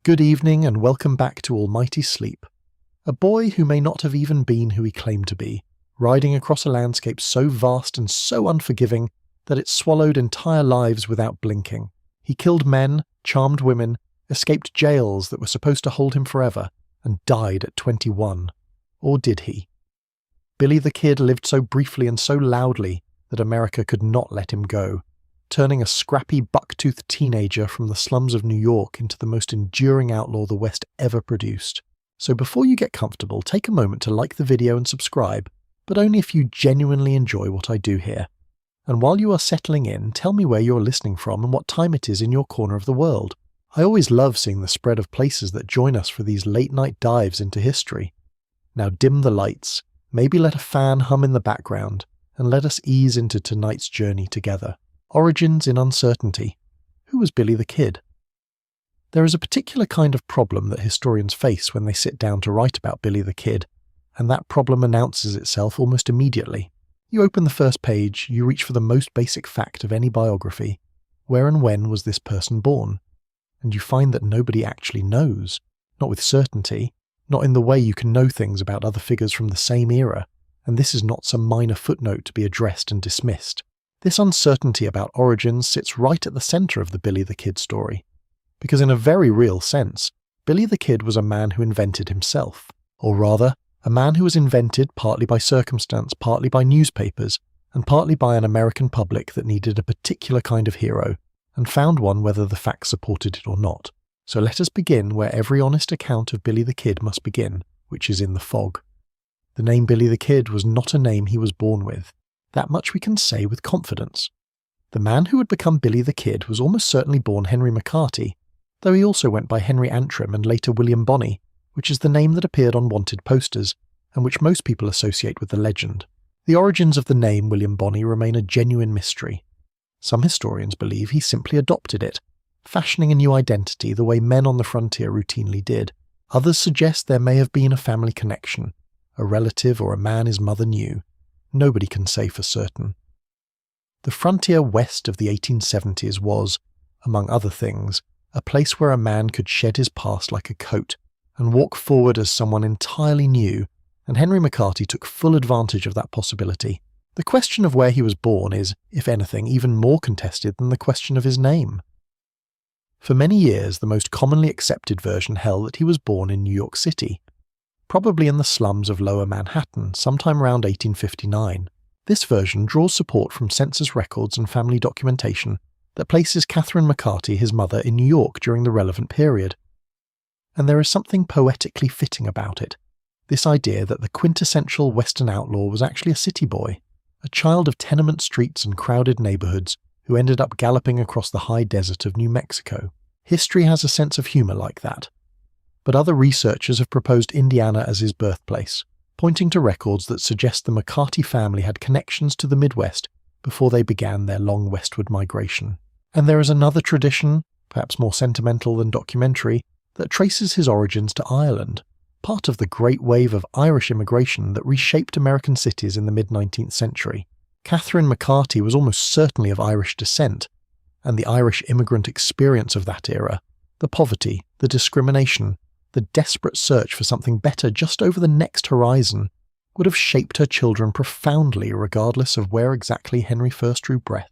Good evening and welcome back to Almighty Sleep. A boy who may not have even been who he claimed to be, riding across a landscape so vast and so unforgiving that it swallowed entire lives without blinking. He killed men, charmed women, escaped jails that were supposed to hold him forever, and died at 21. Or did he? Billy the Kid lived so briefly and so loudly that America could not let him go, turning a scrappy buck-toothed teenager from the slums of New York into the most enduring outlaw the West ever produced. So before you get comfortable, take a moment to like the video and subscribe, but only if you genuinely enjoy what I do here. And while you are settling in, tell me where you're listening from and what time it is in your corner of the world. I always love seeing the spread of places that join us for these late-night dives into history. Now dim the lights, maybe let a fan hum in the background, and let us ease into tonight's journey together. Origins in uncertainty. Who was Billy the Kid? There is a particular kind of problem that historians face when they sit down to write about Billy the Kid, and that problem announces itself almost immediately. You open the first page, you reach for the most basic fact of any biography. Where and when was this person born? And you find that nobody actually knows. Not with certainty, not in the way you can know things about other figures from the same era, and this is not some minor footnote to be addressed and dismissed. This uncertainty about origins sits right at the centre of the Billy the Kid story. Because in a very real sense, Billy the Kid was a man who invented himself. Or rather, a man who was invented partly by circumstance, partly by newspapers, and partly by an American public that needed a particular kind of hero, and found one whether the facts supported it or not. So let us begin where every honest account of Billy the Kid must begin, which is in the fog. The name Billy the Kid was not a name he was born with. That much we can say with confidence. The man who would become Billy the Kid was almost certainly born Henry McCarty, though he also went by Henry Antrim and later William Bonney, which is the name that appeared on wanted posters, and which most people associate with the legend. The origins of the name William Bonney remain a genuine mystery. Some historians believe he simply adopted it, fashioning a new identity the way men on the frontier routinely did. Others suggest there may have been a family connection, a relative or a man his mother knew. Nobody can say for certain. The frontier west of the 1870s was, among other things, a place where a man could shed his past like a coat and walk forward as someone entirely new, and Henry McCarty took full advantage of that possibility. The question of where he was born is, if anything, even more contested than the question of his name. For many years, the most commonly accepted version held that he was born in New York City, probably in the slums of Lower Manhattan, sometime around 1859. This version draws support from census records and family documentation that places Catherine McCarty, his mother, in New York during the relevant period. And there is something poetically fitting about it, this idea that the quintessential Western outlaw was actually a city boy, a child of tenement streets and crowded neighborhoods who ended up galloping across the high desert of New Mexico. History has a sense of humor like that. But other researchers have proposed Indiana as his birthplace, pointing to records that suggest the McCarty family had connections to the Midwest before they began their long westward migration. And there is another tradition, perhaps more sentimental than documentary, that traces his origins to Ireland, part of the great wave of Irish immigration that reshaped American cities in the mid-19th century. Catherine McCarty was almost certainly of Irish descent, and the Irish immigrant experience of that era, the poverty, the discrimination, the desperate search for something better just over the next horizon, would have shaped her children profoundly regardless of where exactly Henry first drew breath.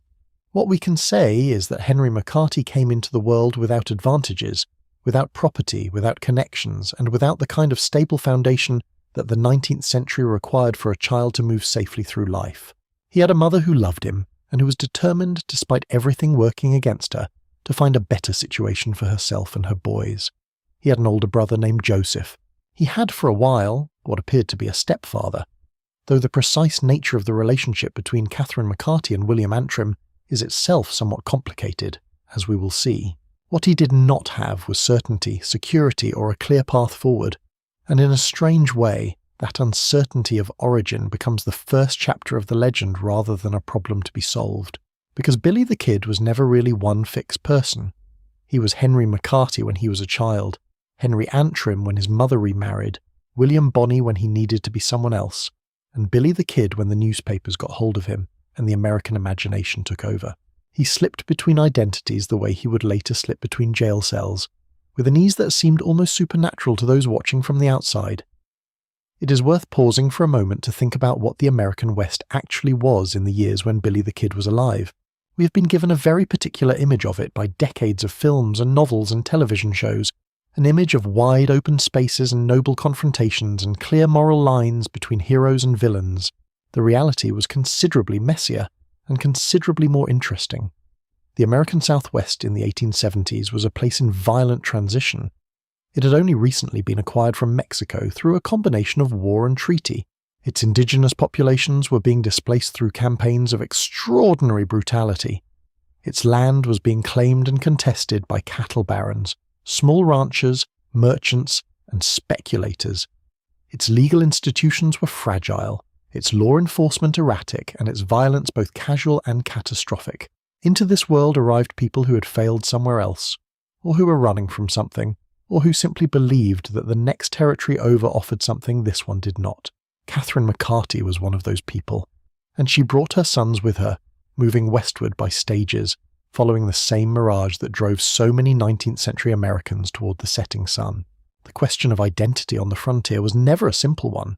What we can say is that Henry McCarty came into the world without advantages, without property, without connections, and without the kind of stable foundation that the 19th century required for a child to move safely through life. He had a mother who loved him, and who was determined, despite everything working against her, to find a better situation for herself and her boys. He had an older brother named Joseph. He had for a while what appeared to be a stepfather, though the precise nature of the relationship between Catherine McCarty and William Antrim is itself somewhat complicated, as we will see. What he did not have was certainty, security, or a clear path forward, and in a strange way, that uncertainty of origin becomes the first chapter of the legend rather than a problem to be solved. Because Billy the Kid was never really one fixed person. He was Henry McCarty when he was a child, Henry Antrim when his mother remarried, William Bonney when he needed to be someone else, and Billy the Kid when the newspapers got hold of him and the American imagination took over. He slipped between identities the way he would later slip between jail cells, with an ease that seemed almost supernatural to those watching from the outside. It is worth pausing for a moment to think about what the American West actually was in the years when Billy the Kid was alive. We have been given a very particular image of it by decades of films and novels and television shows, an image of wide open spaces and noble confrontations and clear moral lines between heroes and villains. The reality was considerably messier and considerably more interesting. The American Southwest in the 1870s was a place in violent transition. It had only recently been acquired from Mexico through a combination of war and treaty. Its indigenous populations were being displaced through campaigns of extraordinary brutality. Its land was being claimed and contested by cattle barons, small ranchers, merchants, and speculators. Its legal institutions were fragile, its law enforcement erratic, and its violence both casual and catastrophic. Into this world arrived people who had failed somewhere else, or who were running from something, or who simply believed that the next territory over offered something this one did not. Catherine McCarty was one of those people, and she brought her sons with her, moving westward by stages, following the same mirage that drove so many 19th century Americans toward the setting sun. The question of identity on the frontier was never a simple one.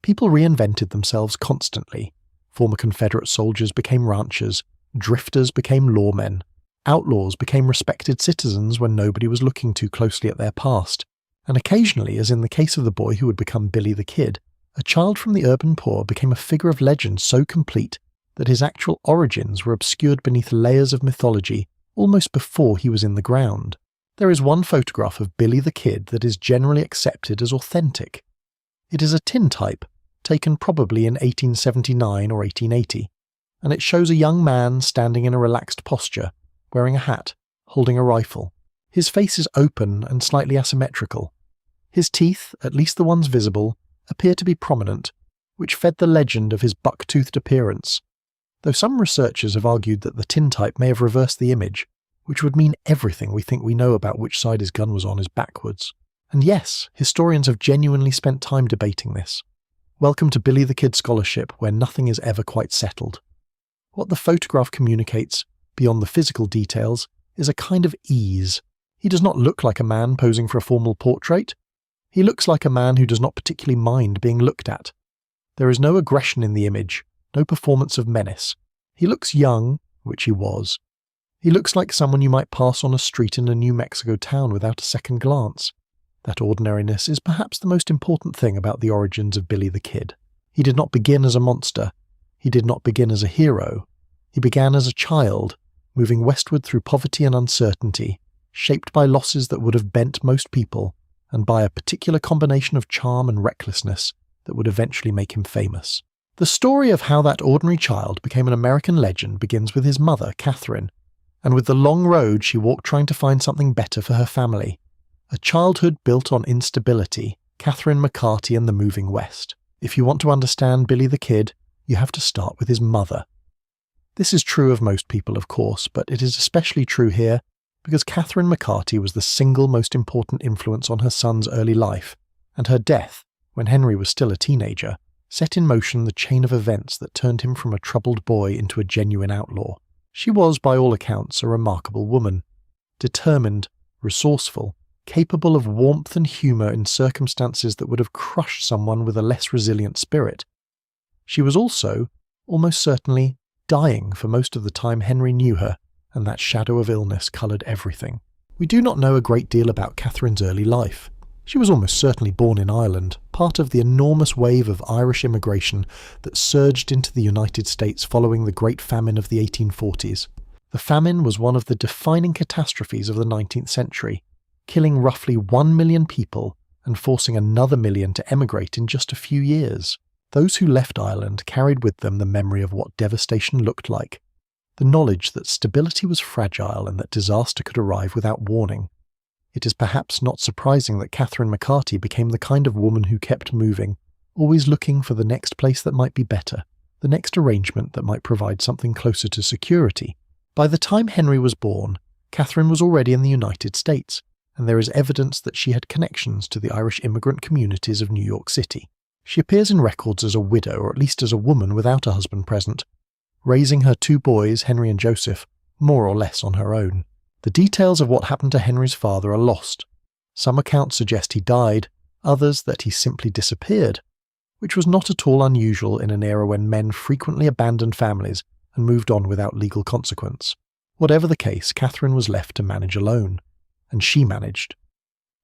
People reinvented themselves constantly. Former Confederate soldiers became ranchers, drifters became lawmen, outlaws became respected citizens when nobody was looking too closely at their past, and occasionally, as in the case of the boy who would become Billy the Kid, a child from the urban poor became a figure of legend so complete that his actual origins were obscured beneath layers of mythology almost before he was in the ground. There is one photograph of Billy the Kid that is generally accepted as authentic. It is a tintype, taken probably in 1879 or 1880, and it shows a young man standing in a relaxed posture, wearing a hat, holding a rifle. His face is open and slightly asymmetrical. His teeth, at least the ones visible, appear to be prominent, which fed the legend of his buck-toothed appearance, though some researchers have argued that the tintype may have reversed the image, which would mean everything we think we know about which side his gun was on is backwards. And yes, historians have genuinely spent time debating this. Welcome to Billy the Kid scholarship, where nothing is ever quite settled. What the photograph communicates, beyond the physical details, is a kind of ease. He does not look like a man posing for a formal portrait. He looks like a man who does not particularly mind being looked at. There is no aggression in the image, no performance of menace. He looks young, which he was. He looks like someone you might pass on a street in a New Mexico town without a second glance. That ordinariness is perhaps the most important thing about the origins of Billy the Kid. He did not begin as a monster. He did not begin as a hero. He began as a child, moving westward through poverty and uncertainty, shaped by losses that would have bent most people, and by a particular combination of charm and recklessness that would eventually make him famous. The story of how that ordinary child became an American legend begins with his mother, Catherine, and with the long road she walked trying to find something better for her family. A childhood built on instability, Catherine McCarty and the Moving West. If you want to understand Billy the Kid, you have to start with his mother. This is true of most people, of course, but it is especially true here because Catherine McCarty was the single most important influence on her son's early life, and her death, when Henry was still a teenager, set in motion the chain of events that turned him from a troubled boy into a genuine outlaw. She was, by all accounts, a remarkable woman, determined, resourceful, capable of warmth and humour in circumstances that would have crushed someone with a less resilient spirit. She was also, almost certainly, dying for most of the time Henry knew her, and that shadow of illness coloured everything. We do not know a great deal about Catherine's early life. She was almost certainly born in Ireland, part of the enormous wave of Irish immigration that surged into the United States following the Great Famine of the 1840s. The famine was one of the defining catastrophes of the 19th century, killing roughly 1 million people and forcing another million to emigrate in just a few years. Those who left Ireland carried with them the memory of what devastation looked like, the knowledge that stability was fragile and that disaster could arrive without warning. It is perhaps not surprising that Catherine McCarty became the kind of woman who kept moving, always looking for the next place that might be better, the next arrangement that might provide something closer to security. By the time Henry was born, Catherine was already in the United States, and there is evidence that she had connections to the Irish immigrant communities of New York City. She appears in records as a widow, or at least as a woman without a husband present, raising her 2 boys, Henry and Joseph, more or less on her own. The details of what happened to Henry's father are lost, Some accounts suggest he died, others that he simply disappeared, which was not at all unusual in an era when men frequently abandoned families and moved on without legal consequence. Whatever the case, Catherine was left to manage alone, and she managed.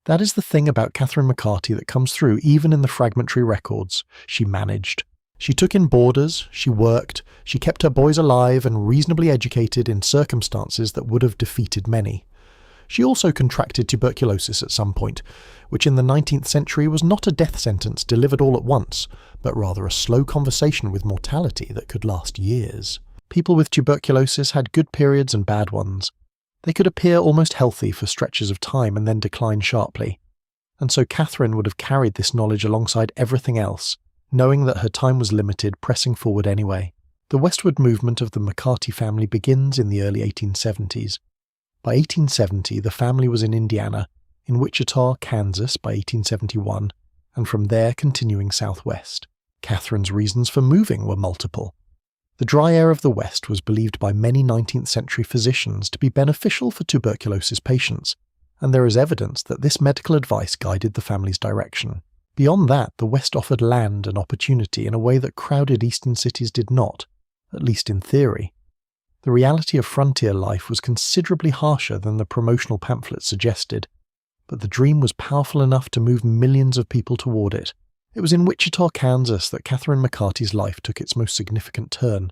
That is the thing about Catherine McCarty that comes through even in the fragmentary records. She managed. She took in boarders, she worked, she kept her boys alive and reasonably educated in circumstances that would have defeated many. She also contracted tuberculosis at some point, which in the 19th century was not a death sentence delivered all at once, but rather a slow conversation with mortality that could last years. People with tuberculosis had good periods and bad ones. They could appear almost healthy for stretches of time and then decline sharply. And so Catherine would have carried this knowledge alongside everything else, knowing that her time was limited, pressing forward anyway. The westward movement of the McCarty family begins in the early 1870s. By 1870, the family was in Indiana, in Wichita, Kansas by 1871, and from there continuing southwest. Catherine's reasons for moving were multiple. The dry air of the West was believed by many 19th century physicians to be beneficial for tuberculosis patients, and there is evidence that this medical advice guided the family's direction. Beyond that, the West offered land and opportunity in a way that crowded eastern cities did not, at least in theory. The reality of frontier life was considerably harsher than the promotional pamphlets suggested, but the dream was powerful enough to move millions of people toward it. It was in Wichita, Kansas that Catherine McCarty's life took its most significant turn.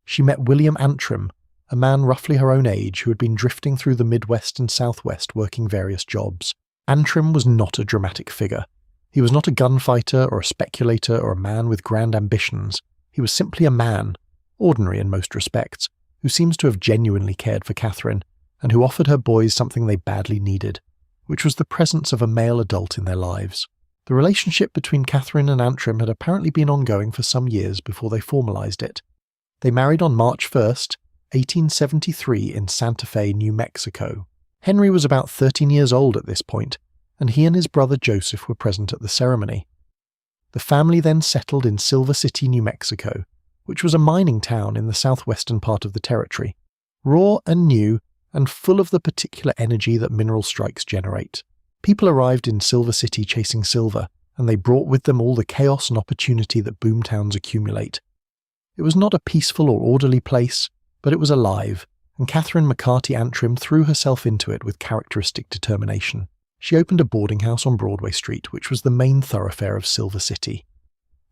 She met William Antrim, a man roughly her own age who had been drifting through the Midwest and Southwest working various jobs. Antrim was not a dramatic figure. He was not a gunfighter or a speculator or a man with grand ambitions. He was simply a man, ordinary in most respects, who seems to have genuinely cared for Catherine, and who offered her boys something they badly needed, which was the presence of a male adult in their lives. The relationship between Catherine and Antrim had apparently been ongoing for some years before they formalized it. They married on March 1st, 1873 in Santa Fe, New Mexico. Henry was about 13 years old at this point, and he and his brother Joseph were present at the ceremony. The family then settled in Silver City, New Mexico, which was a mining town in the southwestern part of the territory, raw and new and full of the particular energy that mineral strikes generate. People arrived in Silver City chasing silver, and they brought with them all the chaos and opportunity that boomtowns accumulate. It was not a peaceful or orderly place, but it was alive, and Catherine McCarty Antrim threw herself into it with characteristic determination. She opened a boarding house on Broadway Street, which was the main thoroughfare of Silver City.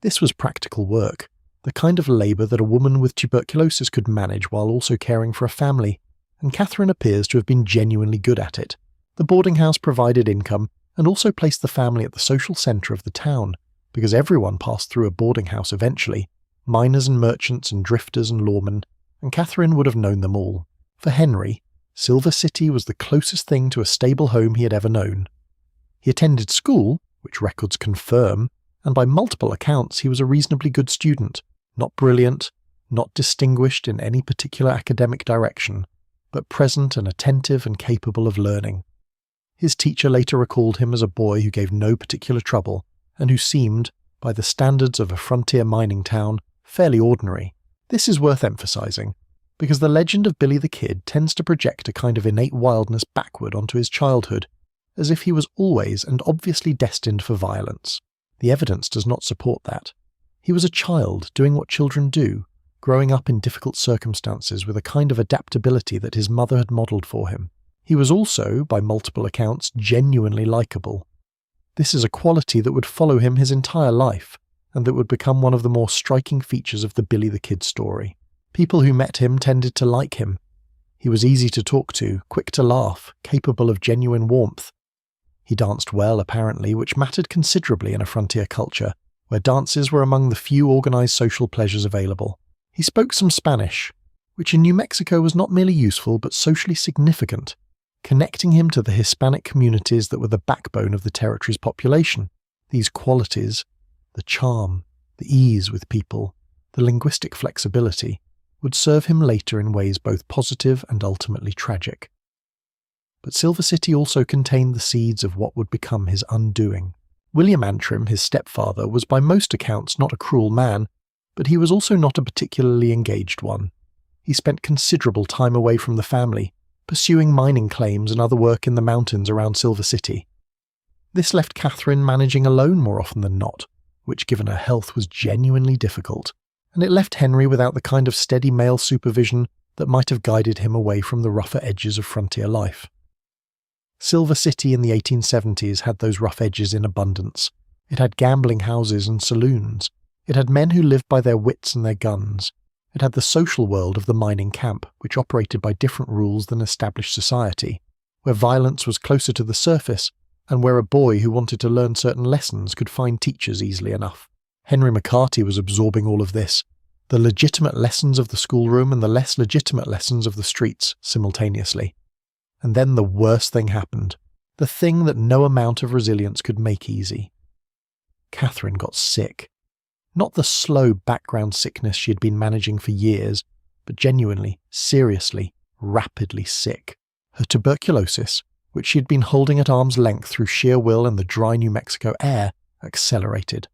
This was practical work, the kind of labour that a woman with tuberculosis could manage while also caring for a family, and Catherine appears to have been genuinely good at it. The boarding house provided income and also placed the family at the social centre of the town, because everyone passed through a boarding house eventually, miners and merchants and drifters and lawmen, and Catherine would have known them all. For Henry, Silver City was the closest thing to a stable home he had ever known. He attended school, which records confirm, and by multiple accounts he was a reasonably good student, not brilliant, not distinguished in any particular academic direction, but present and attentive and capable of learning. His teacher later recalled him as a boy who gave no particular trouble, and who seemed, by the standards of a frontier mining town, fairly ordinary. This is worth emphasizing, because the legend of Billy the Kid tends to project a kind of innate wildness backward onto his childhood, as if he was always and obviously destined for violence. The evidence does not support that. He was a child doing what children do, growing up in difficult circumstances with a kind of adaptability that his mother had modelled for him. He was also, by multiple accounts, genuinely likeable. This is a quality that would follow him his entire life, and that would become one of the more striking features of the Billy the Kid story. People who met him tended to like him. He was easy to talk to, quick to laugh, capable of genuine warmth. He danced well, apparently, which mattered considerably in a frontier culture, where dances were among the few organised social pleasures available. He spoke some Spanish, which in New Mexico was not merely useful but socially significant, connecting him to the Hispanic communities that were the backbone of the territory's population. These qualities, the charm, the ease with people, the linguistic flexibility, would serve him later in ways both positive and ultimately tragic. But Silver City also contained the seeds of what would become his undoing. William Antrim, his stepfather, was by most accounts not a cruel man, but he was also not a particularly engaged one. He spent considerable time away from the family, pursuing mining claims and other work in the mountains around Silver City. This left Catherine managing alone more often than not, which given her health was genuinely difficult, and it left Henry without the kind of steady male supervision that might have guided him away from the rougher edges of frontier life. Silver City in the 1870s had those rough edges in abundance. It had gambling houses and saloons. It had men who lived by their wits and their guns. It had the social world of the mining camp, which operated by different rules than established society, where violence was closer to the surface, and where a boy who wanted to learn certain lessons could find teachers easily enough. Henry McCarty was absorbing all of this, the legitimate lessons of the schoolroom and the less legitimate lessons of the streets, simultaneously. And then the worst thing happened, the thing that no amount of resilience could make easy. Catherine got sick. Not the slow background sickness she had been managing for years, but genuinely, seriously, rapidly sick. Her tuberculosis, which she had been holding at arm's length through sheer will and the dry New Mexico air, accelerated.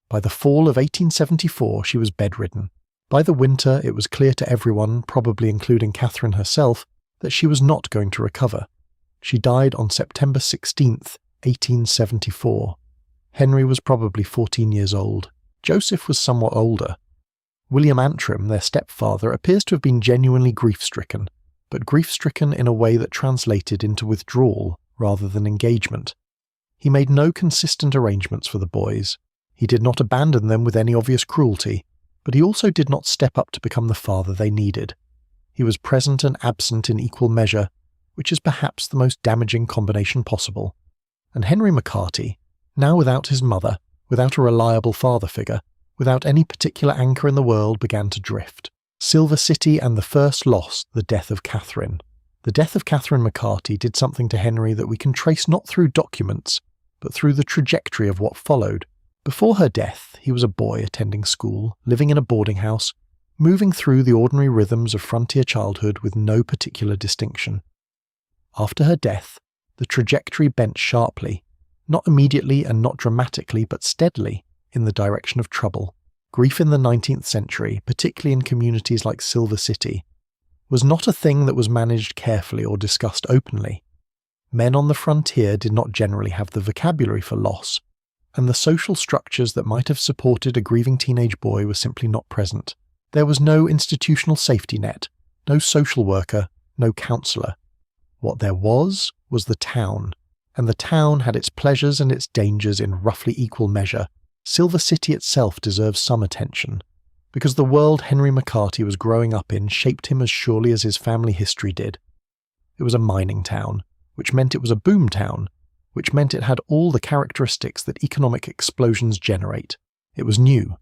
By the fall of 1874, she was bedridden. By the winter, it was clear to everyone, probably including Catherine herself, that she was not going to recover. She died on September 16th, 1874. Henry was probably 14 years old. Joseph was somewhat older. William Antrim, their stepfather, appears to have been genuinely grief-stricken, but grief-stricken in a way that translated into withdrawal rather than engagement. He made no consistent arrangements for the boys. He did not abandon them with any obvious cruelty, but he also did not step up to become the father they needed. He was present and absent in equal measure, which is perhaps the most damaging combination possible. And Henry McCarty, now without his mother, without a reliable father figure, without any particular anchor in the world, began to drift. Silver City and the first loss, the death of Catherine. The death of Catherine McCarty did something to Henry that we can trace not through documents, but through the trajectory of what followed. Before her death, he was a boy attending school, living in a boarding house, moving through the ordinary rhythms of frontier childhood with no particular distinction. After her death, the trajectory bent sharply, not immediately and not dramatically, but steadily, in the direction of trouble. Grief in the 19th century, particularly in communities like Silver City, was not a thing that was managed carefully or discussed openly. Men on the frontier did not generally have the vocabulary for loss, and the social structures that might have supported a grieving teenage boy were simply not present. There was no institutional safety net, no social worker, no counsellor. What there was the town, and the town had its pleasures and its dangers in roughly equal measure. Silver City itself deserves some attention, because the world Henry McCarty was growing up in shaped him as surely as his family history did. It was a mining town, which meant it was a boom town, which meant it had all the characteristics that economic explosions generate. It was new.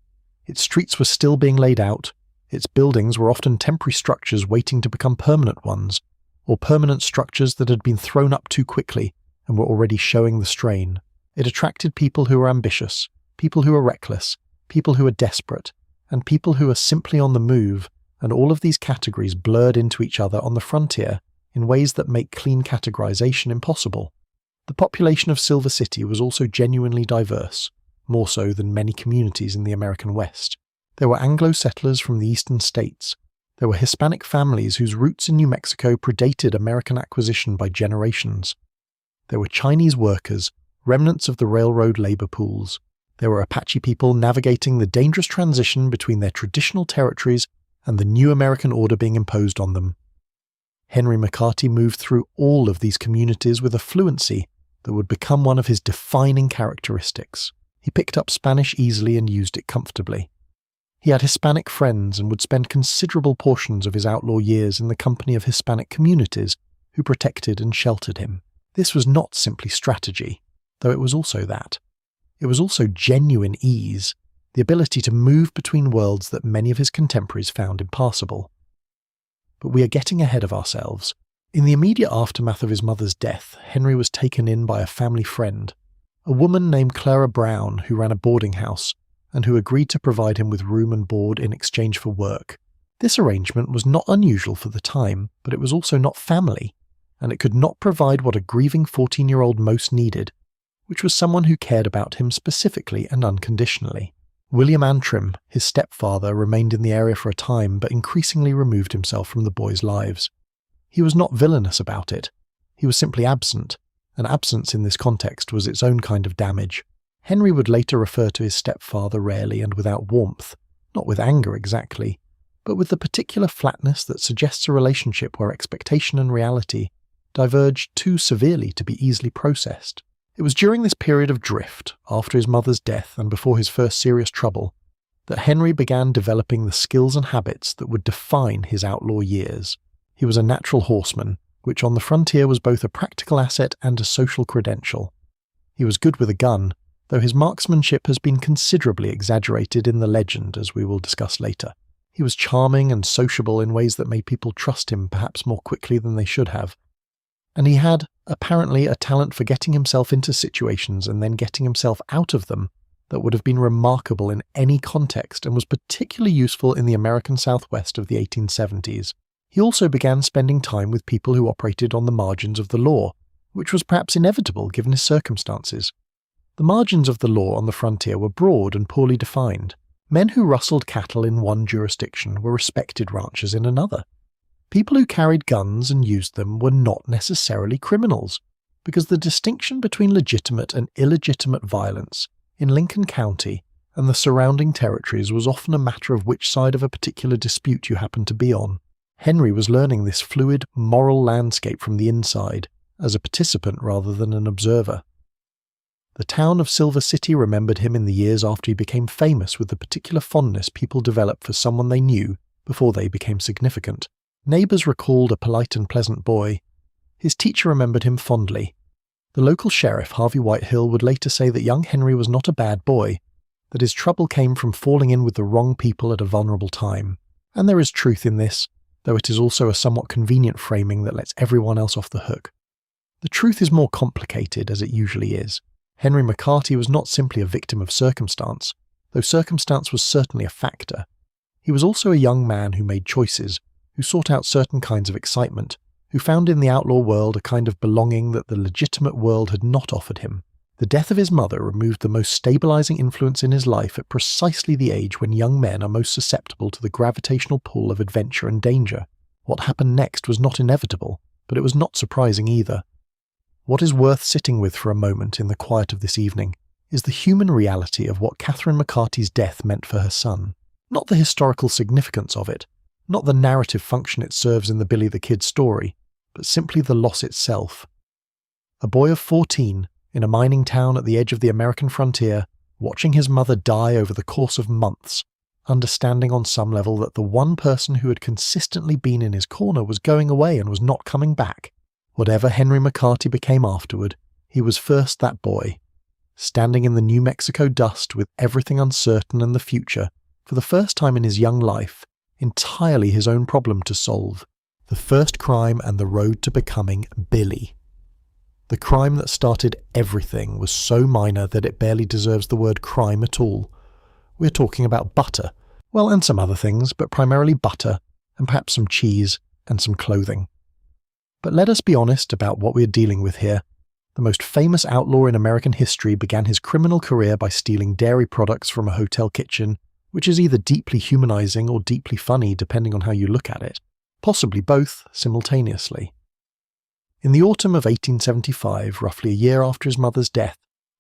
Its streets were still being laid out. Its buildings were often temporary structures waiting to become permanent ones, or permanent structures that had been thrown up too quickly and were already showing the strain. It attracted people who were ambitious, people who were reckless, people who were desperate, and people who were simply on the move, and all of these categories blurred into each other on the frontier in ways that make clean categorization impossible. The population of Silver City was also genuinely diverse, more so than many communities in the American West. There were Anglo settlers from the eastern states. There were Hispanic families whose roots in New Mexico predated American acquisition by generations. There were Chinese workers, remnants of the railroad labor pools. There were Apache people navigating the dangerous transition between their traditional territories and the new American order being imposed on them. Henry McCarty moved through all of these communities with a fluency that would become one of his defining characteristics. He picked up Spanish easily and used it comfortably. He had Hispanic friends and would spend considerable portions of his outlaw years in the company of Hispanic communities who protected and sheltered him. This was not simply strategy, though it was also that. It was also genuine ease, the ability to move between worlds that many of his contemporaries found impassable. But we are getting ahead of ourselves. In the immediate aftermath of his mother's death, Henry was taken in by a family friend, a woman named Clara Brown who ran a boarding house and who agreed to provide him with room and board in exchange for work. This arrangement was not unusual for the time, but it was also not family, and it could not provide what a grieving 14-year-old most needed, which was someone who cared about him specifically and unconditionally. William Antrim, his stepfather, remained in the area for a time but increasingly removed himself from the boys' lives. He was not villainous about it. He was simply absent, An absence in this context was its own kind of damage. Henry would later refer to his stepfather rarely and without warmth, not with anger exactly, but with the particular flatness that suggests a relationship where expectation and reality diverged too severely to be easily processed. It was during this period of drift, after his mother's death and before his first serious trouble, that Henry began developing the skills and habits that would define his outlaw years. He was a natural horseman, which on the frontier was both a practical asset and a social credential. He was good with a gun, though his marksmanship has been considerably exaggerated in the legend, as we will discuss later. He was charming and sociable in ways that made people trust him perhaps more quickly than they should have. And he had, apparently, a talent for getting himself into situations and then getting himself out of them that would have been remarkable in any context and was particularly useful in the American Southwest of the 1870s. He also began spending time with people who operated on the margins of the law, which was perhaps inevitable given his circumstances. The margins of the law on the frontier were broad and poorly defined. Men who rustled cattle in one jurisdiction were respected ranchers in another. People who carried guns and used them were not necessarily criminals, because the distinction between legitimate and illegitimate violence in Lincoln County and the surrounding territories was often a matter of which side of a particular dispute you happened to be on. Henry was learning this fluid, moral landscape from the inside, as a participant rather than an observer. The town of Silver City remembered him in the years after he became famous with the particular fondness people develop for someone they knew before they became significant. Neighbours recalled a polite and pleasant boy. His teacher remembered him fondly. The local sheriff, Harvey Whitehill, would later say that young Henry was not a bad boy, that his trouble came from falling in with the wrong people at a vulnerable time. And there is truth in this, though it is also a somewhat convenient framing that lets everyone else off the hook. The truth is more complicated, as it usually is. Henry McCarty was not simply a victim of circumstance, though circumstance was certainly a factor. He was also a young man who made choices, who sought out certain kinds of excitement, who found in the outlaw world a kind of belonging that the legitimate world had not offered him. The death of his mother removed the most stabilizing influence in his life at precisely the age when young men are most susceptible to the gravitational pull of adventure and danger. What happened next was not inevitable, but it was not surprising either. What is worth sitting with for a moment in the quiet of this evening is the human reality of what Catherine McCarty's death meant for her son. Not the historical significance of it, not the narrative function it serves in the Billy the Kid story, but simply the loss itself. A boy of 14, in a mining town at the edge of the American frontier, watching his mother die over the course of months, understanding on some level that the one person who had consistently been in his corner was going away and was not coming back. Whatever Henry McCarty became afterward, he was first that boy, standing in the New Mexico dust with everything uncertain and the future, for the first time in his young life, entirely his own problem to solve, the first crime and the road to becoming Billy. The crime that started everything was so minor that it barely deserves the word crime at all. We're talking about butter, well, and some other things, but primarily butter, and perhaps some cheese, and some clothing. But let us be honest about what we're dealing with here. The most famous outlaw in American history began his criminal career by stealing dairy products from a hotel kitchen, which is either deeply humanizing or deeply funny depending on how you look at it, possibly both simultaneously. In the autumn of 1875, roughly a year after his mother's death,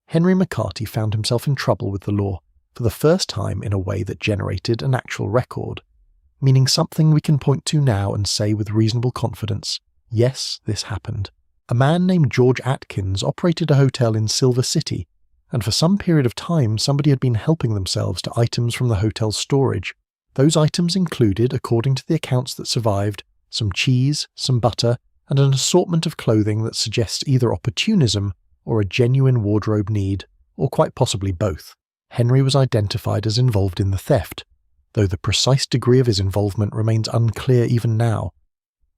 Henry McCarty found himself in trouble with the law, for the first time in a way that generated an actual record, meaning something we can point to now and say with reasonable confidence, yes, this happened. A man named George Atkins operated a hotel in Silver City, and for some period of time somebody had been helping themselves to items from the hotel's storage. Those items included, according to the accounts that survived, some cheese, some butter, and an assortment of clothing that suggests either opportunism or a genuine wardrobe need, or quite possibly both. Henry was identified as involved in the theft, though the precise degree of his involvement remains unclear even now.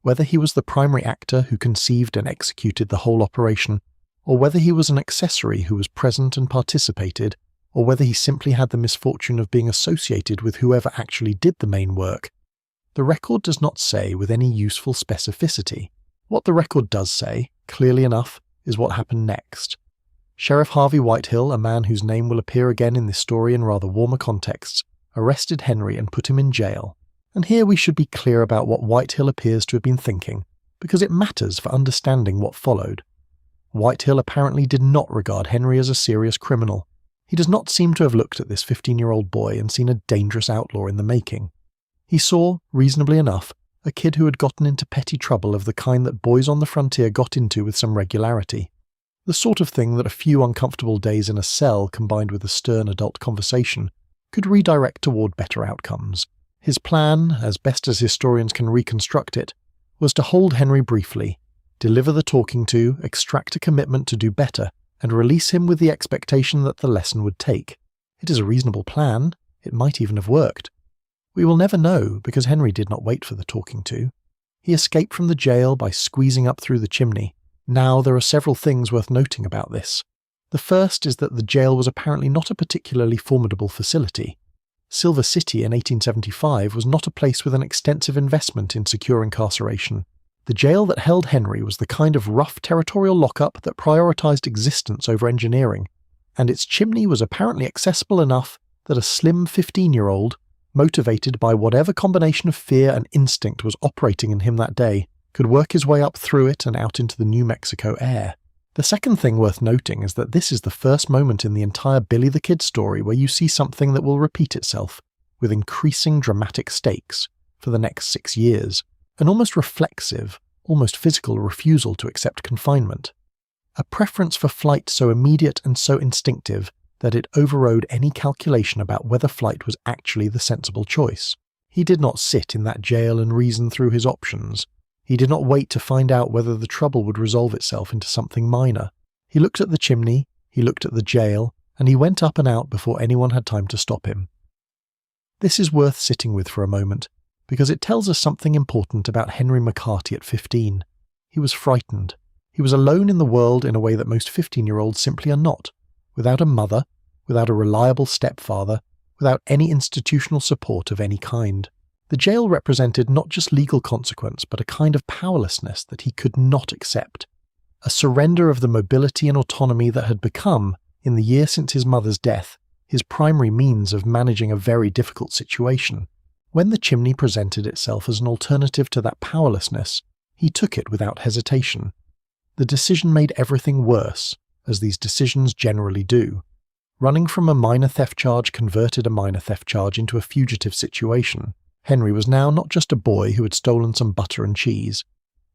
Whether he was the primary actor who conceived and executed the whole operation, or whether he was an accessory who was present and participated, or whether he simply had the misfortune of being associated with whoever actually did the main work, the record does not say with any useful specificity. What the record does say, clearly enough, is what happened next. Sheriff Harvey Whitehill, a man whose name will appear again in this story in rather warmer contexts, arrested Henry and put him in jail. And here we should be clear about what Whitehill appears to have been thinking, because it matters for understanding what followed. Whitehill apparently did not regard Henry as a serious criminal. He does not seem to have looked at this 15-year-old boy and seen a dangerous outlaw in the making. He saw, reasonably enough, a kid who had gotten into petty trouble of the kind that boys on the frontier got into with some regularity. The sort of thing that a few uncomfortable days in a cell combined with a stern adult conversation could redirect toward better outcomes. His plan, as best as historians can reconstruct it, was to hold Henry briefly, deliver the talking to, extract a commitment to do better, and release him with the expectation that the lesson would take. It is a reasonable plan. It might even have worked. We will never know, because Henry did not wait for the talking to. He escaped from the jail by squeezing up through the chimney. Now there are several things worth noting about this. The first is that the jail was apparently not a particularly formidable facility. Silver City in 1875 was not a place with an extensive investment in secure incarceration. The jail that held Henry was the kind of rough territorial lockup that prioritized existence over engineering, and its chimney was apparently accessible enough that a slim 15-year-old, motivated by whatever combination of fear and instinct was operating in him that day, could work his way up through it and out into the New Mexico air. The second thing worth noting is that this is the first moment in the entire Billy the Kid story where you see something that will repeat itself, with increasing dramatic stakes, for the next 6 years. An almost reflexive, almost physical refusal to accept confinement. A preference for flight so immediate and so instinctive that it overrode any calculation about whether flight was actually the sensible choice. He did not sit in that jail and reason through his options. He did not wait to find out whether the trouble would resolve itself into something minor. He looked at the chimney, he looked at the jail, and he went up and out before anyone had time to stop him. This is worth sitting with for a moment, because it tells us something important about Henry McCarty at 15. He was frightened. He was alone in the world in a way that most 15-year-olds simply are not, without a mother, without a reliable stepfather, without any institutional support of any kind. The jail represented not just legal consequence, but a kind of powerlessness that he could not accept. A surrender of the mobility and autonomy that had become, in the year since his mother's death, his primary means of managing a very difficult situation. When the chimney presented itself as an alternative to that powerlessness, he took it without hesitation. The decision made everything worse, as these decisions generally do. Running from a minor theft charge converted a minor theft charge into a fugitive situation. Henry was now not just a boy who had stolen some butter and cheese.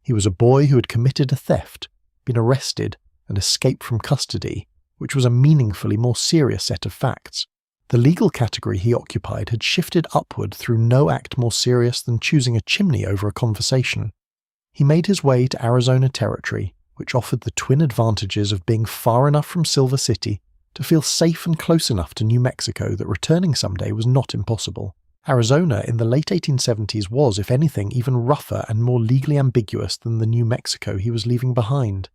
He was a boy who had committed a theft, been arrested, and escaped from custody, which was a meaningfully more serious set of facts. The legal category he occupied had shifted upward through no act more serious than choosing a chimney over a conversation. He made his way to Arizona territory, which offered the twin advantages of being far enough from Silver City to feel safe and close enough to New Mexico that returning someday was not impossible. Arizona in the late 1870s was, if anything, even rougher and more legally ambiguous than the New Mexico he was leaving behind.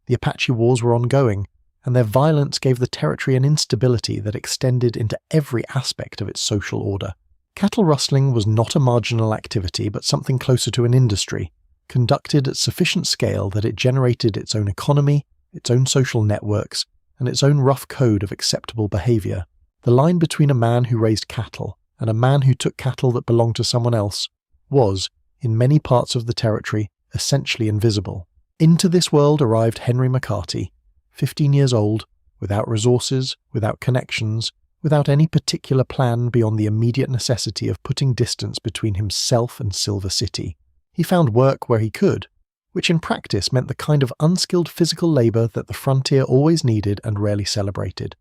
The Apache Wars were ongoing, and their violence gave the territory an instability that extended into every aspect of its social order. Cattle rustling was not a marginal activity but something closer to an industry, conducted at sufficient scale that it generated its own economy, its own social networks, and its own rough code of acceptable behavior. The line between a man who raised cattle and a man who took cattle that belonged to someone else was, in many parts of the territory, essentially invisible. Into this world arrived Henry McCarty, 15 years old, without resources, without connections, without any particular plan beyond the immediate necessity of putting distance between himself and Silver City. He found work where he could, which in practice meant the kind of unskilled physical labour that the frontier always needed and rarely celebrated.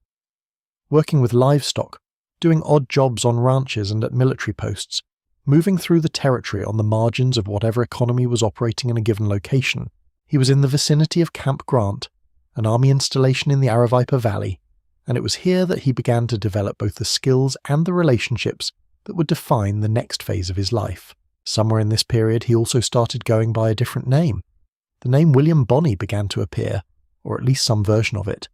Working with livestock, doing odd jobs on ranches and at military posts, moving through the territory on the margins of whatever economy was operating in a given location. He was in the vicinity of Camp Grant, an army installation in the Aravaipa Valley, and it was here that he began to develop both the skills and the relationships that would define the next phase of his life. Somewhere in this period he also started going by a different name. The name William Bonney began to appear, or at least some version of it,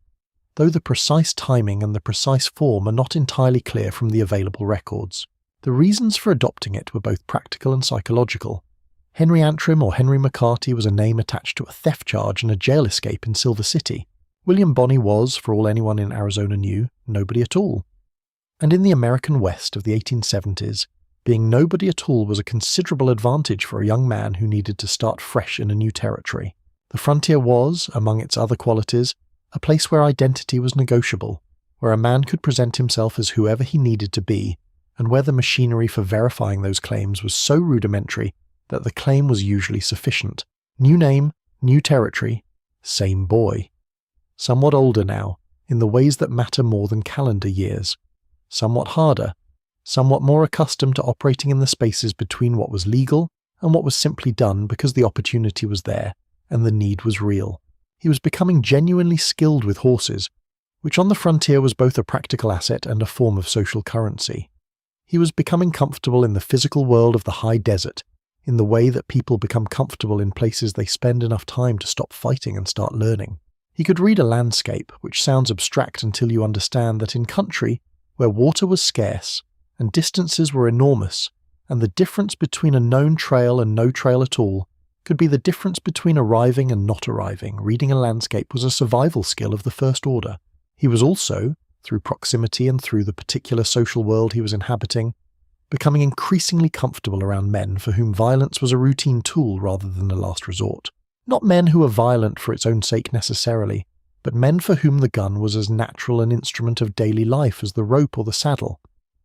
though the precise timing and the precise form are not entirely clear from the available records. The reasons for adopting it were both practical and psychological. Henry Antrim or Henry McCarty was a name attached to a theft charge and a jail escape in Silver City. William Bonney was, for all anyone in Arizona knew, nobody at all. And in the American West of the 1870s, being nobody at all was a considerable advantage for a young man who needed to start fresh in a new territory. The frontier was, among its other qualities, a place where identity was negotiable, where a man could present himself as whoever he needed to be, and where the machinery for verifying those claims was so rudimentary that the claim was usually sufficient. New name, new territory, same boy. Somewhat older now, in the ways that matter more than calendar years. Somewhat harder, somewhat more accustomed to operating in the spaces between what was legal and what was simply done because the opportunity was there and the need was real. He was becoming genuinely skilled with horses, which on the frontier was both a practical asset and a form of social currency. He was becoming comfortable in the physical world of the high desert, in the way that people become comfortable in places they spend enough time to stop fighting and start learning. He could read a landscape, which sounds abstract until you understand that in country, where water was scarce, and distances were enormous, and the difference between a known trail and no trail at all could be the difference between arriving and not arriving, reading a landscape was a survival skill of the first order. He was also, through proximity and through the particular social world he was inhabiting, becoming increasingly comfortable around men for whom violence was a routine tool rather than a last resort. Not men who were violent for its own sake necessarily, but men for whom the gun was as natural an instrument of daily life as the rope or the saddle.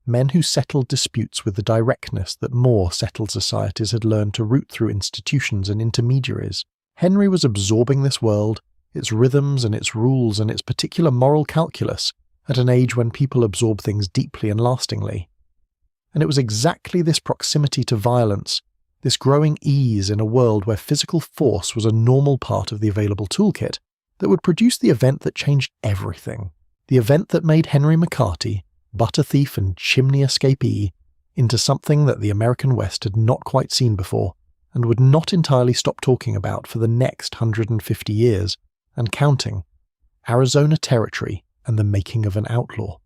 Men who settled disputes with the directness that more settled societies had learned to route through institutions and intermediaries. Henry was absorbing this world, its rhythms and its rules and its particular moral calculus, at an age when people absorb things deeply and lastingly. And it was exactly this proximity to violence, this growing ease in a world where physical force was a normal part of the available toolkit, that would produce the event that changed everything. The event that made Henry McCarty, butter thief and chimney escapee, into something that the American West had not quite seen before, and would not entirely stop talking about for the next 150 years, and counting: Arizona Territory and the making of an outlaw.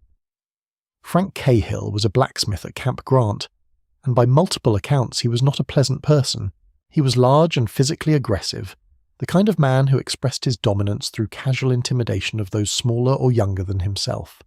Frank Cahill was a blacksmith at Camp Grant, and by multiple accounts he was not a pleasant person. He was large and physically aggressive, the kind of man who expressed his dominance through casual intimidation of those smaller or younger than himself.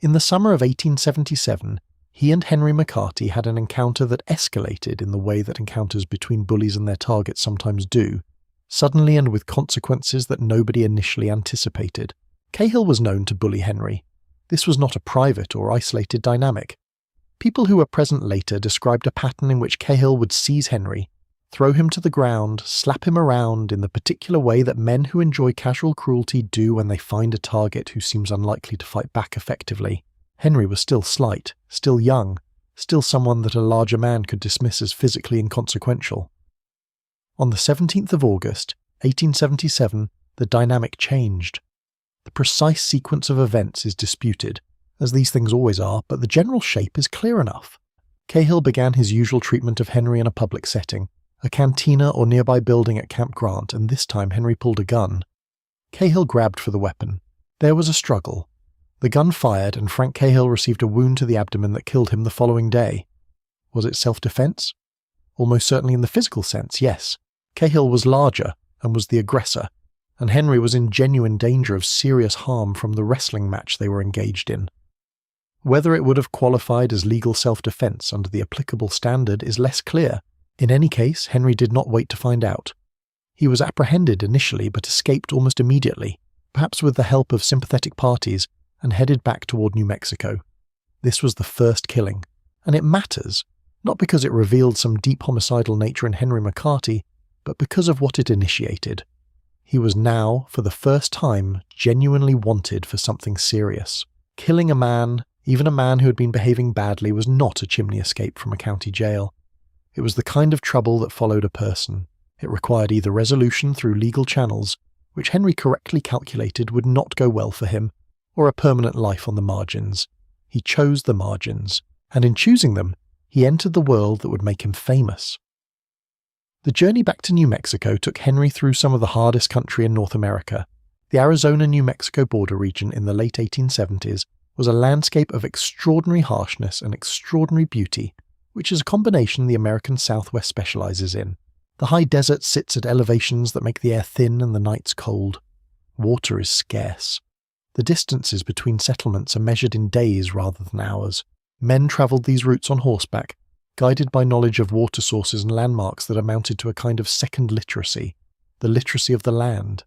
In the summer of 1877, he and Henry McCarty had an encounter that escalated in the way that encounters between bullies and their targets sometimes do, suddenly and with consequences that nobody initially anticipated. Cahill was known to bully Henry. This was not a private or isolated dynamic. People who were present later described a pattern in which Cahill would seize Henry, throw him to the ground, slap him around in the particular way that men who enjoy casual cruelty do when they find a target who seems unlikely to fight back effectively. Henry was still slight, still young, still someone that a larger man could dismiss as physically inconsequential. On the 17th of August, 1877, the dynamic changed. The precise sequence of events is disputed, as these things always are, but the general shape is clear enough. Cahill began his usual treatment of Henry in a public setting, a cantina or nearby building at Camp Grant, and this time Henry pulled a gun. Cahill grabbed for the weapon. There was a struggle. The gun fired, and Frank Cahill received a wound to the abdomen that killed him the following day. Was it self-defense? Almost certainly in the physical sense, yes. Cahill was larger and was the aggressor, and Henry was in genuine danger of serious harm from the wrestling match they were engaged in. Whether it would have qualified as legal self-defense under the applicable standard is less clear. In any case, Henry did not wait to find out. He was apprehended initially but escaped almost immediately, perhaps with the help of sympathetic parties, and headed back toward New Mexico. This was the first killing, and it matters, not because it revealed some deep homicidal nature in Henry McCarty, but because of what it initiated. He was now, for the first time, genuinely wanted for something serious. Killing a man, even a man who had been behaving badly, was not a chimney escape from a county jail. It was the kind of trouble that followed a person. It required either resolution through legal channels, which Henry correctly calculated would not go well for him, or a permanent life on the margins. He chose the margins, and in choosing them, he entered the world that would make him famous. The journey back to New Mexico took Henry through some of the hardest country in North America. The Arizona-New Mexico border region in the late 1870s was a landscape of extraordinary harshness and extraordinary beauty, which is a combination the American Southwest specializes in. The high desert sits at elevations that make the air thin and the nights cold. Water is scarce. The distances between settlements are measured in days rather than hours. Men traveled these routes on horseback, guided by knowledge of water sources and landmarks that amounted to a kind of second literacy. the literacy of the land.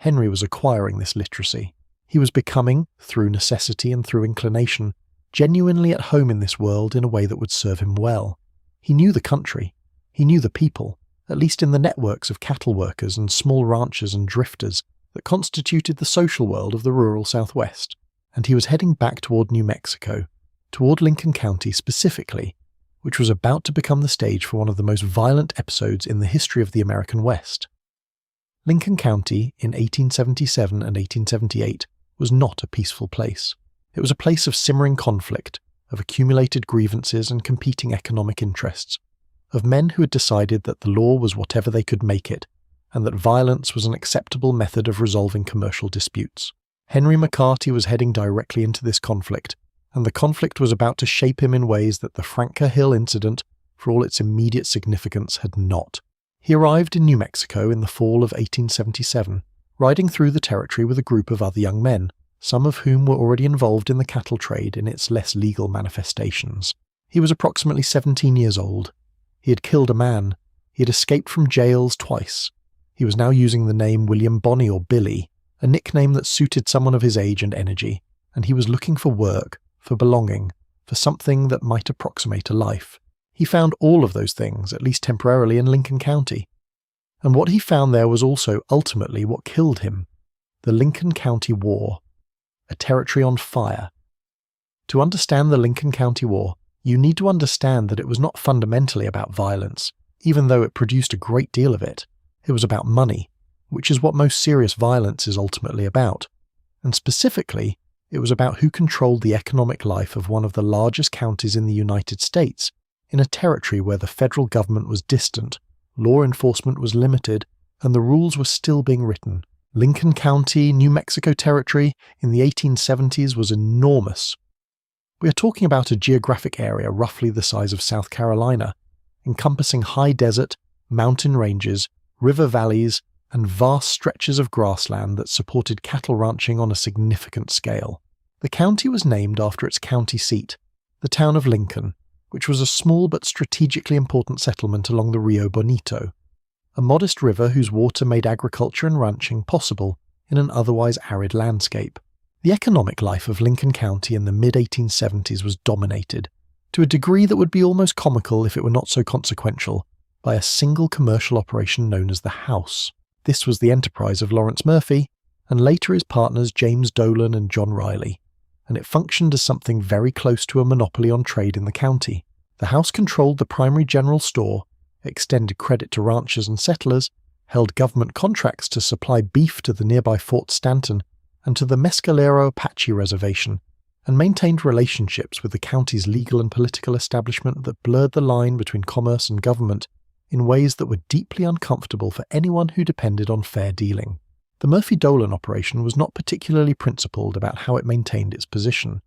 Henry was acquiring this literacy. He was becoming, through necessity and through inclination, genuinely at home in this world in a way that would serve him well. He knew the country. He knew the people, at least in the networks of cattle workers and small ranchers and drifters that constituted the social world of the rural Southwest. And he was heading back toward New Mexico, toward Lincoln County specifically, which was about to become the stage for one of the most violent episodes in the history of the American West. Lincoln County in 1877 and 1878 was not a peaceful place. It was a place of simmering conflict, of accumulated grievances and competing economic interests, of men who had decided that the law was whatever they could make it, and that violence was an acceptable method of resolving commercial disputes. Henry McCarty was heading directly into this conflict, and the conflict was about to shape him in ways that the Franca Hill incident, for all its immediate significance, had not. He arrived in New Mexico in the fall of 1877, riding through the territory with a group of other young men, some of whom were already involved in the cattle trade in its less legal manifestations. He was approximately 17 years old. He had killed a man. He had escaped from jails twice. He was now using the name William Bonney or Billy, a nickname that suited someone of his age and energy, and he was looking for work, for belonging, for something that might approximate a life. He found all of those things, at least temporarily, in Lincoln County. And what he found there was also ultimately what killed him: the Lincoln County War, a territory on fire. To understand the Lincoln County War, you need to understand that it was not fundamentally about violence, even though it produced a great deal of it. It was about money, which is what most serious violence is ultimately about. And specifically, it was about who controlled the economic life of one of the largest counties in the United States, in a territory where the federal government was distant, law enforcement was limited, and the rules were still being written. Lincoln County, New Mexico Territory, in the 1870s was enormous. We are talking about a geographic area roughly the size of South Carolina, encompassing high desert, mountain ranges, river valleys, and vast stretches of grassland that supported cattle ranching on a significant scale. The county was named after its county seat, the town of Lincoln, which was a small but strategically important settlement along the Rio Bonito, a modest river whose water made agriculture and ranching possible in an otherwise arid landscape. The economic life of Lincoln County in the mid-1870s was dominated, to a degree that would be almost comical if it were not so consequential, by a single commercial operation known as the House. This was the enterprise of Lawrence Murphy, and later his partners James Dolan and John Riley, and it functioned as something very close to a monopoly on trade in the county. The House controlled the primary general store, extended credit to ranchers and settlers, held government contracts to supply beef to the nearby Fort Stanton and to the Mescalero Apache Reservation, and maintained relationships with the county's legal and political establishment that blurred the line between commerce and government in ways that were deeply uncomfortable for anyone who depended on fair dealing. The Murphy-Dolan operation was not particularly principled about how it maintained its position.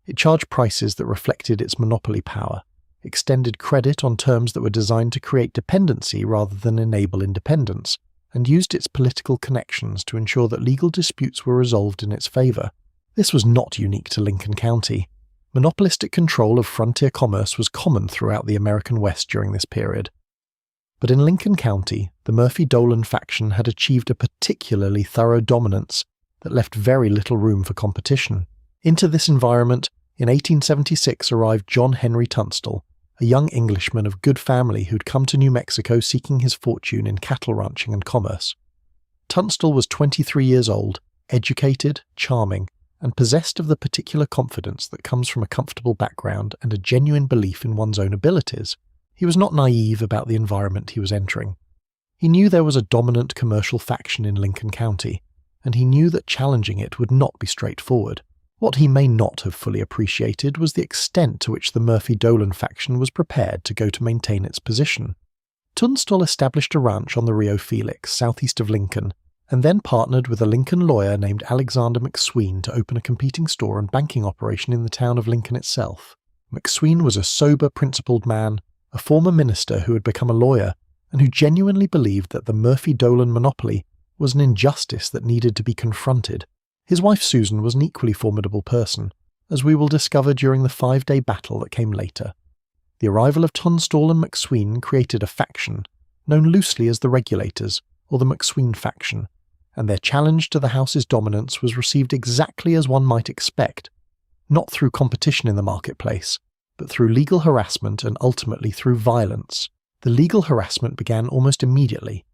It charged prices that reflected its monopoly power, extended credit on terms that were designed to create dependency rather than enable independence, and used its political connections to ensure that legal disputes were resolved in its favor. This was not unique to Lincoln County. Monopolistic control of frontier commerce was common throughout the American West during this period. But in Lincoln County, the Murphy-Dolan faction had achieved a particularly thorough dominance that left very little room for competition. Into this environment, in 1876 arrived John Henry Tunstall, a young Englishman of good family who'd come to New Mexico seeking his fortune in cattle ranching and commerce. Tunstall was 23 years old, educated, charming, and possessed of the particular confidence that comes from a comfortable background and a genuine belief in one's own abilities. He was not naive about the environment he was entering. He knew there was a dominant commercial faction in Lincoln County, and he knew that challenging it would not be straightforward. What he may not have fully appreciated was the extent to which the Murphy-Dolan faction was prepared to go to maintain its position. Tunstall established a ranch on the Rio Felix, southeast of Lincoln, and then partnered with a Lincoln lawyer named Alexander McSween to open a competing store and banking operation in the town of Lincoln itself. McSween was a sober, principled man, a former minister who had become a lawyer, and who genuinely believed that the Murphy-Dolan monopoly was an injustice that needed to be confronted. His wife Susan was an equally formidable person, as we will discover during the 5-day battle that came later. The arrival of Tunstall and McSween created a faction, known loosely as the Regulators, or the McSween faction, and their challenge to the house's dominance was received exactly as one might expect, not through competition in the marketplace, but through legal harassment and ultimately through violence. The legal harassment began almost immediately.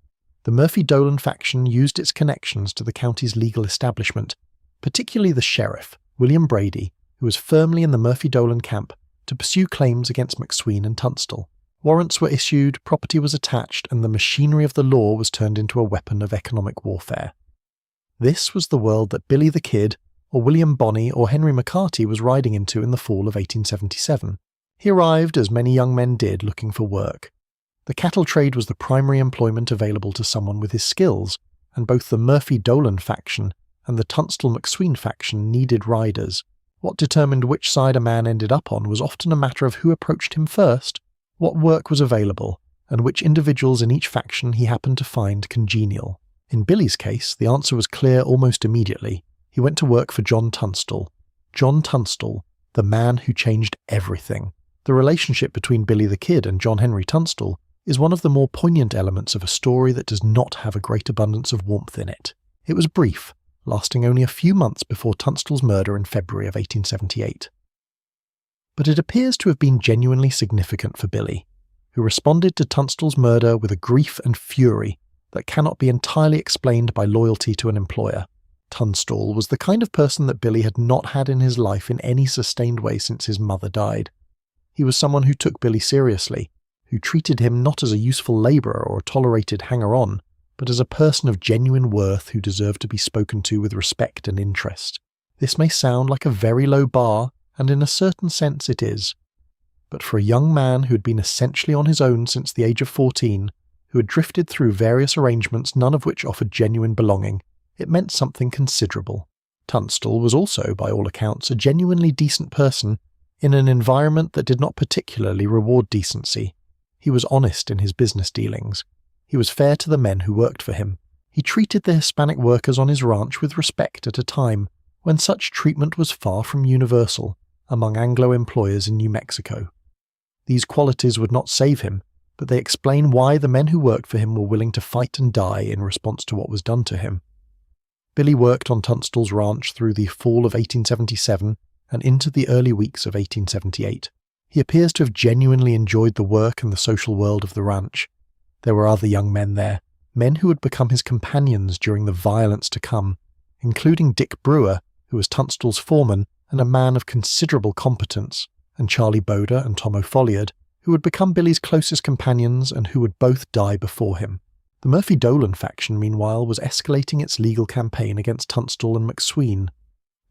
The Murphy-Dolan faction used its connections to the county's legal establishment, particularly the sheriff, William Brady, who was firmly in the Murphy-Dolan camp, to pursue claims against McSween and Tunstall. Warrants were issued, property was attached, and the machinery of the law was turned into a weapon of economic warfare. This was the world that Billy the Kid, or William Bonney, or Henry McCarty was riding into in the fall of 1877. He arrived, as many young men did, looking for work. The cattle trade was the primary employment available to someone with his skills, and both the Murphy-Dolan faction and the Tunstall-McSween faction needed riders. What determined which side a man ended up on was often a matter of who approached him first, what work was available, and which individuals in each faction he happened to find congenial. In Billy's case, the answer was clear almost immediately. He went to work for John Tunstall. John Tunstall, the man who changed everything. The relationship between Billy the Kid and John Henry Tunstall is one of the more poignant elements of a story that does not have a great abundance of warmth in it. It was brief, lasting only a few months before Tunstall's murder in February of 1878. But it appears to have been genuinely significant for Billy, who responded to Tunstall's murder with a grief and fury that cannot be entirely explained by loyalty to an employer. Tunstall was the kind of person that Billy had not had in his life in any sustained way since his mother died. He was someone who took Billy seriously, who treated him not as a useful labourer or a tolerated hanger-on, but as a person of genuine worth who deserved to be spoken to with respect and interest. This may sound like a very low bar, and in a certain sense it is. But for a young man who had been essentially on his own since the age of 14, who had drifted through various arrangements none of which offered genuine belonging, it meant something considerable. Tunstall was also, by all accounts, a genuinely decent person in an environment that did not particularly reward decency. He was honest in his business dealings. He was fair to the men who worked for him. He treated the Hispanic workers on his ranch with respect at a time when such treatment was far from universal among Anglo employers in New Mexico. These qualities would not save him, but they explain why the men who worked for him were willing to fight and die in response to what was done to him. Billy worked on Tunstall's ranch through the fall of 1877 and into the early weeks of 1878. He appears to have genuinely enjoyed the work and the social world of the ranch. There were other young men there, men who would become his companions during the violence to come, including Dick Brewer, who was Tunstall's foreman and a man of considerable competence, and Charlie Boda and Tom O'Folliard, who would become Billy's closest companions and who would both die before him. The Murphy-Dolan faction, meanwhile, was escalating its legal campaign against Tunstall and McSween.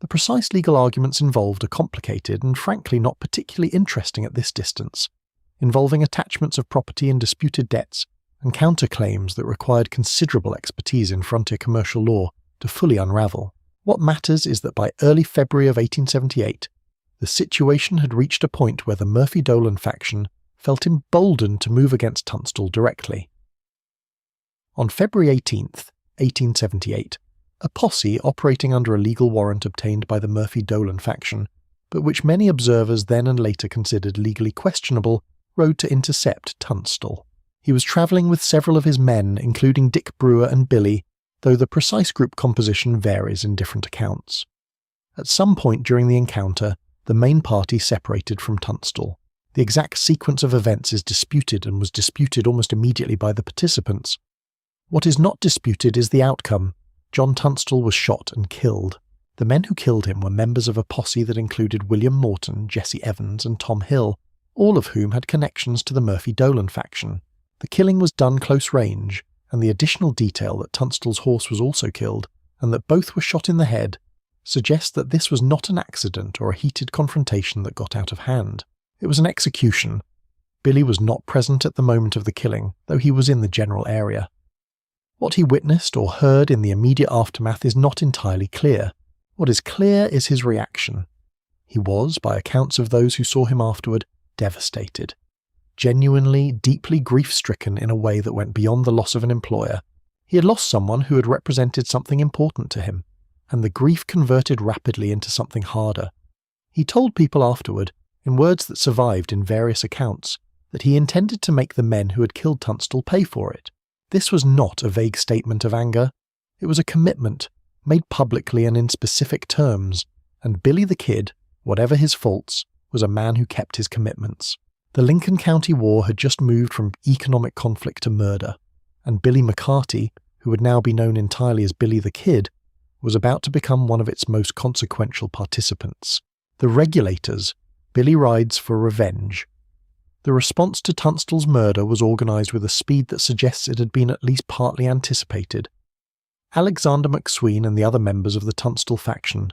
The precise legal arguments involved are complicated and frankly not particularly interesting at this distance, involving attachments of property and disputed debts, and counterclaims that required considerable expertise in frontier commercial law to fully unravel. What matters is that by early February of 1878, the situation had reached a point where the Murphy-Dolan faction felt emboldened to move against Tunstall directly. On February 18th, 1878, a posse operating under a legal warrant obtained by the Murphy-Dolan faction, but which many observers then and later considered legally questionable, rode to intercept Tunstall. He was travelling with several of his men, including Dick Brewer and Billy, though the precise group composition varies in different accounts. At some point during the encounter, the main party separated from Tunstall. The exact sequence of events is disputed and was disputed almost immediately by the participants. What is not disputed is the outcome. John Tunstall was shot and killed. The men who killed him were members of a posse that included William Morton, Jesse Evans, and Tom Hill, all of whom had connections to the Murphy-Dolan faction. The killing was done close range, and the additional detail that Tunstall's horse was also killed, and that both were shot in the head, suggests that this was not an accident or a heated confrontation that got out of hand. It was an execution. Billy was not present at the moment of the killing, though he was in the general area. What he witnessed or heard in the immediate aftermath is not entirely clear. What is clear is his reaction. He was, by accounts of those who saw him afterward, devastated. Genuinely, deeply grief-stricken in a way that went beyond the loss of an employer. He had lost someone who had represented something important to him, and the grief converted rapidly into something harder. He told people afterward, in words that survived in various accounts, that he intended to make the men who had killed Tunstall pay for it. This was not a vague statement of anger. It was a commitment, made publicly and in specific terms, and Billy the Kid, whatever his faults, was a man who kept his commitments. The Lincoln County War had just moved from economic conflict to murder, and Billy McCarty, who would now be known entirely as Billy the Kid, was about to become one of its most consequential participants. The Regulators, Billy rides for revenge. The response to Tunstall's murder was organised with a speed that suggests it had been at least partly anticipated. Alexander McSween and the other members of the Tunstall faction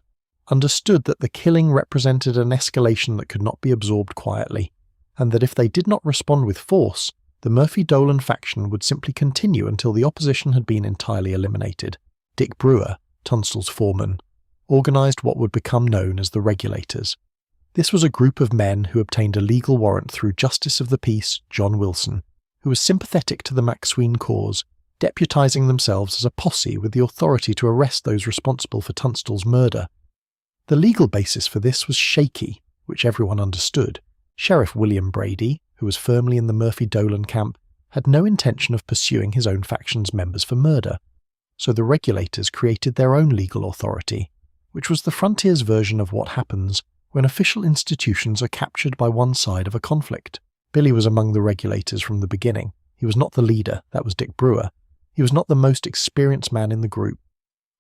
understood that the killing represented an escalation that could not be absorbed quietly, and that if they did not respond with force, the Murphy-Dolan faction would simply continue until the opposition had been entirely eliminated. Dick Brewer, Tunstall's foreman, organised what would become known as the Regulators. This was a group of men who obtained a legal warrant through Justice of the Peace John Wilson, who was sympathetic to the McSween cause, deputising themselves as a posse with the authority to arrest those responsible for Tunstall's murder. The legal basis for this was shaky, which everyone understood. Sheriff William Brady, who was firmly in the Murphy-Dolan camp, had no intention of pursuing his own faction's members for murder, so the Regulators created their own legal authority, which was the frontier's version of what happens when official institutions are captured by one side of a conflict. Billy was among the Regulators from the beginning. He was not the leader, that was Dick Brewer. He was not the most experienced man in the group,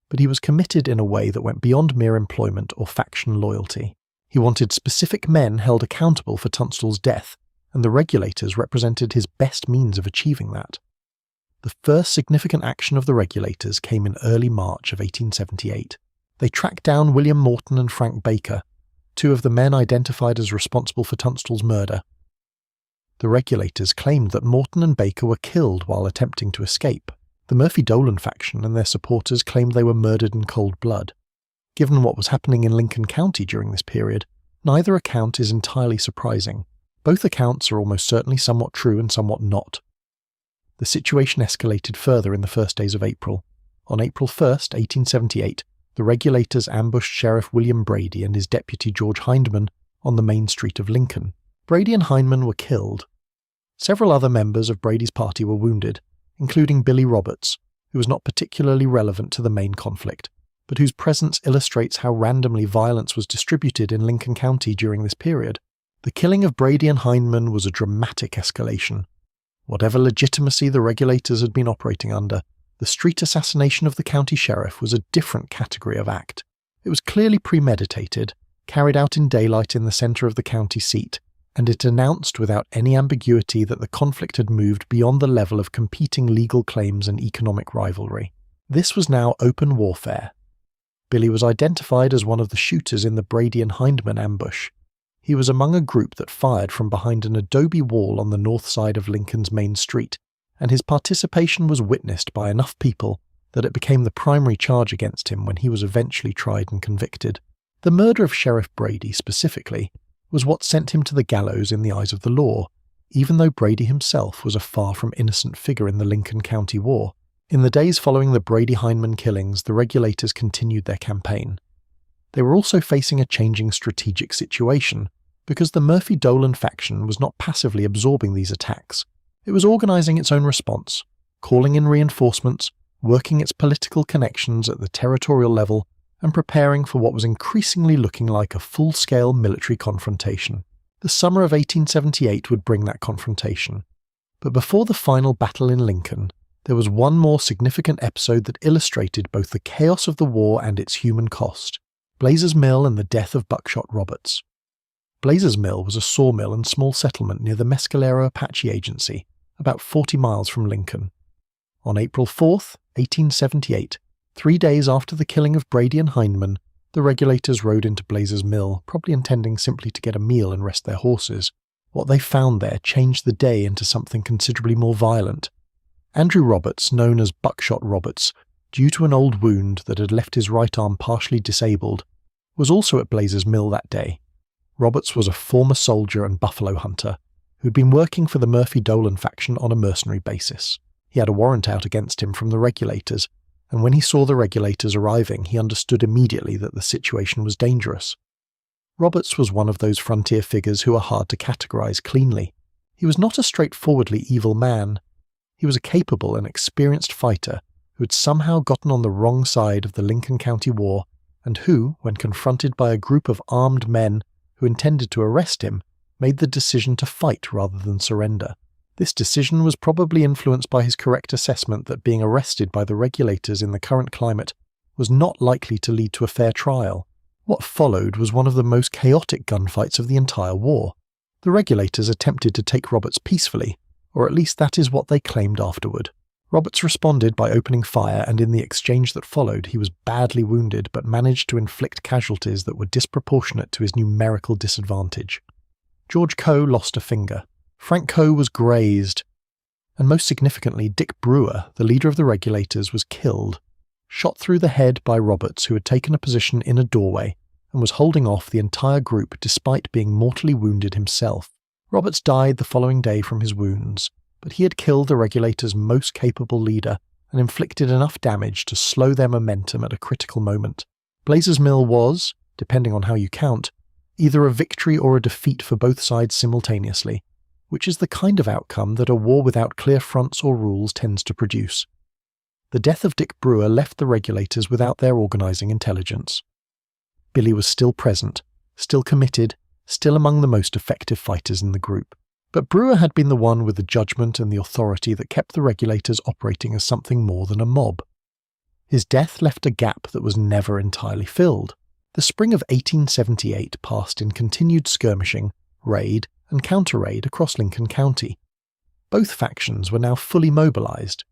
but he was committed in a way that went beyond mere employment or faction loyalty. He wanted specific men held accountable for Tunstall's death, and the Regulators represented his best means of achieving that. The first significant action of the Regulators came in early March of 1878. They tracked down William Morton and Frank Baker, two of the men identified as responsible for Tunstall's murder. The Regulators claimed that Morton and Baker were killed while attempting to escape. The Murphy-Dolan faction and their supporters claimed they were murdered in cold blood. Given what was happening in Lincoln County during this period, neither account is entirely surprising. Both accounts are almost certainly somewhat true and somewhat not. The situation escalated further in the first days of April. On April 1st, 1878, the Regulators ambushed Sheriff William Brady and his deputy George Hindman on the main street of Lincoln. Brady and Hindman were killed. Several other members of Brady's party were wounded, including Billy Roberts, who was not particularly relevant to the main conflict, but whose presence illustrates how randomly violence was distributed in Lincoln County during this period. The killing of Brady and Hindman was a dramatic escalation. Whatever legitimacy the Regulators had been operating under, the street assassination of the county sheriff was a different category of act. It was clearly premeditated, carried out in daylight in the centre of the county seat, and it announced without any ambiguity that the conflict had moved beyond the level of competing legal claims and economic rivalry. This was now open warfare. Billy was identified as one of the shooters in the Brady and Hindman ambush. He was among a group that fired from behind an adobe wall on the north side of Lincoln's main street, and his participation was witnessed by enough people that it became the primary charge against him when he was eventually tried and convicted. The murder of Sheriff Brady, specifically, was what sent him to the gallows in the eyes of the law, even though Brady himself was a far from innocent figure in the Lincoln County War. In the days following the Brady-Hindman killings, the Regulators continued their campaign. They were also facing a changing strategic situation, because the Murphy-Dolan faction was not passively absorbing these attacks. It was organising its own response, calling in reinforcements, working its political connections at the territorial level, and preparing for what was increasingly looking like a full-scale military confrontation. The summer of 1878 would bring that confrontation. But before the final battle in Lincoln, there was one more significant episode that illustrated both the chaos of the war and its human cost: Blazer's Mill and the death of Buckshot Roberts. Blazer's Mill was a sawmill and small settlement near the Mescalero Apache Agency, about 40 miles from Lincoln. On April 4th, 1878, 3 days after the killing of Brady and Hindman, the Regulators rode into Blazer's Mill, probably intending simply to get a meal and rest their horses. What they found there changed the day into something considerably more violent. Andrew Roberts, known as Buckshot Roberts, due to an old wound that had left his right arm partially disabled, was also at Blazer's Mill that day. Roberts was a former soldier and buffalo hunter who'd been working for the Murphy-Dolan faction on a mercenary basis. He had a warrant out against him from the Regulators, and when he saw the Regulators arriving, he understood immediately that the situation was dangerous. Roberts was one of those frontier figures who are hard to categorize cleanly. He was not a straightforwardly evil man. He was a capable and experienced fighter who had somehow gotten on the wrong side of the Lincoln County War, and who, when confronted by a group of armed men who intended to arrest him, made the decision to fight rather than surrender. This decision was probably influenced by his correct assessment that being arrested by the regulators in the current climate was not likely to lead to a fair trial. What followed was one of the most chaotic gunfights of the entire war. The regulators attempted to take Roberts peacefully, or at least that is what they claimed afterward. Roberts responded by opening fire, and in the exchange that followed he was badly wounded but managed to inflict casualties that were disproportionate to his numerical disadvantage. George Coe lost a finger. Frank Coe was grazed. And most significantly, Dick Brewer, the leader of the regulators, was killed, shot through the head by Roberts, who had taken a position in a doorway and was holding off the entire group despite being mortally wounded himself. Roberts died the following day from his wounds, but he had killed the regulators' most capable leader and inflicted enough damage to slow their momentum at a critical moment. Blazes Mill was, depending on how you count, either a victory or a defeat for both sides simultaneously, which is the kind of outcome that a war without clear fronts or rules tends to produce. The death of Dick Brewer left the regulators without their organising intelligence. Billy was still present, still committed, still among the most effective fighters in the group. But Brewer had been the one with the judgment and the authority that kept the regulators operating as something more than a mob. His death left a gap that was never entirely filled. The spring of 1878 passed in continued skirmishing, raid, and counter-raid across Lincoln County. Both factions were now fully mobilized.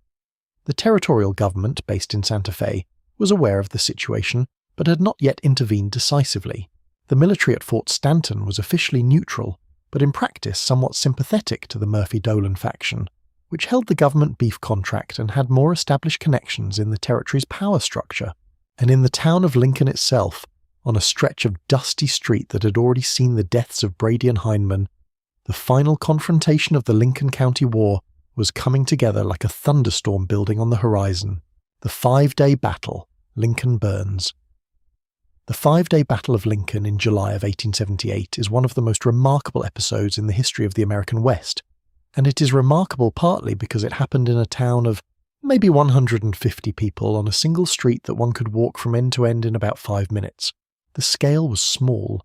The territorial government, based in Santa Fe, was aware of the situation, but had not yet intervened decisively. The military at Fort Stanton was officially neutral, but in practice somewhat sympathetic to the Murphy-Dolan faction, which held the government beef contract and had more established connections in the territory's power structure. And in the town of Lincoln itself, on a stretch of dusty street that had already seen the deaths of Brady and Hindman, the final confrontation of the Lincoln County War was coming together like a thunderstorm building on the horizon. The 5-day battle, Lincoln Burns. The 5-day Battle of Lincoln in July of 1878 is one of the most remarkable episodes in the history of the American West, and it is remarkable partly because it happened in a town of maybe 150 people on a single street that one could walk from end to end in about 5 minutes. The scale was small.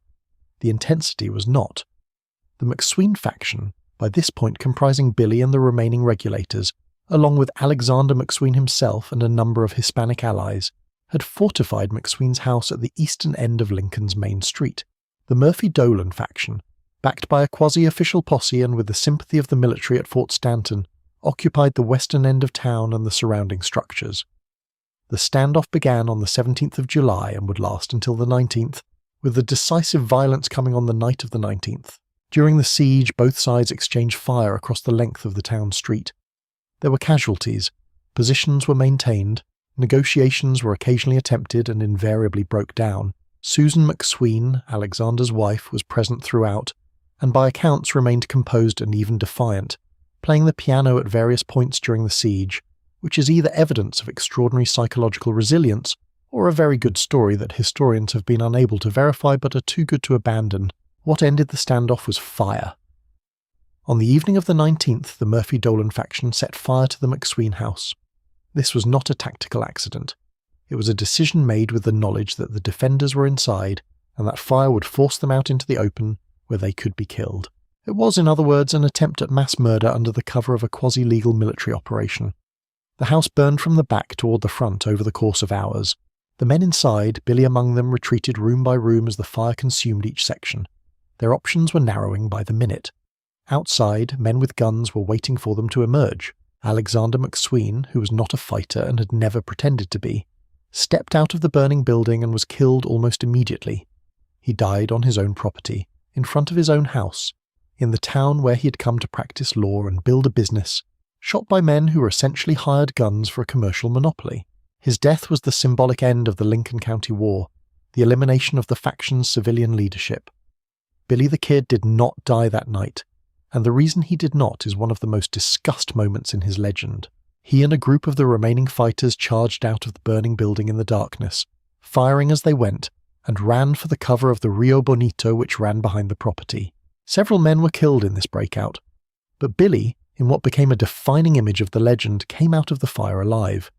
The intensity was not. The McSween faction, by this point comprising Billy and the remaining regulators, along with Alexander McSween himself and a number of Hispanic allies, had fortified McSween's house at the eastern end of Lincoln's main street. The Murphy-Dolan faction, backed by a quasi-official posse and with the sympathy of the military at Fort Stanton, occupied the western end of town and the surrounding structures. The standoff began on the 17th of July and would last until the 19th, with the decisive violence coming on the night of the 19th. During the siege, both sides exchanged fire across the length of the town street. There were casualties, positions were maintained, negotiations were occasionally attempted and invariably broke down. Susan McSween, Alexander's wife, was present throughout, and by accounts remained composed and even defiant, playing the piano at various points during the siege, which is either evidence of extraordinary psychological resilience or a very good story that historians have been unable to verify but are too good to abandon. What ended the standoff was fire. On the evening of the 19th, the Murphy-Dolan faction set fire to the McSween house. This was not a tactical accident. It was a decision made with the knowledge that the defenders were inside and that fire would force them out into the open where they could be killed. It was, in other words, an attempt at mass murder under the cover of a quasi-legal military operation. The house burned from the back toward the front over the course of hours. The men inside, Billy among them, retreated room by room as the fire consumed each section. Their options were narrowing by the minute. Outside, men with guns were waiting for them to emerge. Alexander McSween, who was not a fighter and had never pretended to be, stepped out of the burning building and was killed almost immediately. He died on his own property, in front of his own house, in the town where he had come to practice law and build a business, shot by men who were essentially hired guns for a commercial monopoly. His death was the symbolic end of the Lincoln County War, the elimination of the faction's civilian leadership. Billy the Kid did not die that night, and the reason he did not is one of the most discussed moments in his legend. He and a group of the remaining fighters charged out of the burning building in the darkness, firing as they went, and ran for the cover of the Rio Bonito which ran behind the property. Several men were killed in this breakout, but Billy, in what became a defining image of the legend, came out of the fire alive.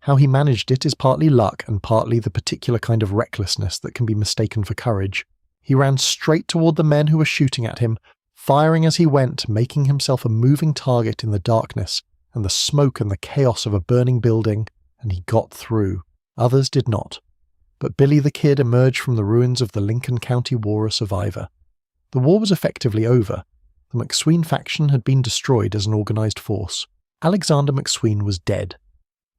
How he managed it is partly luck and partly the particular kind of recklessness that can be mistaken for courage. He ran straight toward the men who were shooting at him, firing as he went, making himself a moving target in the darkness and the smoke and the chaos of a burning building, and he got through. Others did not. But Billy the Kid emerged from the ruins of the Lincoln County War a survivor. The war was effectively over. The McSween faction had been destroyed as an organised force. Alexander McSween was dead.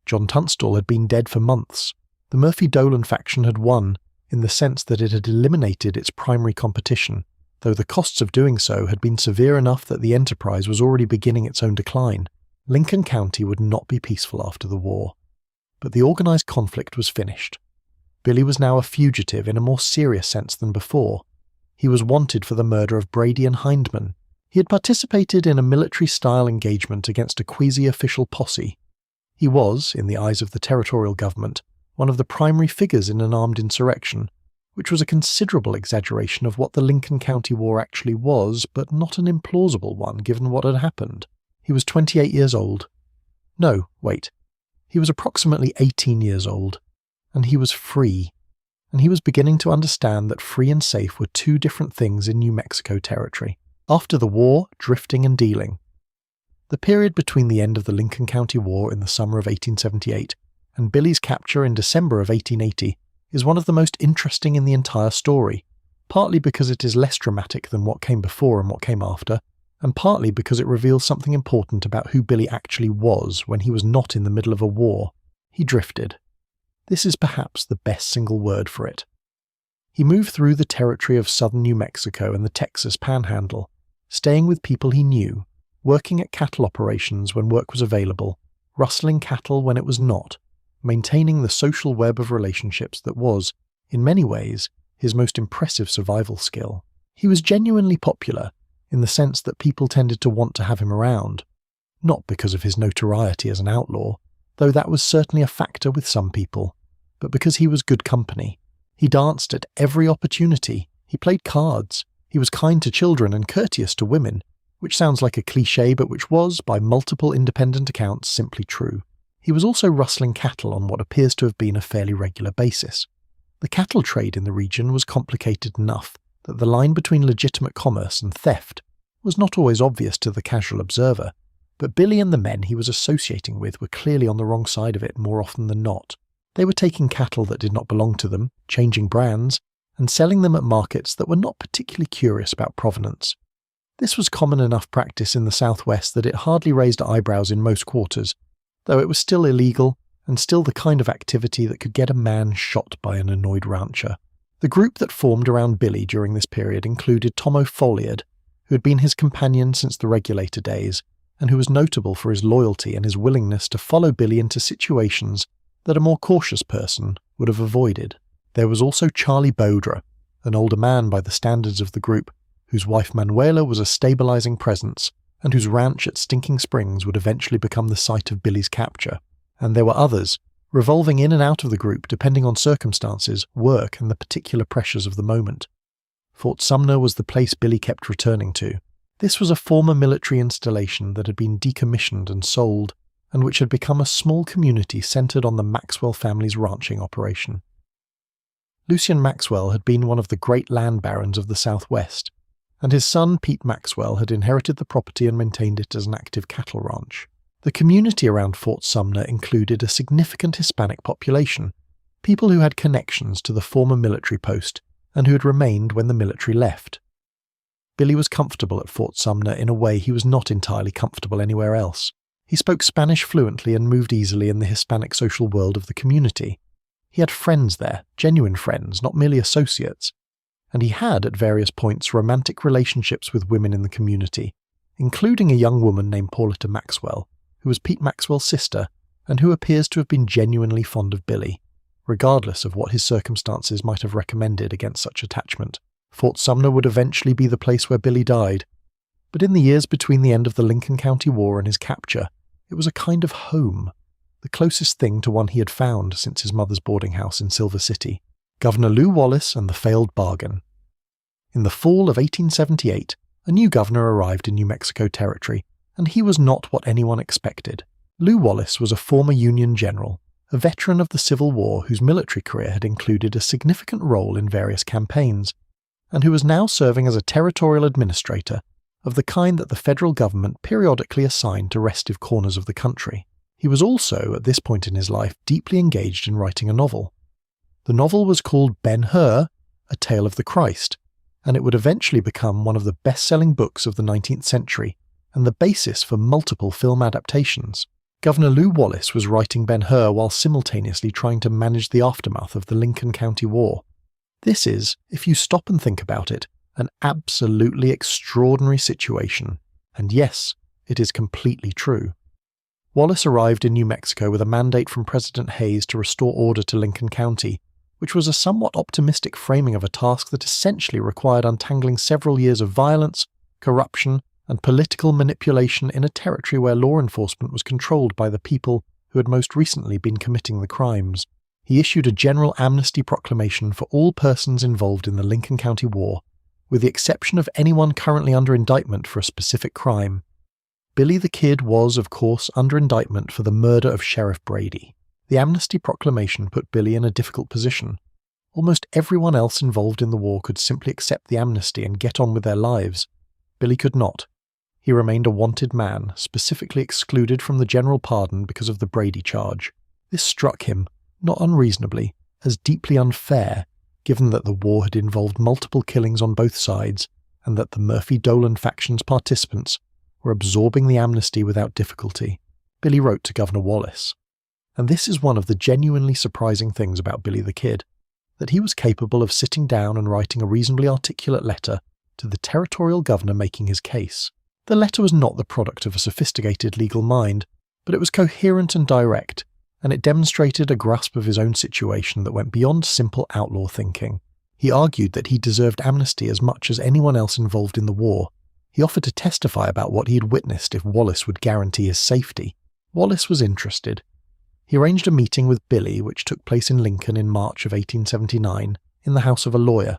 John Tunstall had been dead for months. The Murphy-Dolan faction had won, in the sense that it had eliminated its primary competition, though the costs of doing so had been severe enough that the enterprise was already beginning its own decline. Lincoln County would not be peaceful after the war. But the organised conflict was finished. Billy was now a fugitive in a more serious sense than before. He was wanted for the murder of Brady and Hindman. He had participated in a military-style engagement against a quasi-official posse. He was, in the eyes of the territorial government, one of the primary figures in an armed insurrection, which was a considerable exaggeration of what the Lincoln County War actually was, but not an implausible one given what had happened. He was 28 years old. No, wait. He was approximately 18 years old, and he was free. And he was beginning to understand that free and safe were two different things in New Mexico territory. After the war, drifting and dealing. The period between the end of the Lincoln County War in the summer of 1878 and Billy's capture in December of 1880 is one of the most interesting in the entire story, partly because it is less dramatic than what came before and what came after, and partly because it reveals something important about who Billy actually was when he was not in the middle of a war. He drifted. This is perhaps the best single word for it. He moved through the territory of southern New Mexico and the Texas Panhandle, staying with people he knew, working at cattle operations when work was available, rustling cattle when it was not, maintaining the social web of relationships that was, in many ways, his most impressive survival skill. He was genuinely popular, in the sense that people tended to want to have him around, not because of his notoriety as an outlaw, though that was certainly a factor with some people, but because he was good company. He danced at every opportunity, he played cards, he was kind to children and courteous to women, which sounds like a cliché but which was, by multiple independent accounts, simply true. He was also rustling cattle on what appears to have been a fairly regular basis. The cattle trade in the region was complicated enough that the line between legitimate commerce and theft was not always obvious to the casual observer, but Billy and the men he was associating with were clearly on the wrong side of it more often than not. They were taking cattle that did not belong to them, changing brands, and selling them at markets that were not particularly curious about provenance. This was common enough practice in the Southwest that it hardly raised eyebrows in most quarters, though it was still illegal and still the kind of activity that could get a man shot by an annoyed rancher. The group that formed around Billy during this period included Tom O'Folliard, who had been his companion since the regulator days, and who was notable for his loyalty and his willingness to follow Billy into situations that a more cautious person would have avoided. There was also Charlie Bodra, an older man by the standards of the group, whose wife Manuela was a stabilizing presence, and whose ranch at Stinking Springs would eventually become the site of Billy's capture. And there were others, revolving in and out of the group depending on circumstances, work, and the particular pressures of the moment. Fort Sumner was the place Billy kept returning to. This was a former military installation that had been decommissioned and sold, and which had become a small community centered on the Maxwell family's ranching operation. Lucian Maxwell had been one of the great land barons of the Southwest, and his son Pete Maxwell had inherited the property and maintained it as an active cattle ranch. The community around Fort Sumner included a significant Hispanic population, people who had connections to the former military post and who had remained when the military left. Billy was comfortable at Fort Sumner in a way he was not entirely comfortable anywhere else. He spoke Spanish fluently and moved easily in the Hispanic social world of the community. He had friends there, genuine friends, not merely associates, and he had, at various points, romantic relationships with women in the community, including a young woman named Pauletta Maxwell, who was Pete Maxwell's sister, and who appears to have been genuinely fond of Billy, regardless of what his circumstances might have recommended against such attachment. Fort Sumner would eventually be the place where Billy died, but in the years between the end of the Lincoln County War and his capture, it was a kind of home, the closest thing to one he had found since his mother's boarding house in Silver City. Governor Lew Wallace and the Failed Bargain. In the fall of 1878, a new governor arrived in New Mexico Territory, and he was not what anyone expected. Lew Wallace was a former Union general, a veteran of the Civil War whose military career had included a significant role in various campaigns, and who was now serving as a territorial administrator of the kind that the federal government periodically assigned to restive corners of the country. He was also, at this point in his life, deeply engaged in writing a novel. The novel was called Ben-Hur, A Tale of the Christ, and it would eventually become one of the best-selling books of the 19th century and the basis for multiple film adaptations. Governor Lew Wallace was writing Ben-Hur while simultaneously trying to manage the aftermath of the Lincoln County War. This is, if you stop and think about it, an absolutely extraordinary situation, and yes, it is completely true. Wallace arrived in New Mexico with a mandate from President Hayes to restore order to Lincoln County, which was a somewhat optimistic framing of a task that essentially required untangling several years of violence, corruption, and political manipulation in a territory where law enforcement was controlled by the people who had most recently been committing the crimes. He issued a general amnesty proclamation for all persons involved in the Lincoln County War, with the exception of anyone currently under indictment for a specific crime. Billy the Kid was, of course, under indictment for the murder of Sheriff Brady. The amnesty proclamation put Billy in a difficult position. Almost everyone else involved in the war could simply accept the amnesty and get on with their lives. Billy could not. He remained a wanted man, specifically excluded from the general pardon because of the Brady charge. This struck him, not unreasonably, as deeply unfair, given that the war had involved multiple killings on both sides, and that the Murphy-Dolan faction's participants were absorbing the amnesty without difficulty. Billy wrote to Governor Wallace. And this is one of the genuinely surprising things about Billy the Kid, that he was capable of sitting down and writing a reasonably articulate letter to the territorial governor making his case. The letter was not the product of a sophisticated legal mind, but it was coherent and direct, and it demonstrated a grasp of his own situation that went beyond simple outlaw thinking. He argued that he deserved amnesty as much as anyone else involved in the war. He offered to testify about what he had witnessed if Wallace would guarantee his safety. Wallace was interested. He arranged a meeting with Billy, which took place in Lincoln in March of 1879, in the house of a lawyer.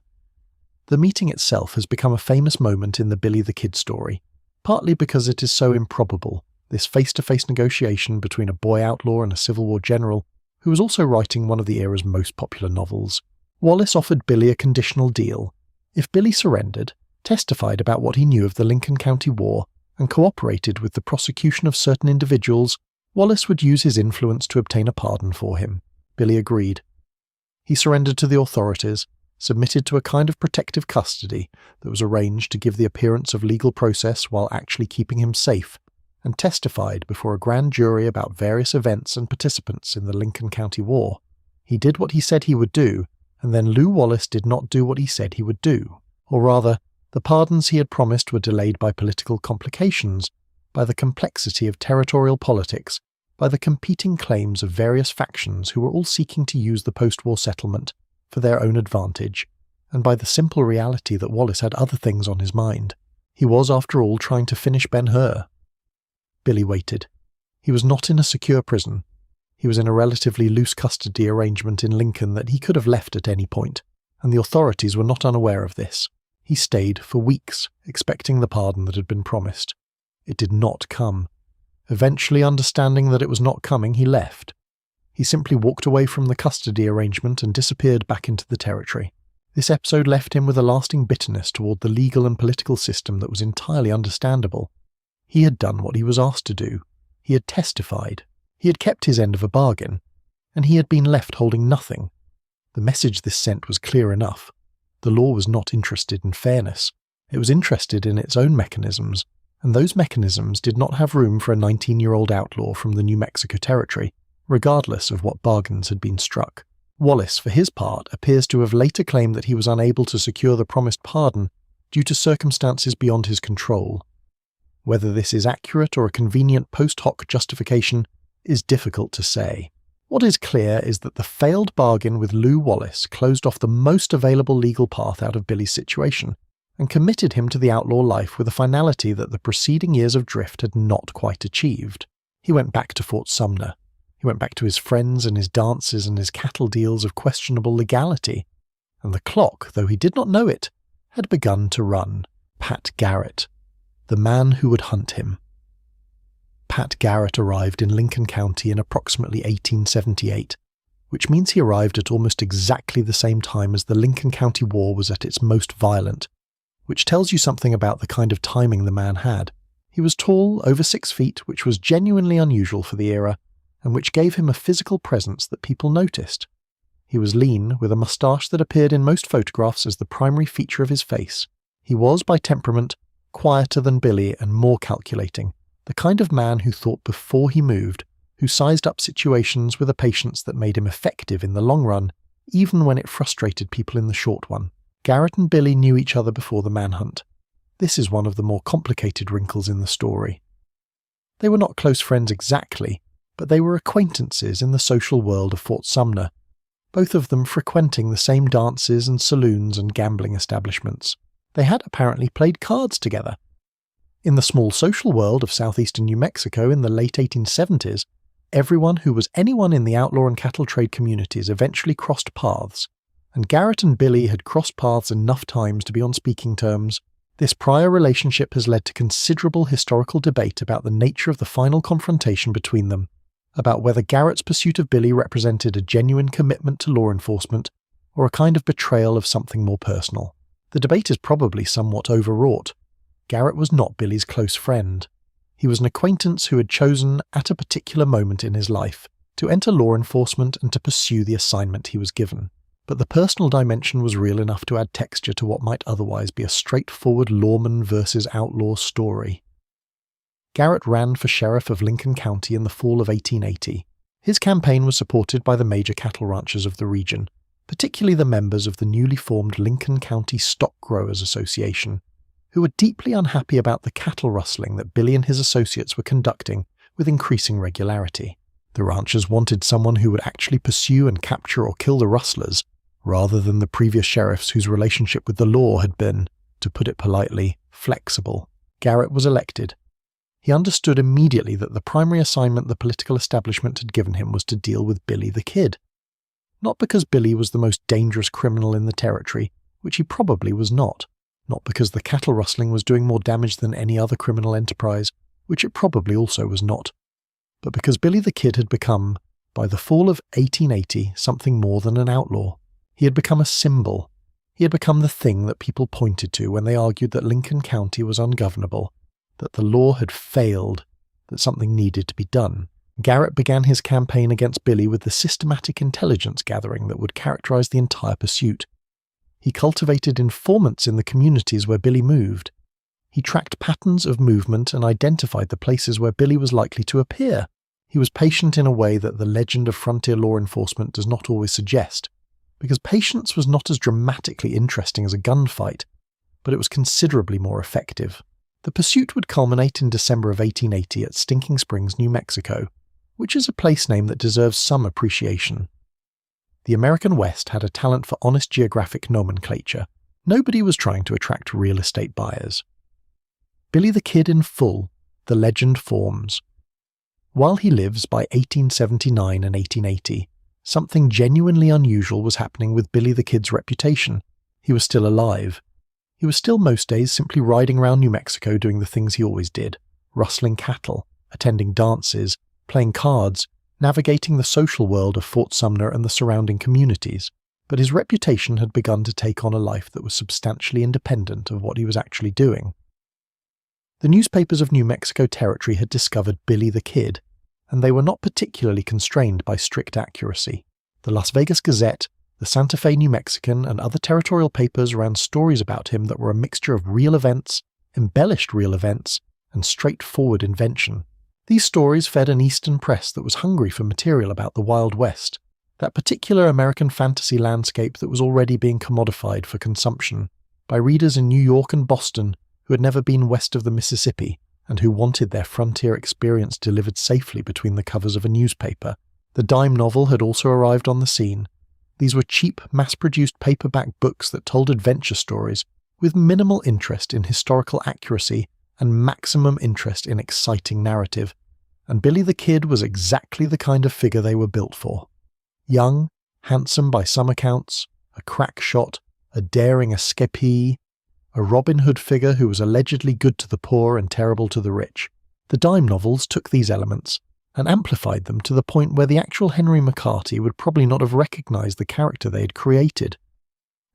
The meeting itself has become a famous moment in the Billy the Kid story, partly because it is so improbable, this face-to-face negotiation between a boy outlaw and a Civil War general, who was also writing one of the era's most popular novels. Wallace offered Billy a conditional deal. If Billy surrendered, testified about what he knew of the Lincoln County War, and cooperated with the prosecution of certain individuals, Wallace would use his influence to obtain a pardon for him. Billy agreed. He surrendered to the authorities, submitted to a kind of protective custody that was arranged to give the appearance of legal process while actually keeping him safe, and testified before a grand jury about various events and participants in the Lincoln County War. He did what he said he would do, and then Lew Wallace did not do what he said he would do. Or rather, the pardons he had promised were delayed by political complications, by the complexity of territorial politics, by the competing claims of various factions who were all seeking to use the post-war settlement for their own advantage, and by the simple reality that Wallace had other things on his mind. He was, after all, trying to finish Ben-Hur. Billy waited. He was not in a secure prison. He was in a relatively loose custody arrangement in Lincoln that he could have left at any point, and the authorities were not unaware of this. He stayed for weeks, expecting the pardon that had been promised. It did not come. Eventually, understanding that it was not coming, he left. He simply walked away from the custody arrangement and disappeared back into the territory. This episode left him with a lasting bitterness toward the legal and political system that was entirely understandable. He had done what he was asked to do. He had testified. He had kept his end of a bargain. And he had been left holding nothing. The message this sent was clear enough. The law was not interested in fairness. It was interested in its own mechanisms, and those mechanisms did not have room for a 19-year-old outlaw from the New Mexico territory, regardless of what bargains had been struck. Wallace, for his part, appears to have later claimed that he was unable to secure the promised pardon due to circumstances beyond his control. Whether this is accurate or a convenient post hoc justification is difficult to say. What is clear is that the failed bargain with Lew Wallace closed off the most available legal path out of Billy's situation, and committed him to the outlaw life with a finality that the preceding years of drift had not quite achieved. He went back to Fort Sumner. He went back to his friends and his dances and his cattle deals of questionable legality. And the clock, though he did not know it, had begun to run. Pat Garrett, the man who would hunt him. Pat Garrett arrived in Lincoln County in approximately 1878, which means he arrived at almost exactly the same time as the Lincoln County War was at its most violent, which tells you something about the kind of timing the man had. He was tall, over 6 feet, which was genuinely unusual for the era, and which gave him a physical presence that people noticed. He was lean, with a moustache that appeared in most photographs as the primary feature of his face. He was, by temperament, quieter than Billy and more calculating, the kind of man who thought before he moved, who sized up situations with a patience that made him effective in the long run, even when it frustrated people in the short one. Garrett and Billy knew each other before the manhunt. This is one of the more complicated wrinkles in the story. They were not close friends exactly, but they were acquaintances in the social world of Fort Sumner, both of them frequenting the same dances and saloons and gambling establishments. They had apparently played cards together. In the small social world of southeastern New Mexico in the late 1870s, everyone who was anyone in the outlaw and cattle trade communities eventually crossed paths, and Garrett and Billy had crossed paths enough times to be on speaking terms. This prior relationship has led to considerable historical debate about the nature of the final confrontation between them, about whether Garrett's pursuit of Billy represented a genuine commitment to law enforcement or a kind of betrayal of something more personal. The debate is probably somewhat overwrought. Garrett was not Billy's close friend. He was an acquaintance who had chosen, at a particular moment in his life, to enter law enforcement and to pursue the assignment he was given. But the personal dimension was real enough to add texture to what might otherwise be a straightforward lawman versus outlaw story. Garrett ran for sheriff of Lincoln County in the fall of 1880. His campaign was supported by the major cattle ranchers of the region, particularly the members of the newly formed Lincoln County Stock Growers Association, who were deeply unhappy about the cattle rustling that Billy and his associates were conducting with increasing regularity. The ranchers wanted someone who would actually pursue and capture or kill the rustlers, rather than the previous sheriffs whose relationship with the law had been, to put it politely, flexible. Garrett was elected. He understood immediately that the primary assignment the political establishment had given him was to deal with Billy the Kid. Not because Billy was the most dangerous criminal in the territory, which he probably was not because the cattle rustling was doing more damage than any other criminal enterprise, which it probably also was not, but because Billy the Kid had become, by the fall of 1880, something more than an outlaw. He had become a symbol. He had become the thing that people pointed to when they argued that Lincoln County was ungovernable, that the law had failed, that something needed to be done. Garrett began his campaign against Billy with the systematic intelligence gathering that would characterize the entire pursuit. He cultivated informants in the communities where Billy moved. He tracked patterns of movement and identified the places where Billy was likely to appear. He was patient in a way that the legend of frontier law enforcement does not always suggest, because patience was not as dramatically interesting as a gunfight, but it was considerably more effective. The pursuit would culminate in December of 1880 at Stinking Springs, New Mexico, which is a place name that deserves some appreciation. The American West had a talent for honest geographic nomenclature. Nobody was trying to attract real estate buyers. Billy the Kid in full, the legend forms. While he lives by 1879 and 1880, something genuinely unusual was happening with Billy the Kid's reputation. He was still alive. He was still most days simply riding around New Mexico doing the things he always did, rustling cattle, attending dances, playing cards, navigating the social world of Fort Sumner and the surrounding communities. But his reputation had begun to take on a life that was substantially independent of what he was actually doing. The newspapers of New Mexico Territory had discovered Billy the Kid, and they were not particularly constrained by strict accuracy. The Las Vegas Gazette, the Santa Fe New Mexican, and other territorial papers ran stories about him that were a mixture of real events, embellished real events, and straightforward invention. These stories fed an Eastern press that was hungry for material about the Wild West, that particular American fantasy landscape that was already being commodified for consumption by readers in New York and Boston who had never been west of the Mississippi and who wanted their frontier experience delivered safely between the covers of a newspaper. The dime novel had also arrived on the scene. These were cheap, mass-produced paperback books that told adventure stories with minimal interest in historical accuracy and maximum interest in exciting narrative, and Billy the Kid was exactly the kind of figure they were built for. Young, handsome by some accounts, a crack shot, a daring escapee, a Robin Hood figure who was allegedly good to the poor and terrible to the rich. The dime novels took these elements and amplified them to the point where the actual Henry McCarthy would probably not have recognised the character they had created.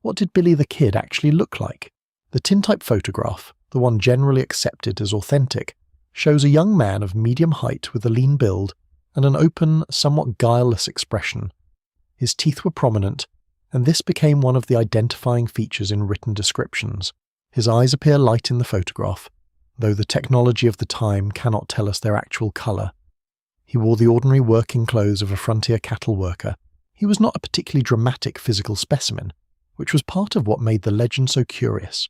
What did Billy the Kid actually look like? The tintype photograph, the one generally accepted as authentic, shows a young man of medium height with a lean build and an open, somewhat guileless expression. His teeth were prominent, and this became one of the identifying features in written descriptions. His eyes appear light in the photograph, though the technology of the time cannot tell us their actual colour. He wore the ordinary working clothes of a frontier cattle worker. He was not a particularly dramatic physical specimen, which was part of what made the legend so curious.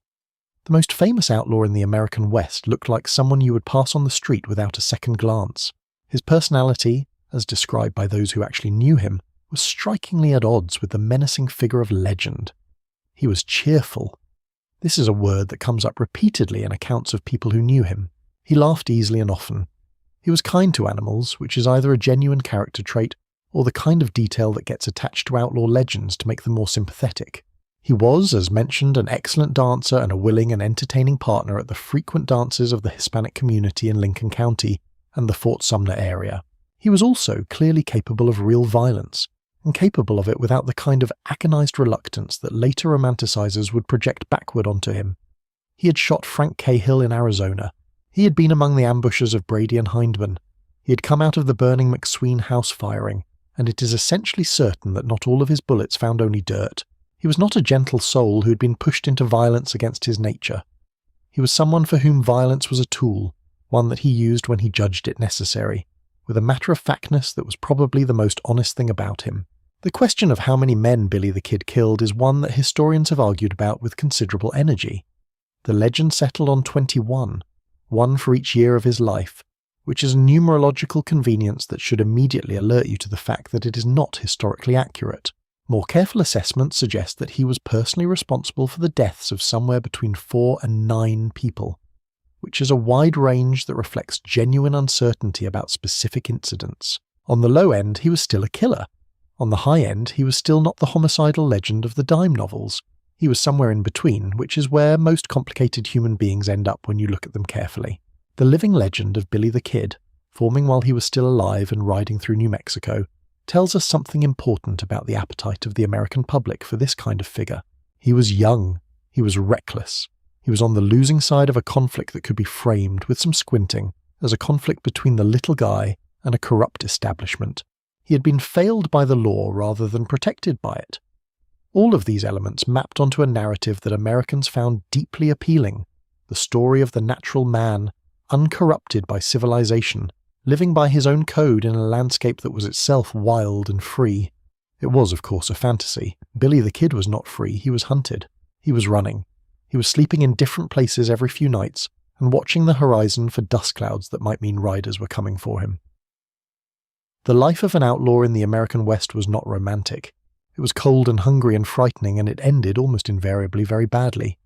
The most famous outlaw in the American West looked like someone you would pass on the street without a second glance. His personality, as described by those who actually knew him, was strikingly at odds with the menacing figure of legend. He was cheerful. This is a word that comes up repeatedly in accounts of people who knew him. He laughed easily and often. He was kind to animals, which is either a genuine character trait or the kind of detail that gets attached to outlaw legends to make them more sympathetic. He was, as mentioned, an excellent dancer and a willing and entertaining partner at the frequent dances of the Hispanic community in Lincoln County and the Fort Sumner area. He was also clearly capable of real violence, and capable of it without the kind of agonized reluctance that later romanticizers would project backward onto him. He had shot Frank Cahill in Arizona. He had been among the ambushes of Brady and Hindman. He had come out of the burning McSween house firing, and it is essentially certain that not all of his bullets found only dirt. He was not a gentle soul who had been pushed into violence against his nature. He was someone for whom violence was a tool, one that he used when he judged it necessary, with a matter-of-factness that was probably the most honest thing about him. The question of how many men Billy the Kid killed is one that historians have argued about with considerable energy. The legend settled on 21, one for each year of his life, which is a numerological convenience that should immediately alert you to the fact that it is not historically accurate. More careful assessments suggest that he was personally responsible for the deaths of somewhere between 4 and 9 people, which is a wide range that reflects genuine uncertainty about specific incidents. On the low end, he was still a killer. On the high end, he was still not the homicidal legend of the dime novels. He was somewhere in between, which is where most complicated human beings end up when you look at them carefully. The living legend of Billy the Kid, forming while he was still alive and riding through New Mexico, tells us something important about the appetite of the American public for this kind of figure. He was young. He was reckless. He was on the losing side of a conflict that could be framed, with some squinting, as a conflict between the little guy and a corrupt establishment. He had been failed by the law rather than protected by it. All of these elements mapped onto a narrative that Americans found deeply appealing, the story of the natural man, uncorrupted by civilization, living by his own code in a landscape that was itself wild and free. It was, of course, a fantasy. Billy the Kid was not free, he was hunted. He was running. He was sleeping in different places every few nights and watching the horizon for dust clouds that might mean riders were coming for him. The life of an outlaw in the American West was not romantic. It was cold and hungry and frightening, and it ended almost invariably very badly.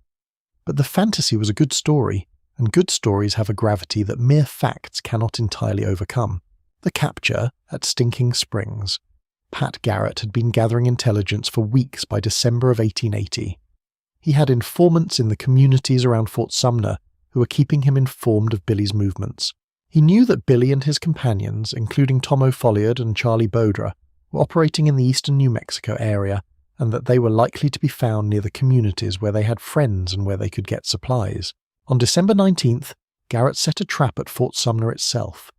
But the fantasy was a good story, and good stories have a gravity that mere facts cannot entirely overcome. The capture at Stinking Springs. Pat Garrett had been gathering intelligence for weeks by December of 1880. He had informants in the communities around Fort Sumner who were keeping him informed of Billy's movements. He knew that Billy and his companions, including Tom O'Folliard and Charlie Bodra, were operating in the eastern New Mexico area, and that they were likely to be found near the communities where they had friends and where they could get supplies. On December 19th, Garrett set a trap at Fort Sumner itself.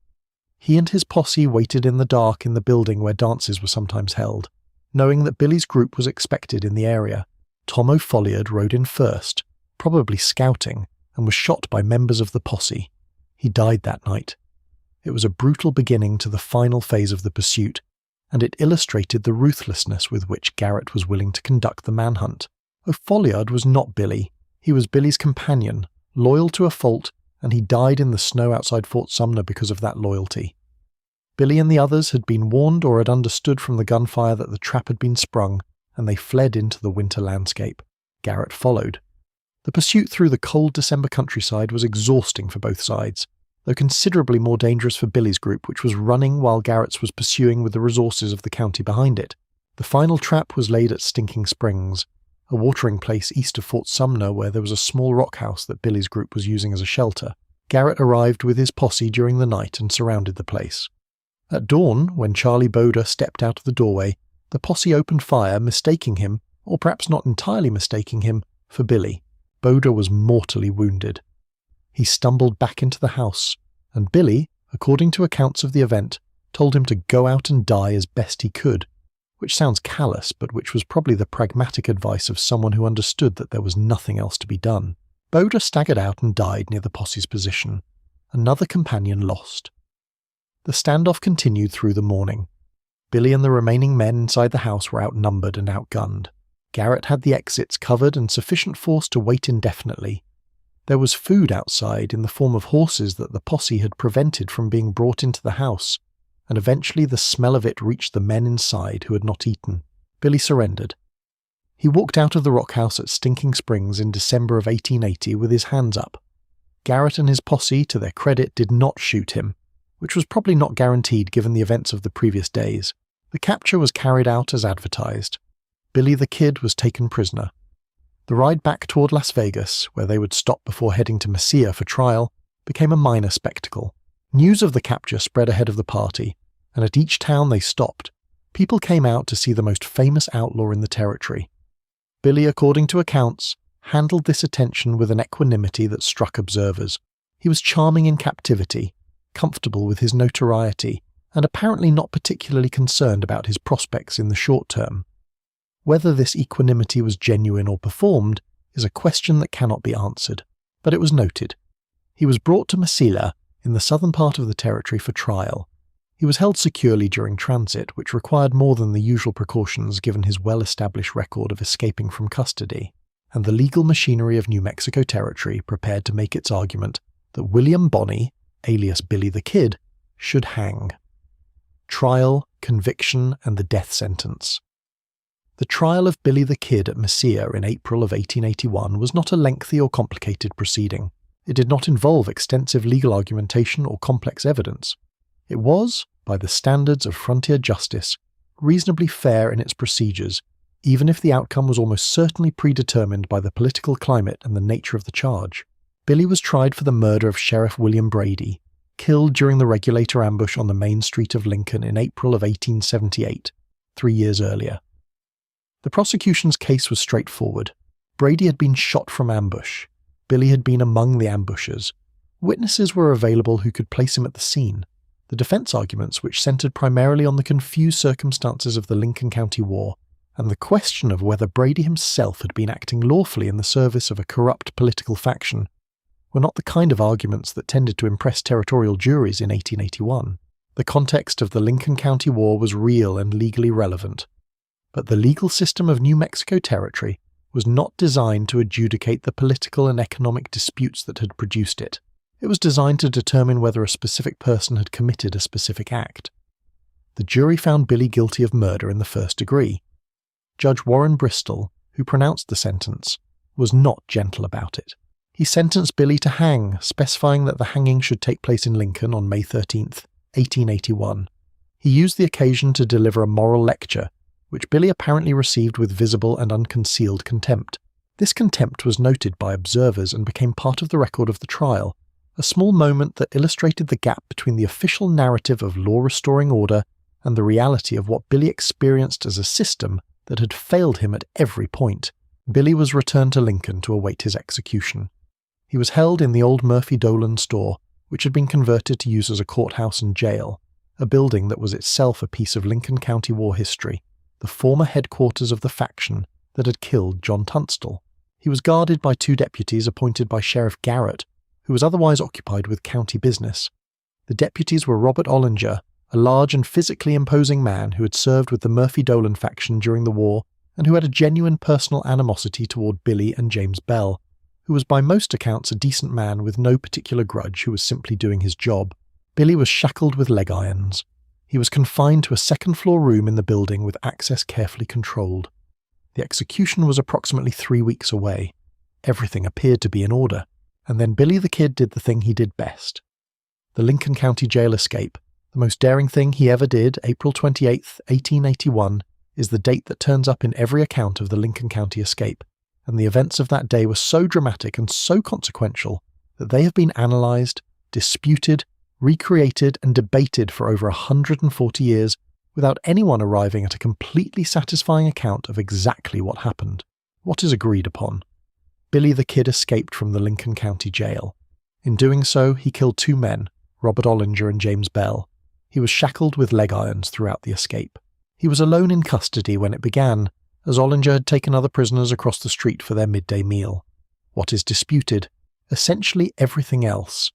He and his posse waited in the dark in the building where dances were sometimes held, knowing that Billy's group was expected in the area. Tom O'Folliard rode in first, probably scouting, and was shot by members of the posse. He died that night. It was a brutal beginning to the final phase of the pursuit, and it illustrated the ruthlessness with which Garrett was willing to conduct the manhunt. O'Folliard was not Billy. He was Billy's companion, loyal to a fault, and he died in the snow outside Fort Sumner because of that loyalty. Billy and the others had been warned or had understood from the gunfire that the trap had been sprung, and they fled into the winter landscape. Garrett followed. The pursuit through the cold December countryside was exhausting for both sides, though considerably more dangerous for Billy's group, which was running while Garrett's was pursuing with the resources of the county behind it. The final trap was laid at Stinking Springs, a watering place east of Fort Sumner where there was a small rock house that Billy's group was using as a shelter. Garrett arrived with his posse during the night and surrounded the place. At dawn, when Charlie Boda stepped out of the doorway, the posse opened fire, mistaking him, or perhaps not entirely mistaking him, for Billy. Boda was mortally wounded. He stumbled back into the house, and Billy, according to accounts of the event, told him to go out and die as best he could, which sounds callous, but which was probably the pragmatic advice of someone who understood that there was nothing else to be done. Boda staggered out and died near the posse's position. Another companion lost. The standoff continued through the morning. Billy and the remaining men inside the house were outnumbered and outgunned. Garrett had the exits covered and sufficient force to wait indefinitely. There was food outside in the form of horses that the posse had prevented from being brought into the house, and eventually the smell of it reached the men inside who had not eaten. Billy surrendered. He walked out of the rock house at Stinking Springs in December of 1880 with his hands up. Garrett and his posse, to their credit, did not shoot him, which was probably not guaranteed given the events of the previous days. The capture was carried out as advertised. Billy the Kid was taken prisoner. The ride back toward Las Vegas, where they would stop before heading to Mesilla for trial, became a minor spectacle. News of the capture spread ahead of the party, and at each town they stopped, people came out to see the most famous outlaw in the territory. Billy, according to accounts, handled this attention with an equanimity that struck observers. He was charming in captivity, comfortable with his notoriety, and apparently not particularly concerned about his prospects in the short term. Whether this equanimity was genuine or performed is a question that cannot be answered, but it was noted. He was brought to Mesilla, in the southern part of the territory, for trial. He was held securely during transit, which required more than the usual precautions given his well-established record of escaping from custody, and the legal machinery of New Mexico Territory prepared to make its argument that William Bonney, alias Billy the Kid, should hang. Trial, conviction, and the death sentence. The trial of Billy the Kid at Mesilla in April of 1881 was not a lengthy or complicated proceeding. It did not involve extensive legal argumentation or complex evidence. It was, by the standards of frontier justice, reasonably fair in its procedures, even if the outcome was almost certainly predetermined by the political climate and the nature of the charge. Billy was tried for the murder of Sheriff William Brady, killed during the Regulator ambush on the main street of Lincoln in April of 1878, 3 years earlier. The prosecution's case was straightforward. Brady had been shot from ambush. Billy had been among the ambushers. Witnesses were available who could place him at the scene. The defense arguments, which centered primarily on the confused circumstances of the Lincoln County War, and the question of whether Brady himself had been acting lawfully in the service of a corrupt political faction, were not the kind of arguments that tended to impress territorial juries in 1881. The context of the Lincoln County War was real and legally relevant, but the legal system of New Mexico Territory was not designed to adjudicate the political and economic disputes that had produced it. It was designed to determine whether a specific person had committed a specific act. The jury found Billy guilty of murder in the first degree. Judge Warren Bristol, who pronounced the sentence, was not gentle about it. He sentenced Billy to hang, specifying that the hanging should take place in Lincoln on May 13th, 1881. He used the occasion to deliver a moral lecture, which Billy apparently received with visible and unconcealed contempt. This contempt was noted by observers and became part of the record of the trial, a small moment that illustrated the gap between the official narrative of law-restoring order and the reality of what Billy experienced as a system that had failed him at every point. Billy was returned to Lincoln to await his execution. He was held in the old Murphy Dolan store, which had been converted to use as a courthouse and jail, a building that was itself a piece of Lincoln County War history, the former headquarters of the faction that had killed John Tunstall. He was guarded by 2 deputies appointed by Sheriff Garrett, who was otherwise occupied with county business. The deputies were Robert Ollinger, a large and physically imposing man who had served with the Murphy Dolan faction during the war and who had a genuine personal animosity toward Billy and James Bell, who was by most accounts a decent man with no particular grudge who was simply doing his job. Billy was shackled with leg irons. He was confined to a second-floor room in the building with access carefully controlled. The execution was approximately 3 weeks away. Everything appeared to be in order. And then Billy the Kid did the thing he did best. The Lincoln County Jail escape, the most daring thing he ever did, April 28, 1881, is the date that turns up in every account of the Lincoln County escape, and the events of that day were so dramatic and so consequential that they have been analysed, disputed, recreated and debated for over 140 years without anyone arriving at a completely satisfying account of exactly what happened. What is agreed upon? Billy the Kid escaped from the Lincoln County Jail. In doing so, he killed 2 men, Robert Ollinger and James Bell. He was shackled with leg irons throughout the escape. He was alone in custody when it began, as Ollinger had taken other prisoners across the street for their midday meal. What is disputed? Essentially everything else.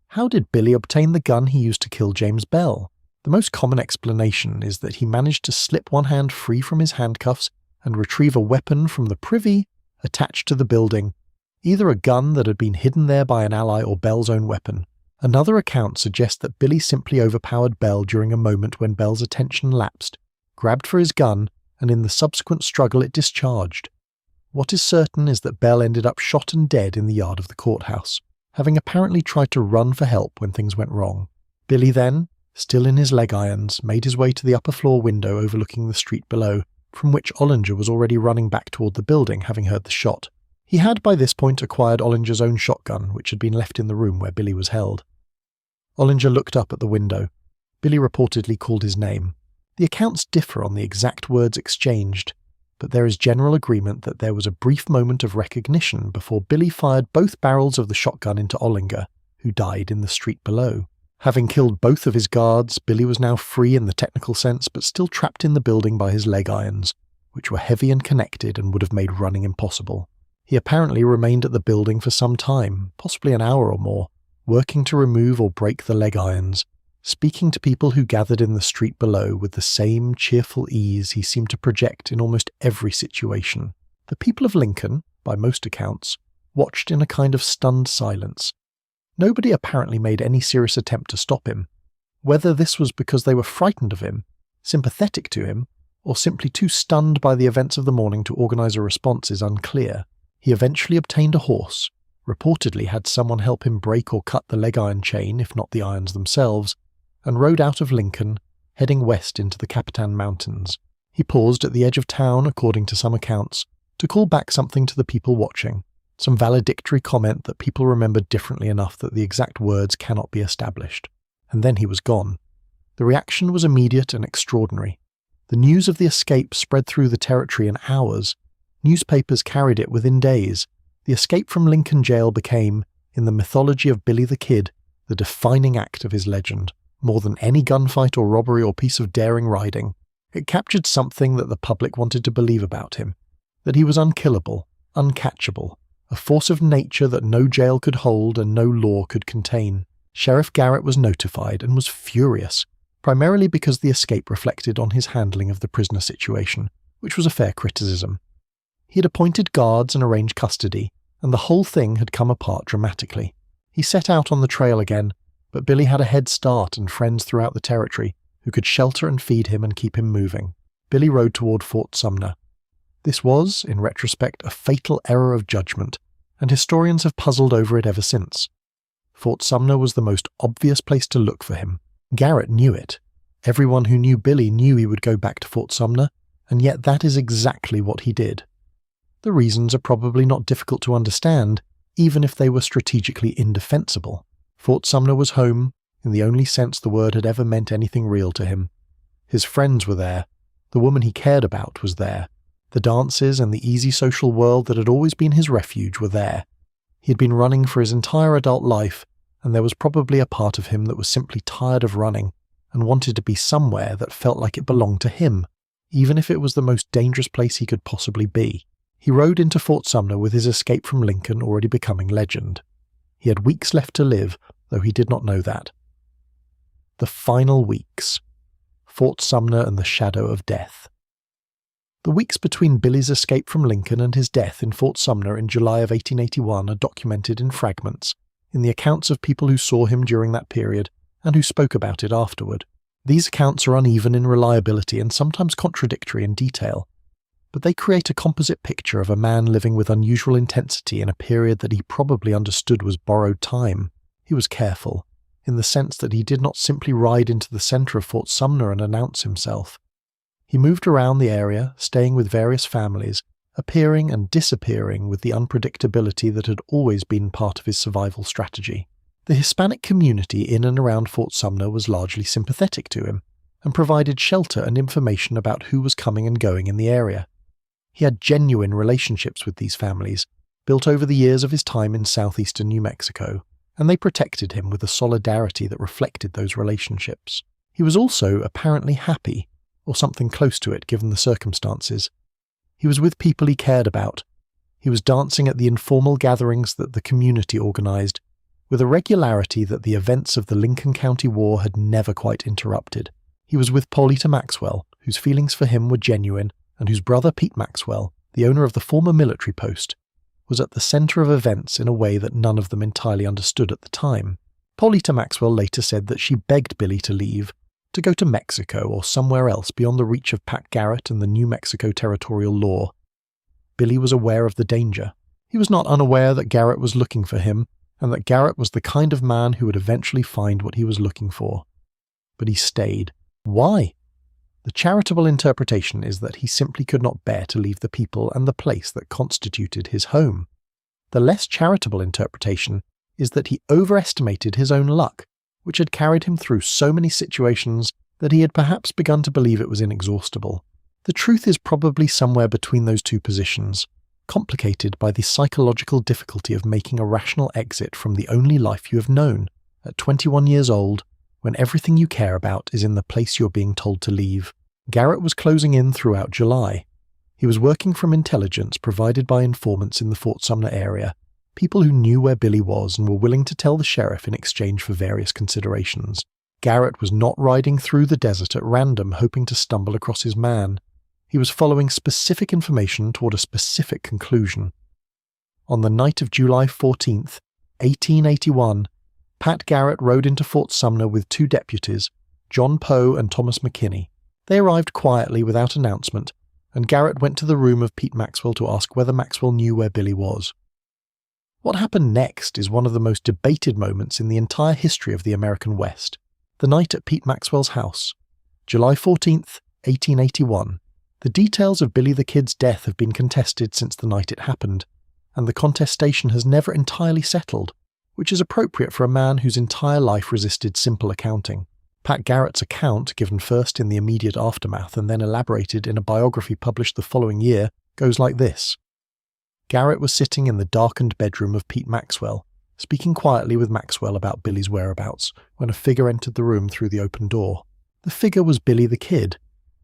How did Billy obtain the gun he used to kill James Bell? The most common explanation is that he managed to slip one hand free from his handcuffs and retrieve a weapon from the privy attached to the building, either a gun that had been hidden there by an ally or Bell's own weapon. Another account suggests that Billy simply overpowered Bell during a moment when Bell's attention lapsed, grabbed for his gun, and in the subsequent struggle it discharged. What is certain is that Bell ended up shot and dead in the yard of the courthouse, having apparently tried to run for help when things went wrong. Billy then, still in his leg irons, made his way to the upper floor window overlooking the street below, from which Ollinger was already running back toward the building, having heard the shot. He had by this point acquired Ollinger's own shotgun, which had been left in the room where Billy was held. Ollinger looked up at the window. Billy reportedly called his name. The accounts differ on the exact words exchanged, but there is general agreement that there was a brief moment of recognition before Billy fired both barrels of the shotgun into Ollinger, who died in the street below. Having killed both of his guards, Billy was now free in the technical sense, but still trapped in the building by his leg irons, which were heavy and connected and would have made running impossible. He apparently remained at the building for some time, possibly an hour or more, working to remove or break the leg irons, speaking to people who gathered in the street below with the same cheerful ease he seemed to project in almost every situation. The people of Lincoln, by most accounts, watched in a kind of stunned silence. Nobody apparently made any serious attempt to stop him. Whether this was because they were frightened of him, sympathetic to him, or simply too stunned by the events of the morning to organise a response is unclear. He eventually obtained a horse, reportedly had someone help him break or cut the leg iron chain, if not the irons themselves, and rode out of Lincoln, heading west into the Capitan Mountains. He paused at the edge of town, according to some accounts, to call back something to the people watching, some valedictory comment that people remembered differently enough that the exact words cannot be established. And then he was gone. The reaction was immediate and extraordinary. The news of the escape spread through the territory in hours. Newspapers carried it within days. The escape from Lincoln Jail became, in the mythology of Billy the Kid, the defining act of his legend. More than any gunfight or robbery or piece of daring riding, it captured something that the public wanted to believe about him, that he was unkillable, uncatchable, a force of nature that no jail could hold and no law could contain. Sheriff Garrett was notified and was furious, primarily because the escape reflected on his handling of the prisoner situation, which was a fair criticism. He had appointed guards and arranged custody, and the whole thing had come apart dramatically. He set out on the trail again, but Billy had a head start and friends throughout the territory who could shelter and feed him and keep him moving. Billy rode toward Fort Sumner. This was, in retrospect, a fatal error of judgment, and historians have puzzled over it ever since. Fort Sumner was the most obvious place to look for him. Garrett knew it. Everyone who knew Billy knew he would go back to Fort Sumner, and yet that is exactly what he did. The reasons are probably not difficult to understand, even if they were strategically indefensible. Fort Sumner was home, in the only sense the word had ever meant anything real to him. His friends were there. The woman he cared about was there. The dances and the easy social world that had always been his refuge were there. He had been running for his entire adult life, and there was probably a part of him that was simply tired of running and wanted to be somewhere that felt like it belonged to him, even if it was the most dangerous place he could possibly be. He rode into Fort Sumner with his escape from Lincoln already becoming legend. He had weeks left to live, though he did not know that. The final weeks. Fort Sumner and the shadow of death. The weeks between Billy's escape from Lincoln and his death in Fort Sumner in July of 1881 are documented in fragments, in the accounts of people who saw him during that period and who spoke about it afterward. These accounts are uneven in reliability and sometimes contradictory in detail, but they create a composite picture of a man living with unusual intensity in a period that he probably understood was borrowed time. He was careful, in the sense that he did not simply ride into the centre of Fort Sumner and announce himself. He moved around the area, staying with various families, appearing and disappearing with the unpredictability that had always been part of his survival strategy. The Hispanic community in and around Fort Sumner was largely sympathetic to him, and provided shelter and information about who was coming and going in the area. He had genuine relationships with these families, built over the years of his time in southeastern New Mexico, and they protected him with a solidarity that reflected those relationships. He was also apparently happy, or something close to it given the circumstances. He was with people he cared about. He was dancing at the informal gatherings that the community organized, with a regularity that the events of the Lincoln County War had never quite interrupted. He was with Paulita Maxwell, whose feelings for him were genuine, and whose brother Pete Maxwell, the owner of the former military post, was at the center of events in a way that none of them entirely understood at the time. Paulita Maxwell later said that she begged Billy to leave, to go to Mexico or somewhere else beyond the reach of Pat Garrett and the New Mexico territorial law. Billy was aware of the danger. He was not unaware that Garrett was looking for him, and that Garrett was the kind of man who would eventually find what he was looking for. But he stayed. Why? The charitable interpretation is that he simply could not bear to leave the people and the place that constituted his home. The less charitable interpretation is that he overestimated his own luck, which had carried him through so many situations that he had perhaps begun to believe it was inexhaustible. The truth is probably somewhere between those two positions, complicated by the psychological difficulty of making a rational exit from the only life you have known, at 21 years old, when everything you care about is in the place you're being told to leave. Garrett was closing in throughout July. He was working from intelligence provided by informants in the Fort Sumner area, people who knew where Billy was and were willing to tell the sheriff in exchange for various considerations. Garrett was not riding through the desert at random hoping to stumble across his man. He was following specific information toward a specific conclusion. On the night of July 14th, 1881, Pat Garrett rode into Fort Sumner with two deputies, John Poe and Thomas McKinney. They arrived quietly without announcement, and Garrett went to the room of Pete Maxwell to ask whether Maxwell knew where Billy was. What happened next is one of the most debated moments in the entire history of the American West. The night at Pete Maxwell's house, July 14th, 1881. The details of Billy the Kid's death have been contested since the night it happened, and the contestation has never entirely settled, which is appropriate for a man whose entire life resisted simple accounting. Pat Garrett's account, given first in the immediate aftermath and then elaborated in a biography published the following year, goes like this. Garrett was sitting in the darkened bedroom of Pete Maxwell, speaking quietly with Maxwell about Billy's whereabouts, when a figure entered the room through the open door. The figure was Billy the Kid,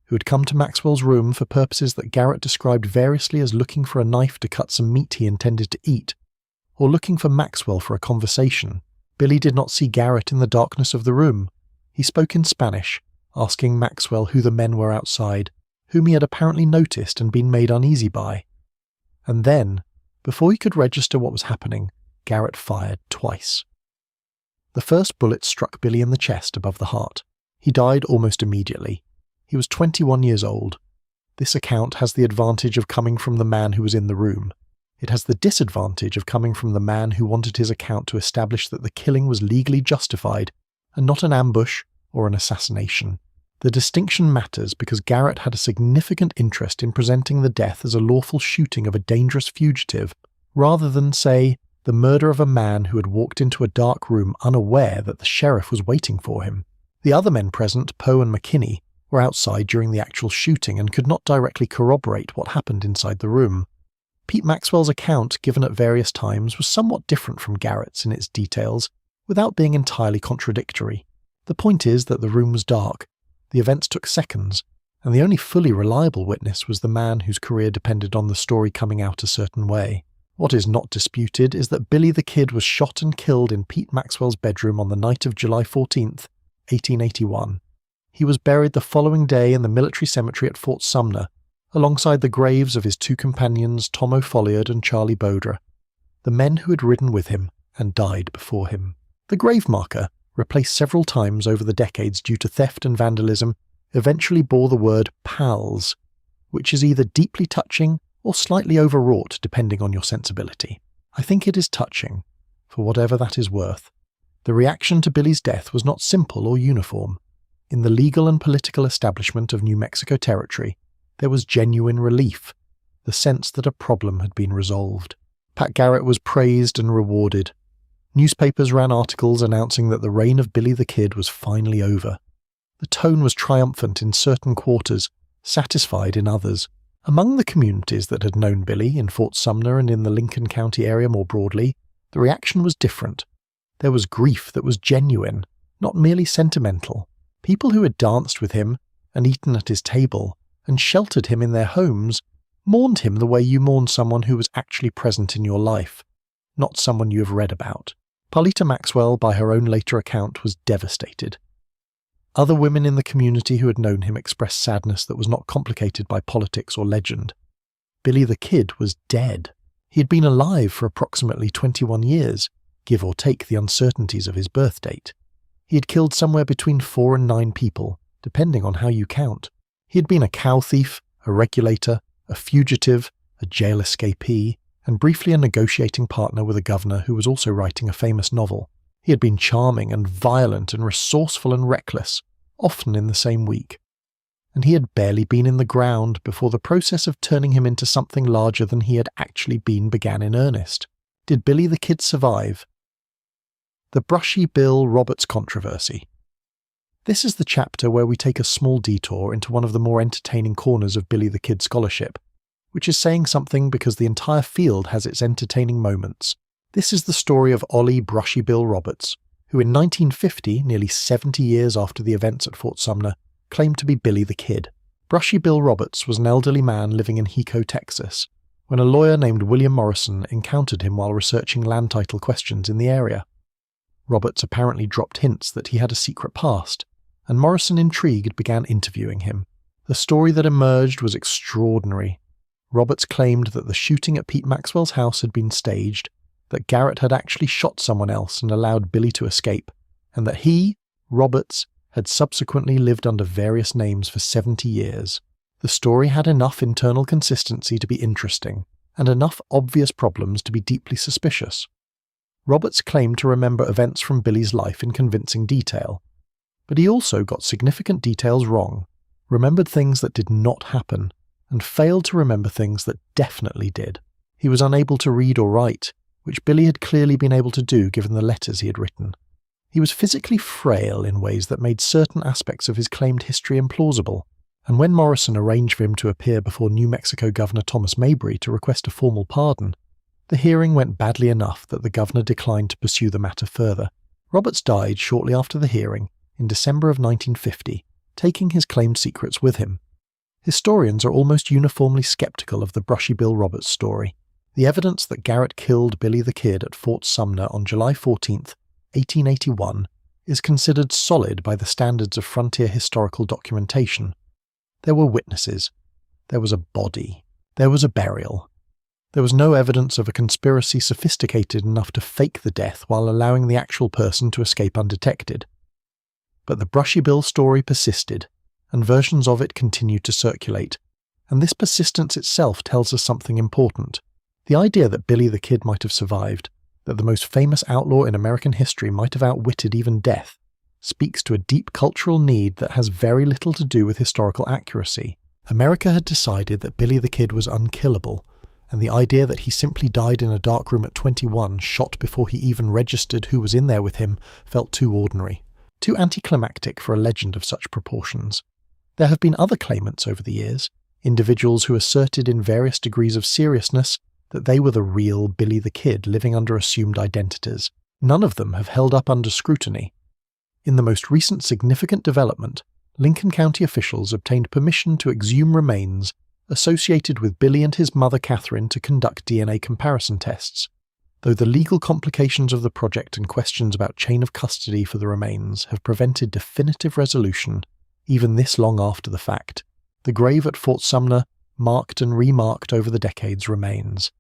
who had come to Maxwell's room for purposes that Garrett described variously as looking for a knife to cut some meat he intended to eat, or looking for Maxwell for a conversation. Billy did not see Garrett in the darkness of the room. He spoke in Spanish, asking Maxwell who the men were outside, whom he had apparently noticed and been made uneasy by. And then, before he could register what was happening, Garrett fired twice. The first bullet struck Billy in the chest above the heart. He died almost immediately. He was 21 years old. This account has the advantage of coming from the man who was in the room. It has the disadvantage of coming from the man who wanted his account to establish that the killing was legally justified and not an ambush or an assassination. The distinction matters because Garrett had a significant interest in presenting the death as a lawful shooting of a dangerous fugitive, rather than, say, the murder of a man who had walked into a dark room unaware that the sheriff was waiting for him. The other men present, Poe and McKinney, were outside during the actual shooting and could not directly corroborate what happened inside the room. Pete Maxwell's account, given at various times, was somewhat different from Garrett's in its details, without being entirely contradictory. The point is that the room was dark, the events took seconds, and the only fully reliable witness was the man whose career depended on the story coming out a certain way. What is not disputed is that Billy the Kid was shot and killed in Pete Maxwell's bedroom on the night of July 14th, 1881. He was buried the following day in the military cemetery at Fort Sumner, alongside the graves of his two companions Tom O'Folliard and Charlie Bodra, the men who had ridden with him and died before him. The grave marker, replaced several times over the decades due to theft and vandalism, eventually bore the word PALS, which is either deeply touching or slightly overwrought depending on your sensibility. I think it is touching, for whatever that is worth. The reaction to Billy's death was not simple or uniform. In the legal and political establishment of New Mexico Territory, there was genuine relief. the sense that a problem had been resolved. Pat Garrett was praised and rewarded. Newspapers ran articles announcing that the reign of Billy the Kid was finally over. The tone was triumphant in certain quarters, satisfied in others. Among the communities that had known Billy in Fort Sumner and in the Lincoln County area more broadly, the reaction was different. There was grief that was genuine, not merely sentimental. People who had danced with him and eaten at his table and sheltered him in their homes mourned him the way you mourn someone who was actually present in your life, not someone you have read about. Parlita Maxwell, by her own later account, was devastated. Other women in the community who had known him expressed sadness that was not complicated by politics or legend. Billy the Kid was dead. He had been alive for approximately 21 years, give or take the uncertainties of his birth date. He had killed somewhere between 4 and 9 people, depending on how you count. He had been a cow thief, a regulator, a fugitive, a jail escapee, and briefly a negotiating partner with a governor who was also writing a famous novel. He had been charming and violent and resourceful and reckless, often in the same week. And he had barely been in the ground before the process of turning him into something larger than he had actually been began in earnest. Did Billy the Kid survive? The Brushy Bill Roberts controversy. This is the chapter where we take a small detour into one of the more entertaining corners of Billy the Kid scholarship, which is saying something because the entire field has its entertaining moments. This is the story of Ollie Brushy Bill Roberts, who in 1950, nearly 70 years after the events at Fort Sumner, claimed to be Billy the Kid. Brushy Bill Roberts was an elderly man living in Hiko, Texas, when a lawyer named William Morrison encountered him while researching land title questions in the area. Roberts apparently dropped hints that he had a secret past, and Morrison, intrigued, began interviewing him. The story that emerged was extraordinary. Roberts claimed that the shooting at Pete Maxwell's house had been staged, that Garrett had actually shot someone else and allowed Billy to escape, and that he, Roberts, had subsequently lived under various names for 70 years. The story had enough internal consistency to be interesting, and enough obvious problems to be deeply suspicious. Roberts claimed to remember events from Billy's life in convincing detail, but he also got significant details wrong, remembered things that did not happen, and failed to remember things that definitely did. He was unable to read or write, which Billy had clearly been able to do given the letters he had written. He was physically frail in ways that made certain aspects of his claimed history implausible, and when Morrison arranged for him to appear before New Mexico Governor Thomas Mabry to request a formal pardon, the hearing went badly enough that the governor declined to pursue the matter further. Roberts died shortly after the hearing, in December of 1950, taking his claimed secrets with him. Historians are almost uniformly skeptical of the Brushy Bill Roberts story. The evidence that Garrett killed Billy the Kid at Fort Sumner on July 14, 1881, is considered solid by the standards of frontier historical documentation. There were witnesses. There was a body. There was a burial. There was no evidence of a conspiracy sophisticated enough to fake the death while allowing the actual person to escape undetected. But the Brushy Bill story persisted, and versions of it continued to circulate, and this persistence itself tells us something important. The idea that Billy the Kid might have survived, that the most famous outlaw in American history might have outwitted even death, speaks to a deep cultural need that has very little to do with historical accuracy. America had decided that Billy the Kid was unkillable, and the idea that he simply died in a dark room at 21, shot before he even registered who was in there with him, felt too ordinary, too anticlimactic for a legend of such proportions. There have been other claimants over the years, individuals who asserted in various degrees of seriousness that they were the real Billy the Kid living under assumed identities. None of them have held up under scrutiny. In the most recent significant development, Lincoln County officials obtained permission to exhume remains associated with Billy and his mother Catherine to conduct DNA comparison tests. Though the legal complications of the project and questions about chain of custody for the remains have prevented definitive resolution, even this long after the fact, the grave at Fort Sumner, marked and remarked over the decades, remains.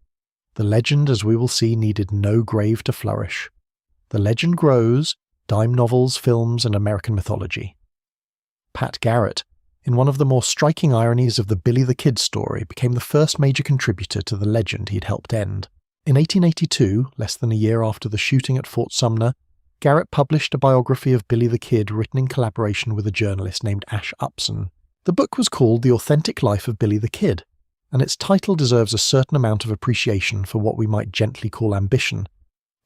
The legend, as we will see, needed no grave to flourish. The legend grows, dime novels, films, and American mythology. Pat Garrett, in one of the more striking ironies of the Billy the Kid story, became the first major contributor to the legend he'd helped end. In 1882, less than a year after the shooting at Fort Sumner, Garrett published a biography of Billy the Kid written in collaboration with a journalist named Ash Upson. The book was called The Authentic Life of Billy the Kid, and its title deserves a certain amount of appreciation for what we might gently call ambition,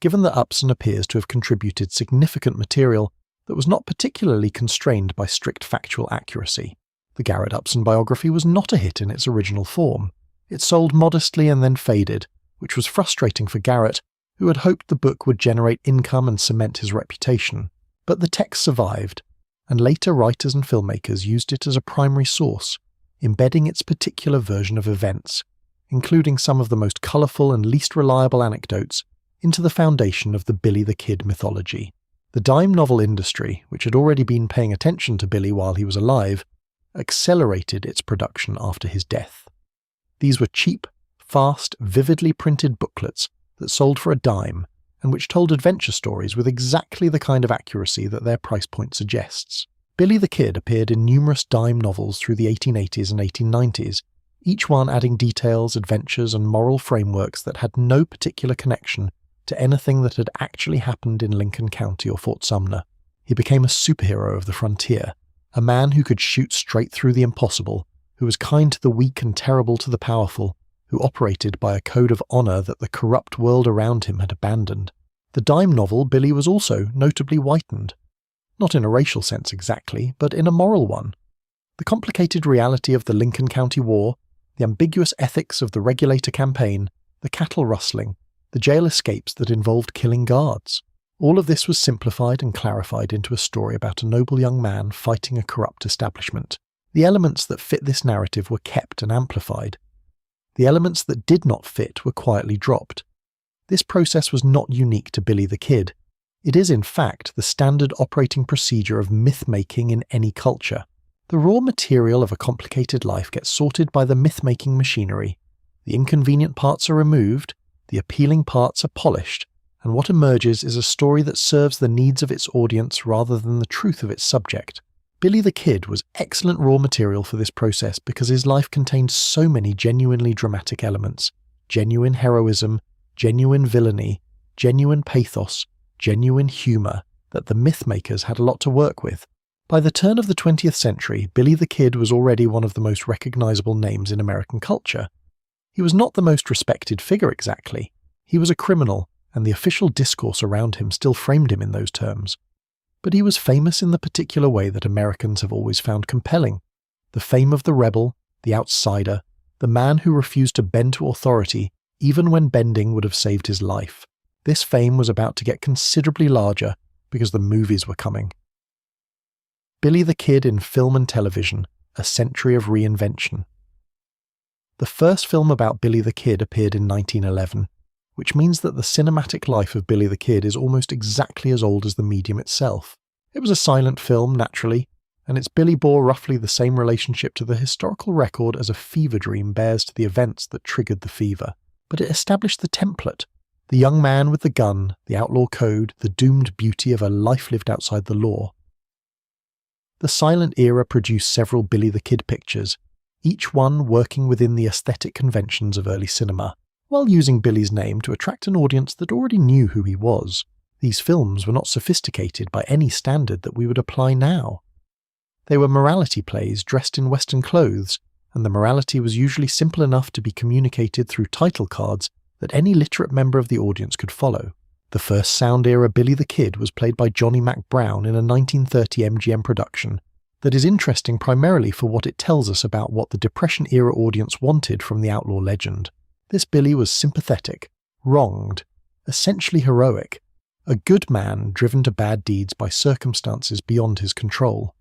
given that Upson appears to have contributed significant material that was not particularly constrained by strict factual accuracy. The Garrett Upson biography was not a hit in its original form. It sold modestly and then faded, which was frustrating for Garrett, who had hoped the book would generate income and cement his reputation. But the text survived, and later writers and filmmakers used it as a primary source, embedding its particular version of events, including some of the most colourful and least reliable anecdotes, into the foundation of the Billy the Kid mythology. The dime novel industry, which had already been paying attention to Billy while he was alive, accelerated its production after his death. These were cheap, fast, vividly printed booklets that sold for a dime and which told adventure stories with exactly the kind of accuracy that their price point suggests. Billy the Kid appeared in numerous dime novels through the 1880s and 1890s, each one adding details, adventures, and moral frameworks that had no particular connection to anything that had actually happened in Lincoln County or Fort Sumner. He became a superhero of the frontier, a man who could shoot straight through the impossible, who was kind to the weak and terrible to the powerful, who operated by a code of honor that the corrupt world around him had abandoned. The dime novel Billy was also notably whitened. Not in a racial sense exactly, but in a moral one. The complicated reality of the Lincoln County War, the ambiguous ethics of the regulator campaign, the cattle rustling, the jail escapes that involved killing guards. All of this was simplified and clarified into a story about a noble young man fighting a corrupt establishment. The elements that fit this narrative were kept and amplified. The elements that did not fit were quietly dropped. This process was not unique to Billy the Kid. It is, in fact, the standard operating procedure of myth-making in any culture. The raw material of a complicated life gets sorted by the myth-making machinery. The inconvenient parts are removed, the appealing parts are polished, and what emerges is a story that serves the needs of its audience rather than the truth of its subject. Billy the Kid was excellent raw material for this process because his life contained so many genuinely dramatic elements: genuine heroism, genuine villainy, genuine pathos, genuine humour, that the myth-makers had a lot to work with. By the turn of the 20th century, Billy the Kid was already one of the most recognisable names in American culture. He was not the most respected figure exactly. He was a criminal, and the official discourse around him still framed him in those terms. But he was famous in the particular way that Americans have always found compelling: the fame of the rebel, the outsider, the man who refused to bend to authority, even when bending would have saved his life. This fame was about to get considerably larger because the movies were coming. Billy the Kid in film and television, a century of reinvention. The first film about Billy the Kid appeared in 1911, which means that the cinematic life of Billy the Kid is almost exactly as old as the medium itself. It was a silent film, naturally, and its Billy bore roughly the same relationship to the historical record as a fever dream bears to the events that triggered the fever. But it established the template: the young man with the gun, the outlaw code, the doomed beauty of a life lived outside the law. The silent era produced several Billy the Kid pictures, each one working within the aesthetic conventions of early cinema, while using Billy's name to attract an audience that already knew who he was. These films were not sophisticated by any standard that we would apply now. They were morality plays dressed in Western clothes, and the morality was usually simple enough to be communicated through title cards that any literate member of the audience could follow. The first sound-era Billy the Kid was played by Johnny Mac Brown in a 1930 MGM production that is interesting primarily for what it tells us about what the Depression-era audience wanted from the outlaw legend. This Billy was sympathetic, wronged, essentially heroic, a good man driven to bad deeds by circumstances beyond his control.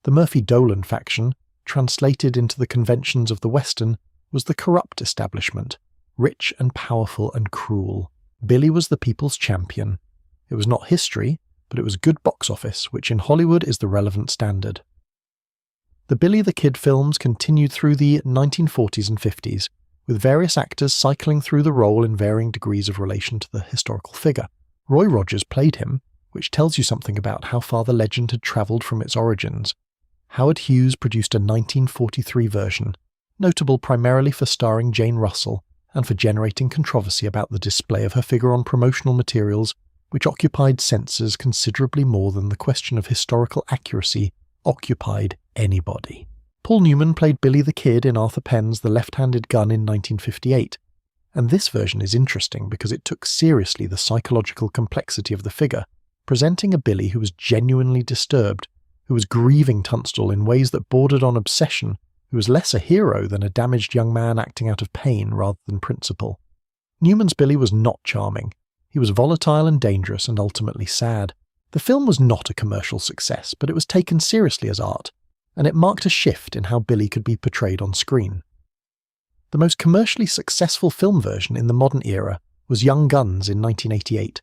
The Murphy Dolan faction, translated into the conventions of the Western, was the corrupt establishment, rich and powerful and cruel. Billy was the people's champion. It was not history, but it was good box office, which in Hollywood is the relevant standard. The Billy the Kid films continued through the 1940s and 50s, with various actors cycling through the role in varying degrees of relation to the historical figure. Roy Rogers played him, which tells you something about how far the legend had travelled from its origins. Howard Hughes produced a 1943 version, notable primarily for starring Jane Russell and for generating controversy about the display of her figure on promotional materials, which occupied censors considerably more than the question of historical accuracy occupied anybody. Paul Newman played Billy the Kid in Arthur Penn's The Left-Handed Gun in 1958, and this version is interesting because it took seriously the psychological complexity of the figure, presenting a Billy who was genuinely disturbed, who was grieving Tunstall in ways that bordered on obsession, who was less a hero than a damaged young man acting out of pain rather than principle. Newman's Billy was not charming. He was volatile and dangerous and ultimately sad. The film was not a commercial success, but it was taken seriously as art, and it marked a shift in how Billy could be portrayed on screen. The most commercially successful film version in the modern era was Young Guns in 1988,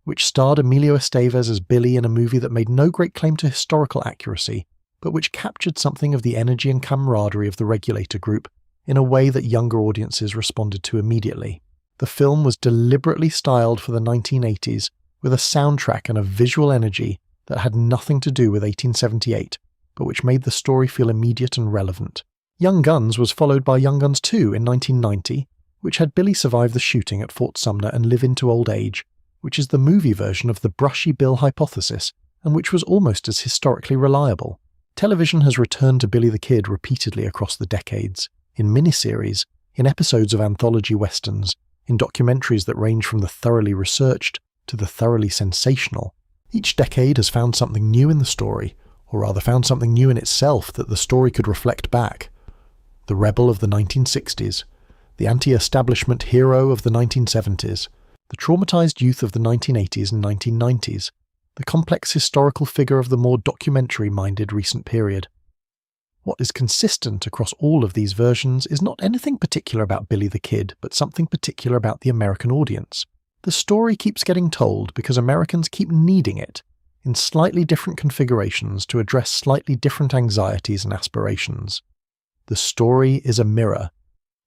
which starred Emilio Estevez as Billy in a movie that made no great claim to historical accuracy, but which captured something of the energy and camaraderie of the Regulator Group in a way that younger audiences responded to immediately. The film was deliberately styled for the 1980s with a soundtrack and a visual energy that had nothing to do with 1878, but which made the story feel immediate and relevant. Young Guns was followed by Young Guns 2 in 1990, which had Billy survive the shooting at Fort Sumner and live into old age, which is the movie version of the Brushy Bill hypothesis, and which was almost as historically reliable. Television has returned to Billy the Kid repeatedly across the decades, in miniseries, in episodes of anthology westerns, in documentaries that range from the thoroughly researched to the thoroughly sensational. Each decade has found something new in the story, or rather found something new in itself that the story could reflect back. The rebel of the 1960s, the anti-establishment hero of the 1970s, the traumatized youth of the 1980s and 1990s, the complex historical figure of the more documentary-minded recent period. What is consistent across all of these versions is not anything particular about Billy the Kid, but something particular about the American audience. The story keeps getting told because Americans keep needing it, in slightly different configurations to address slightly different anxieties and aspirations. The story is a mirror.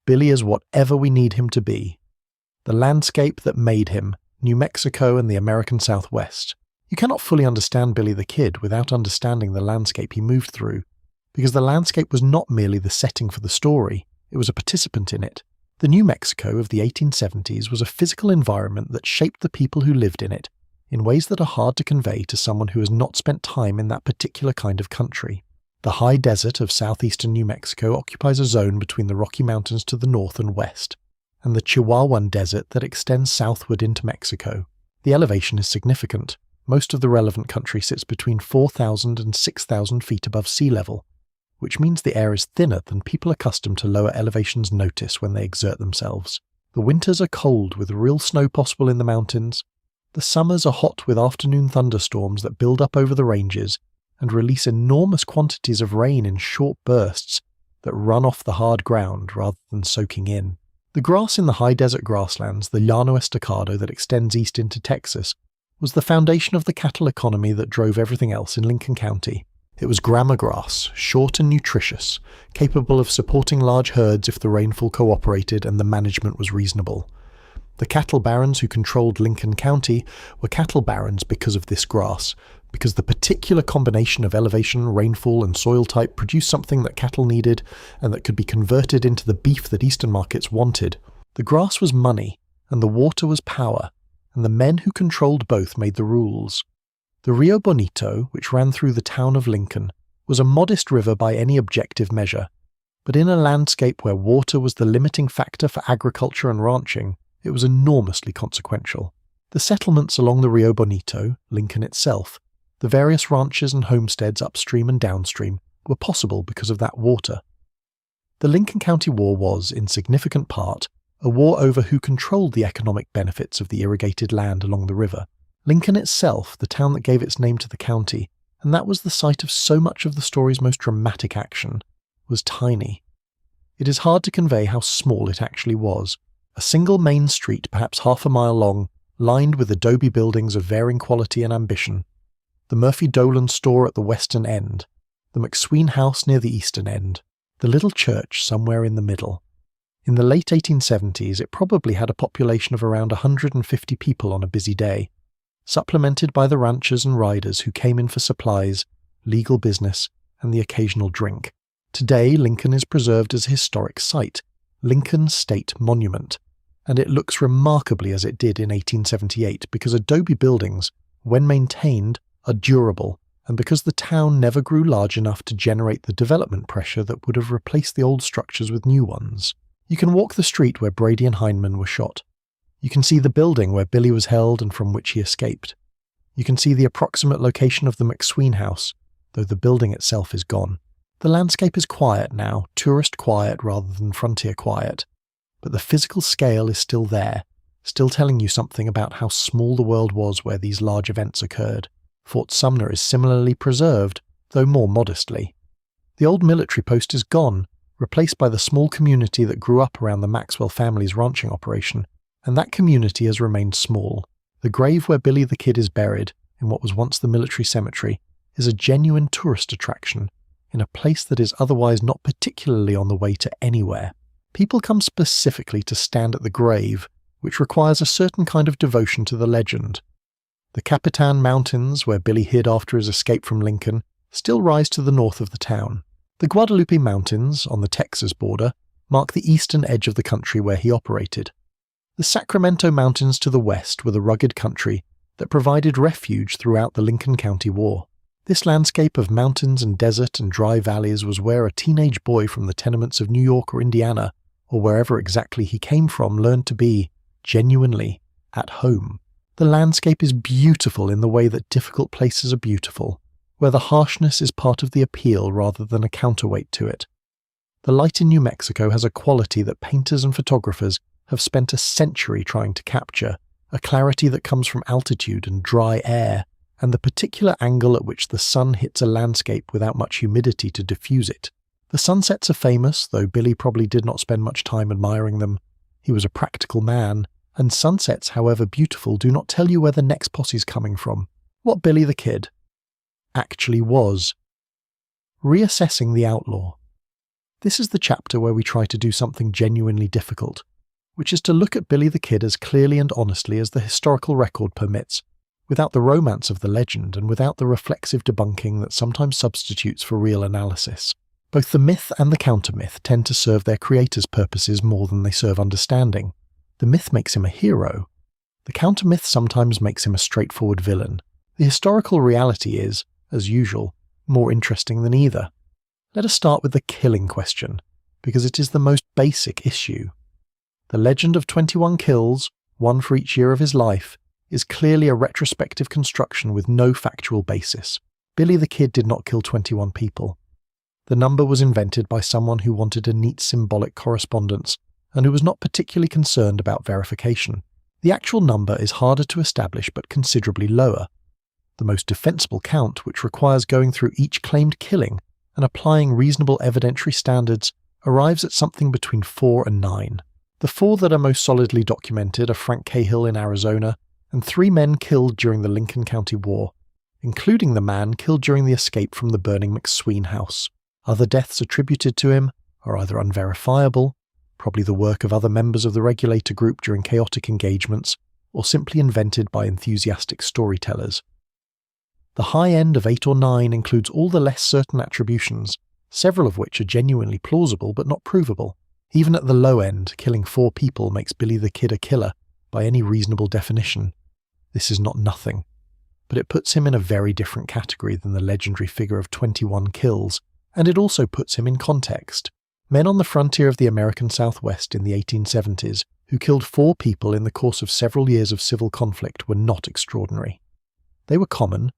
Billy is whatever we need him to be. The landscape that made him, New Mexico and the American Southwest. You cannot fully understand Billy the Kid without understanding the landscape he moved through, because the landscape was not merely the setting for the story, it was a participant in it. The New Mexico of the 1870s was a physical environment that shaped the people who lived in it, in ways that are hard to convey to someone who has not spent time in that particular kind of country. The high desert of southeastern New Mexico occupies a zone between the Rocky Mountains to the north and west, and the Chihuahuan Desert that extends southward into Mexico. The elevation is significant. Most of the relevant country sits between 4,000 and 6,000 feet above sea level, which means the air is thinner than people accustomed to lower elevations notice when they exert themselves. The winters are cold with real snow possible in the mountains. The summers are hot with afternoon thunderstorms that build up over the ranges and release enormous quantities of rain in short bursts that run off the hard ground rather than soaking in. The grass in the high desert grasslands, the Llano Estacado that extends east into Texas, was the foundation of the cattle economy that drove everything else in Lincoln County. It was grama grass, short and nutritious, capable of supporting large herds if the rainfall cooperated and the management was reasonable. The cattle barons who controlled Lincoln County were cattle barons because of this grass, because the particular combination of elevation, rainfall, and soil type produced something that cattle needed and that could be converted into the beef that eastern markets wanted. The grass was money, and the water was power, and the men who controlled both made the rules. The Rio Bonito, which ran through the town of Lincoln, was a modest river by any objective measure, but in a landscape where water was the limiting factor for agriculture and ranching, it was enormously consequential. The settlements along the Rio Bonito, Lincoln itself, the various ranches and homesteads upstream and downstream, were possible because of that water. The Lincoln County War was, in significant part, a war over who controlled the economic benefits of the irrigated land along the river. Lincoln itself, the town that gave its name to the county, and that was the site of so much of the story's most dramatic action, was tiny. It is hard to convey how small it actually was. A single main street perhaps half a mile long, lined with adobe buildings of varying quality and ambition. The Murphy Dolan store at the western end, the McSween house near the eastern end, the little church somewhere in the middle. In the late 1870s, it probably had a population of around 150 people on a busy day, supplemented by the ranchers and riders who came in for supplies, legal business, and the occasional drink. Today, Lincoln is preserved as a historic site, Lincoln State Monument, and it looks remarkably as it did in 1878 because adobe buildings, when maintained, are durable and because the town never grew large enough to generate the development pressure that would have replaced the old structures with new ones. You can walk the street where Brady and Heinemann were shot. You can see the building where Billy was held and from which he escaped. You can see the approximate location of the McSween house, though the building itself is gone. The landscape is quiet now, tourist quiet rather than frontier quiet. But the physical scale is still there, still telling you something about how small the world was where these large events occurred. Fort Sumner is similarly preserved, though more modestly. The old military post is gone, replaced by the small community that grew up around the Maxwell family's ranching operation, and that community has remained small. The grave where Billy the Kid is buried, in what was once the military cemetery, is a genuine tourist attraction, in a place that is otherwise not particularly on the way to anywhere. People come specifically to stand at the grave, which requires a certain kind of devotion to the legend. The Capitan Mountains, where Billy hid after his escape from Lincoln, still rise to the north of the town. The Guadalupe Mountains, on the Texas border, mark the eastern edge of the country where he operated. The Sacramento Mountains to the west were the rugged country that provided refuge throughout the Lincoln County War. This landscape of mountains and desert and dry valleys was where a teenage boy from the tenements of New York or Indiana, or wherever exactly he came from, learned to be, genuinely, at home. The landscape is beautiful in the way that difficult places are beautiful, where the harshness is part of the appeal rather than a counterweight to it. The light in New Mexico has a quality that painters and photographers have spent a century trying to capture, a clarity that comes from altitude and dry air, and the particular angle at which the sun hits a landscape without much humidity to diffuse it. The sunsets are famous, though Billy probably did not spend much time admiring them. He was a practical man, and sunsets, however beautiful, do not tell you where the next posse's coming from. What Billy the Kid actually was. Reassessing the Outlaw. This is the chapter where we try to do something genuinely difficult, which is to look at Billy the Kid as clearly and honestly as the historical record permits, without the romance of the legend and without the reflexive debunking that sometimes substitutes for real analysis. Both the myth and the counter-myth tend to serve their creators' purposes more than they serve understanding. The myth makes him a hero. The counter-myth sometimes makes him a straightforward villain. The historical reality is, as usual, more interesting than either. Let us start with the killing question, because it is the most basic issue. The legend of 21 kills, one for each year of his life, is clearly a retrospective construction with no factual basis. Billy the Kid did not kill 21 people. The number was invented by someone who wanted a neat symbolic correspondence and who was not particularly concerned about verification. The actual number is harder to establish but considerably lower. The most defensible count, which requires going through each claimed killing and applying reasonable evidentiary standards, arrives at something between 4 and 9. The 4 that are most solidly documented are Frank Cahill in Arizona, and 3 men killed during the Lincoln County War, including the man killed during the escape from the burning McSween house. Other deaths attributed to him are either unverifiable, probably the work of other members of the regulator group during chaotic engagements, or simply invented by enthusiastic storytellers. The high end of 8 or 9 includes all the less certain attributions, several of which are genuinely plausible but not provable. Even at the low end, killing 4 people makes Billy the Kid a killer, by any reasonable definition. This is not nothing, but it puts him in a very different category than the legendary figure of 21 kills, and it also puts him in context. Men on the frontier of the American Southwest in the 1870s, who killed 4 people in the course of several years of civil conflict, were not extraordinary. They were common.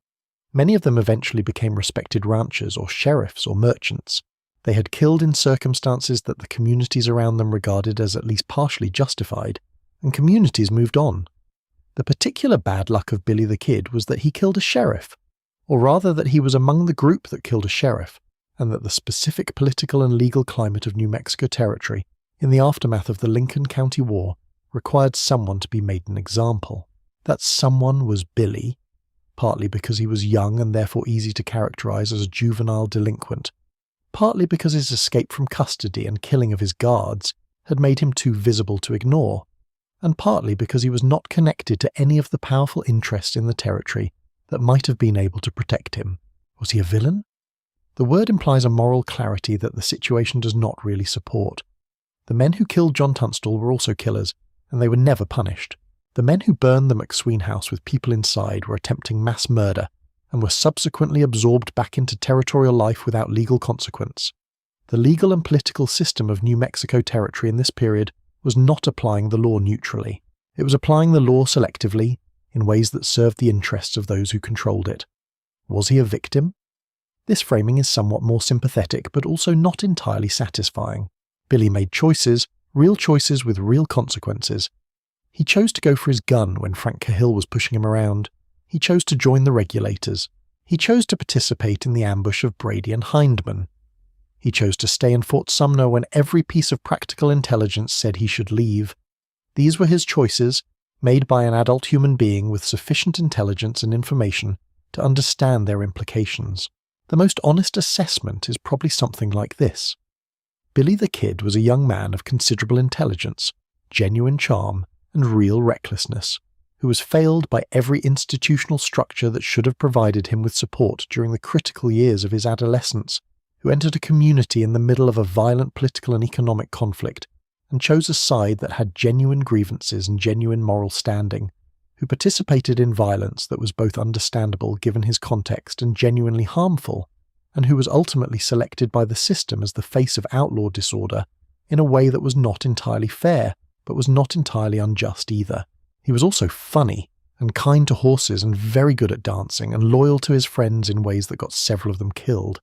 Many of them eventually became respected ranchers or sheriffs or merchants. They had killed in circumstances that the communities around them regarded as at least partially justified, and communities moved on. The particular bad luck of Billy the Kid was that he killed a sheriff, or rather that he was among the group that killed a sheriff, and that the specific political and legal climate of New Mexico Territory, in the aftermath of the Lincoln County War, required someone to be made an example. That someone was Billy, partly because he was young and therefore easy to characterize as a juvenile delinquent, partly because his escape from custody and killing of his guards had made him too visible to ignore, and partly because he was not connected to any of the powerful interests in the territory that might have been able to protect him. Was he a villain? The word implies a moral clarity that the situation does not really support. The men who killed John Tunstall were also killers, and they were never punished. The men who burned the McSween house with people inside were attempting mass murder, and were subsequently absorbed back into territorial life without legal consequence. The legal and political system of New Mexico Territory in this period was not applying the law neutrally. It was applying the law selectively, in ways that served the interests of those who controlled it. Was he a victim? This framing is somewhat more sympathetic, but also not entirely satisfying. Billy made choices, real choices with real consequences. He chose to go for his gun when Frank Cahill was pushing him around. He chose to join the regulators. He chose to participate in the ambush of Brady and Hindman. He chose to stay in Fort Sumner when every piece of practical intelligence said he should leave. These were his choices, made by an adult human being with sufficient intelligence and information to understand their implications. The most honest assessment is probably something like this. Billy the Kid was a young man of considerable intelligence, genuine charm, and real recklessness, who was failed by every institutional structure that should have provided him with support during the critical years of his adolescence, who entered a community in the middle of a violent political and economic conflict, and chose a side that had genuine grievances and genuine moral standing, who participated in violence that was both understandable given his context and genuinely harmful, and who was ultimately selected by the system as the face of outlaw disorder in a way that was not entirely fair, but was not entirely unjust either. He was also funny, and kind to horses and very good at dancing, and loyal to his friends in ways that got several of them killed.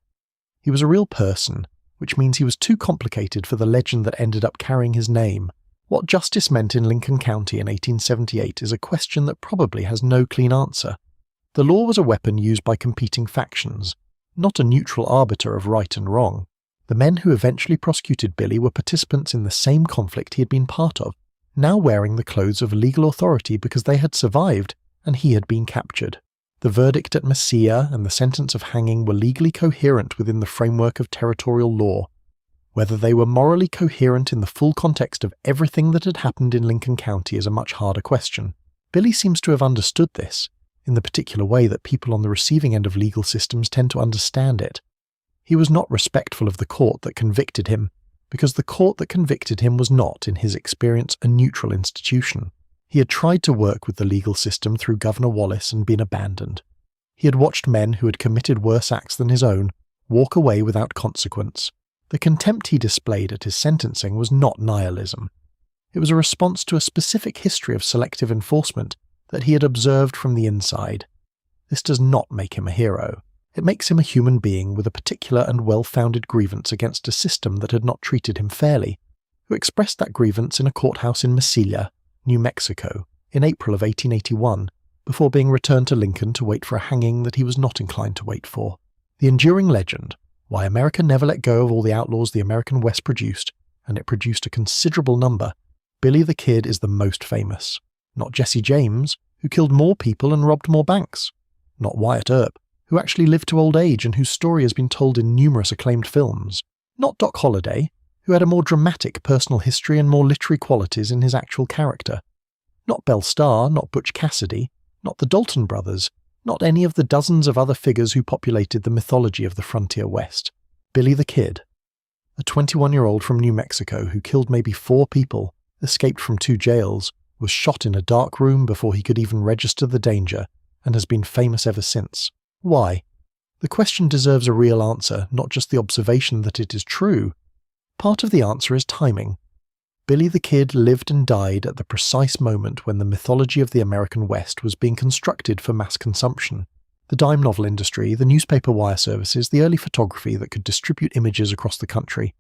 He was a real person, which means he was too complicated for the legend that ended up carrying his name. What justice meant in Lincoln County in 1878 is a question that probably has no clean answer. The law was a weapon used by competing factions, not a neutral arbiter of right and wrong. The men who eventually prosecuted Billy were participants in the same conflict he had been part of, now wearing the clothes of legal authority because they had survived and he had been captured. The verdict at Mesilla and the sentence of hanging were legally coherent within the framework of territorial law. Whether they were morally coherent in the full context of everything that had happened in Lincoln County is a much harder question. Billy seems to have understood this, in the particular way that people on the receiving end of legal systems tend to understand it. He was not respectful of the court that convicted him, because the court that convicted him was not, in his experience, a neutral institution. He had tried to work with the legal system through Governor Wallace and been abandoned. He had watched men who had committed worse acts than his own walk away without consequence. The contempt he displayed at his sentencing was not nihilism. It was a response to a specific history of selective enforcement that he had observed from the inside. This does not make him a hero. It makes him a human being with a particular and well-founded grievance against a system that had not treated him fairly, who expressed that grievance in a courthouse in Mesilla, New Mexico, in April of 1881, before being returned to Lincoln to wait for a hanging that he was not inclined to wait for. The enduring legend, why America never let go of all the outlaws the American West produced, and it produced a considerable number, Billy the Kid is the most famous. Not Jesse James, who killed more people and robbed more banks. Not Wyatt Earp, who actually lived to old age and whose story has been told in numerous acclaimed films. Not Doc Holliday, who had a more dramatic personal history and more literary qualities in his actual character. Not Belle Starr, not Butch Cassidy, not the Dalton brothers, not any of the dozens of other figures who populated the mythology of the frontier West. Billy the Kid, a 21-year-old from New Mexico who killed maybe 4 people, escaped from 2 jails, was shot in a dark room before he could even register the danger, and has been famous ever since. Why? The question deserves a real answer, not just the observation that it is true. Part of the answer is timing. Billy the Kid lived and died at the precise moment when the mythology of the American West was being constructed for mass consumption. The dime novel industry, the newspaper wire services, the early photography that could distribute images across the country,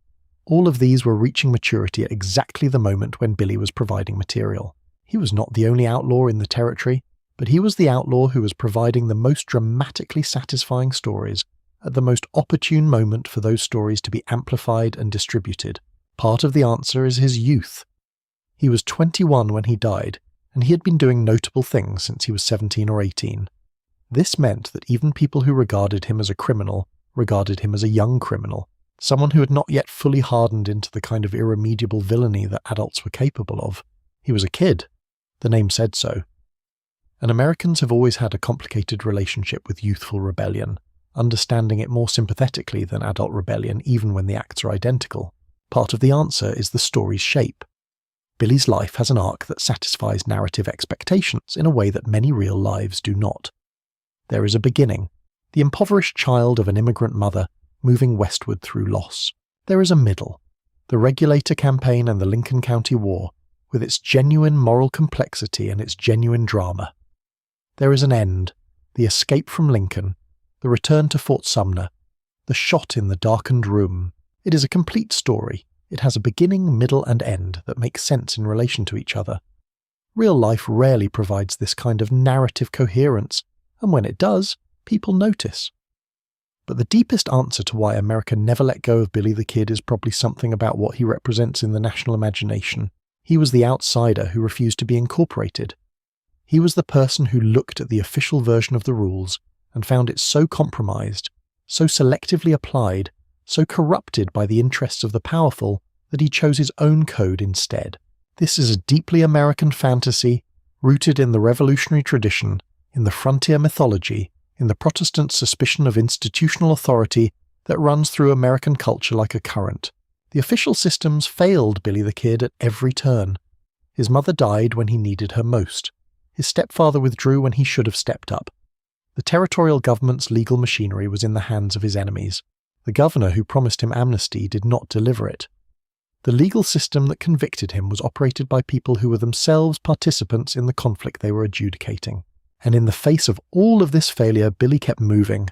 all of these were reaching maturity at exactly the moment when Billy was providing material. He was not the only outlaw in the territory, but he was the outlaw who was providing the most dramatically satisfying stories at the most opportune moment for those stories to be amplified and distributed. Part of the answer is his youth. He was 21 when he died, and he had been doing notable things since he was 17 or 18. This meant that even people who regarded him as a criminal regarded him as a young criminal, someone who had not yet fully hardened into the kind of irremediable villainy that adults were capable of. He was a kid. The name said so. And Americans have always had a complicated relationship with youthful rebellion, understanding it more sympathetically than adult rebellion even when the acts are identical. Part of the answer is the story's shape. Billy's life has an arc that satisfies narrative expectations in a way that many real lives do not. There is a beginning, the impoverished child of an immigrant mother moving westward through loss. There is a middle, the Regulator Campaign and the Lincoln County War, with its genuine moral complexity and its genuine drama. There is an end, the escape from Lincoln, the return to Fort Sumner, the shot in the darkened room. It is a complete story. It has a beginning, middle, and end that makes sense in relation to each other. Real life rarely provides this kind of narrative coherence, and when it does, people notice. But the deepest answer to why America never let go of Billy the Kid is probably something about what he represents in the national imagination. He was the outsider who refused to be incorporated. He was the person who looked at the official version of the rules and found it so compromised, so selectively applied, so corrupted by the interests of the powerful that he chose his own code instead. This is a deeply American fantasy, rooted in the revolutionary tradition, in the frontier mythology, in the Protestant suspicion of institutional authority that runs through American culture like a current. The official systems failed Billy the Kid at every turn. His mother died when he needed her most. His stepfather withdrew when he should have stepped up. The territorial government's legal machinery was in the hands of his enemies. The governor who promised him amnesty did not deliver it. The legal system that convicted him was operated by people who were themselves participants in the conflict they were adjudicating. And in the face of all of this failure, Billy kept moving,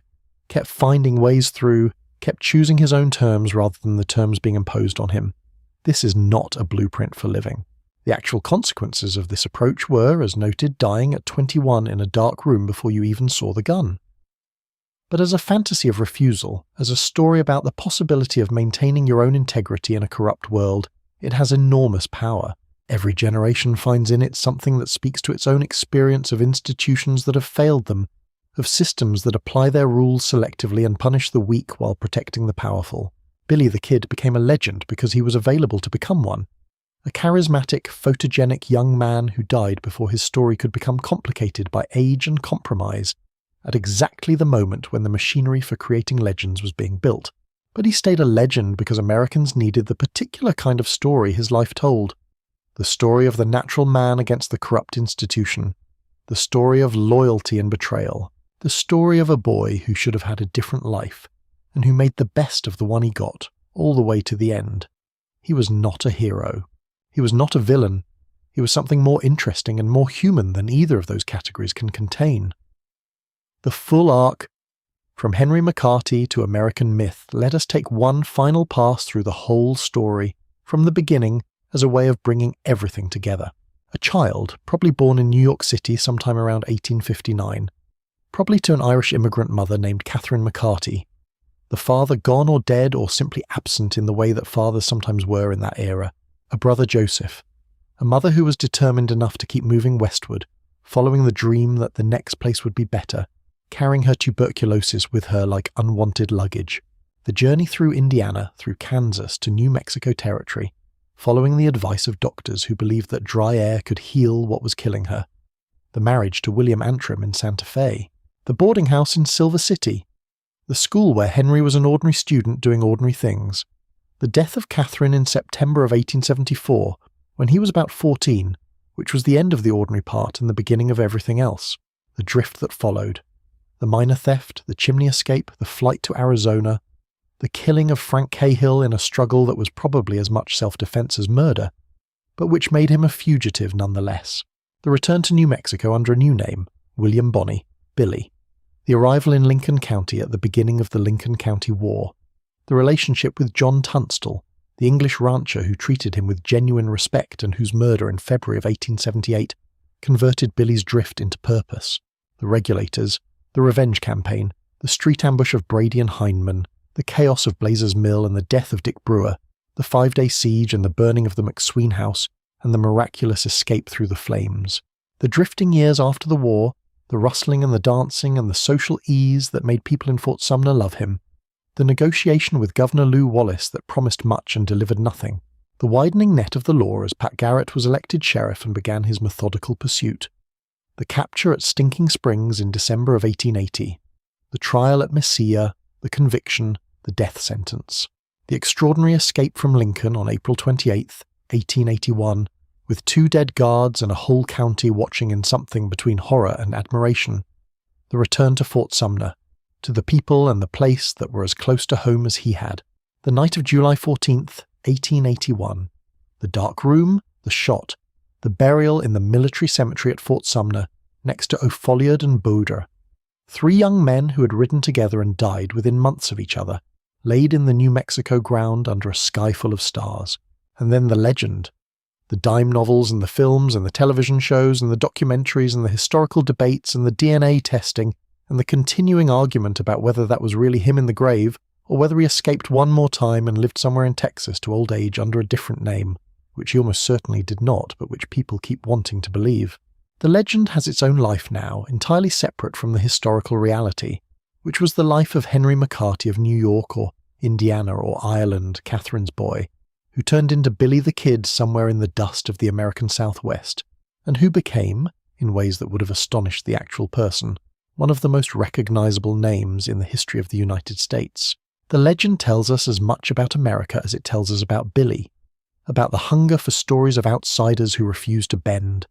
kept finding ways through, kept choosing his own terms rather than the terms being imposed on him. This is not a blueprint for living. The actual consequences of this approach were, as noted, dying at 21 in a dark room before you even saw the gun. But as a fantasy of refusal, as a story about the possibility of maintaining your own integrity in a corrupt world, it has enormous power. Every generation finds in it something that speaks to its own experience of institutions that have failed them, of systems that apply their rules selectively and punish the weak while protecting the powerful. Billy the Kid became a legend because he was available to become one. A charismatic, photogenic young man who died before his story could become complicated by age and compromise, at exactly the moment when the machinery for creating legends was being built. But he stayed a legend because Americans needed the particular kind of story his life told. The story of the natural man against the corrupt institution. The story of loyalty and betrayal. The story of a boy who should have had a different life, and who made the best of the one he got, all the way to the end. He was not a hero. He was not a villain. He was something more interesting and more human than either of those categories can contain. The full arc, from Henry McCarthy to American myth, let us take one final pass through the whole story, from the beginning, as a way of bringing everything together. A child, probably born in New York City sometime around 1859, probably to an Irish immigrant mother named Catherine McCarthy. The father gone or dead or simply absent in the way that fathers sometimes were in that era. A brother Joseph. A mother who was determined enough to keep moving westward, following the dream that the next place would be better, carrying her tuberculosis with her like unwanted luggage. The journey through Indiana, through Kansas to New Mexico territory, following the advice of doctors who believed that dry air could heal what was killing her. The marriage to William Antrim in Santa Fe. The boarding house in Silver City. The school where Henry was an ordinary student doing ordinary things. The death of Catherine in September of 1874, when he was about 14, which was the end of the ordinary part and the beginning of everything else. The drift that followed. The minor theft, the chimney escape, the flight to Arizona, the killing of Frank Cahill in a struggle that was probably as much self-defense as murder, but which made him a fugitive nonetheless. The return to New Mexico under a new name, William Bonney, Billy. The arrival in Lincoln County at the beginning of the Lincoln County War. The relationship with John Tunstall, the English rancher who treated him with genuine respect and whose murder in February of 1878 converted Billy's drift into purpose. The Regulators, the revenge campaign, the street ambush of Brady and Hindman, the chaos of Blazer's Mill and the death of Dick Brewer, the 5-day siege and the burning of the McSween house, and the miraculous escape through the flames. The drifting years after the war, the rustling and the dancing and the social ease that made people in Fort Sumner love him. The negotiation with Governor Lew Wallace that promised much and delivered nothing. The widening net of the law as Pat Garrett was elected sheriff and began his methodical pursuit. The capture at Stinking Springs in December of 1880. The trial at Mesilla, the conviction, the death sentence. The extraordinary escape from Lincoln on April 28, 1881, with 2 dead guards and a whole county watching in something between horror and admiration. The return to Fort Sumner, to the people and the place that were as close to home as he had. The night of July 14th, 1881. The dark room, the shot, the burial in the military cemetery at Fort Sumner, next to O'Folliard and Boudre. 3 young men who had ridden together and died within months of each other, laid in the New Mexico ground under a sky full of stars. And then the legend. The dime novels and the films and the television shows and the documentaries and the historical debates and the DNA testing and the continuing argument about whether that was really him in the grave or whether he escaped one more time and lived somewhere in Texas to old age under a different name, which he almost certainly did not, but which people keep wanting to believe. The legend has its own life now, entirely separate from the historical reality, which was the life of Henry McCarty of New York or Indiana or Ireland, Catherine's boy, who turned into Billy the Kid somewhere in the dust of the American Southwest, and who became, in ways that would have astonished the actual person, one of the most recognizable names in the history of the United States. The legend tells us as much about America as it tells us about Billy, about the hunger for stories of outsiders who refuse to bend,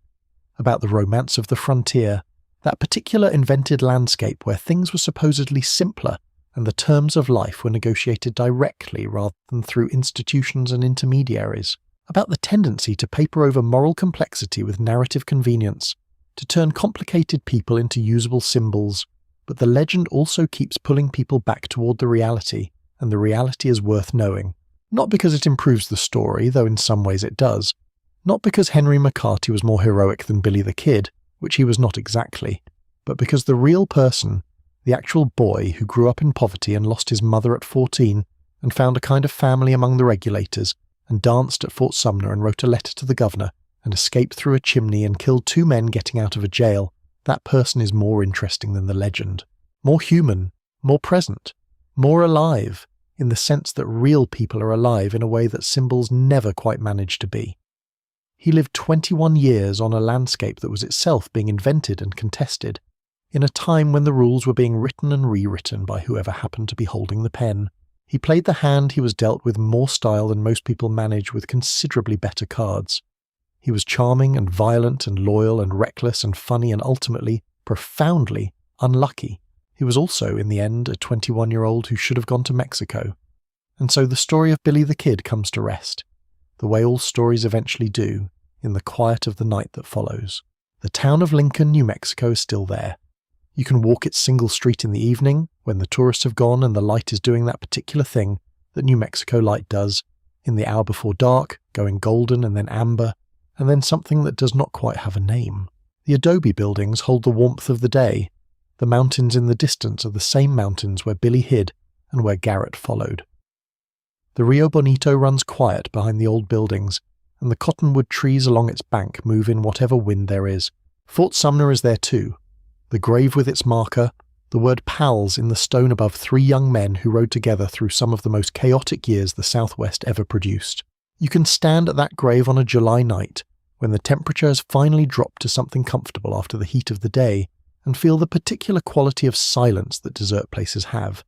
about the romance of the frontier, that particular invented landscape where things were supposedly simpler and the terms of life were negotiated directly rather than through institutions and intermediaries, about the tendency to paper over moral complexity with narrative convenience, to turn complicated people into usable symbols, but the legend also keeps pulling people back toward the reality, and the reality is worth knowing. Not because it improves the story, though in some ways it does. Not because Henry McCarty was more heroic than Billy the Kid, which he was not exactly, but because the real person, the actual boy who grew up in poverty and lost his mother at 14 and found a kind of family among the regulators and danced at Fort Sumner and wrote a letter to the governor and escaped through a chimney and killed 2 men getting out of a jail, that person is more interesting than the legend. More human, more present, more alive, in the sense that real people are alive in a way that symbols never quite manage to be. He lived 21 years on a landscape that was itself being invented and contested, in a time when the rules were being written and rewritten by whoever happened to be holding the pen. He played the hand he was dealt with more style than most people manage with considerably better cards. He was charming and violent and loyal and reckless and funny and ultimately, profoundly, unlucky. He was also, in the end, a 21-year-old who should have gone to Mexico. And so the story of Billy the Kid comes to rest, the way all stories eventually do, in the quiet of the night that follows. The town of Lincoln, New Mexico is still there. You can walk its single street in the evening, when the tourists have gone and the light is doing that particular thing that New Mexico light does, in the hour before dark, going golden and then amber, and then something that does not quite have a name. The adobe buildings hold the warmth of the day. The mountains in the distance are the same mountains where Billy hid and where Garrett followed. The Rio Bonito runs quiet behind the old buildings, and the cottonwood trees along its bank move in whatever wind there is. Fort Sumner is there too. The grave with its marker, the word pals in the stone above 3 young men who rode together through some of the most chaotic years the Southwest ever produced. You can stand at that grave on a July night, when the temperature has finally dropped to something comfortable after the heat of the day, and feel the particular quality of silence that desert places have.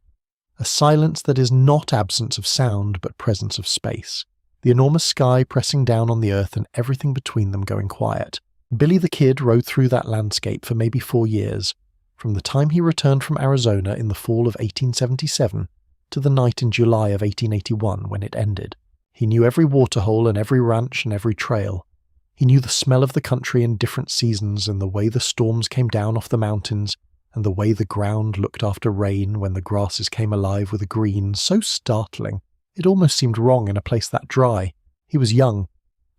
A silence that is not absence of sound, but presence of space. The enormous sky pressing down on the earth and everything between them going quiet. Billy the Kid rode through that landscape for maybe 4 years, from the time he returned from Arizona in the fall of 1877 to the night in July of 1881 when it ended. He knew every waterhole and every ranch and every trail. He knew the smell of the country in different seasons and the way the storms came down off the mountains and the way the ground looked after rain when the grasses came alive with a green so startling it almost seemed wrong in a place that dry. He was young.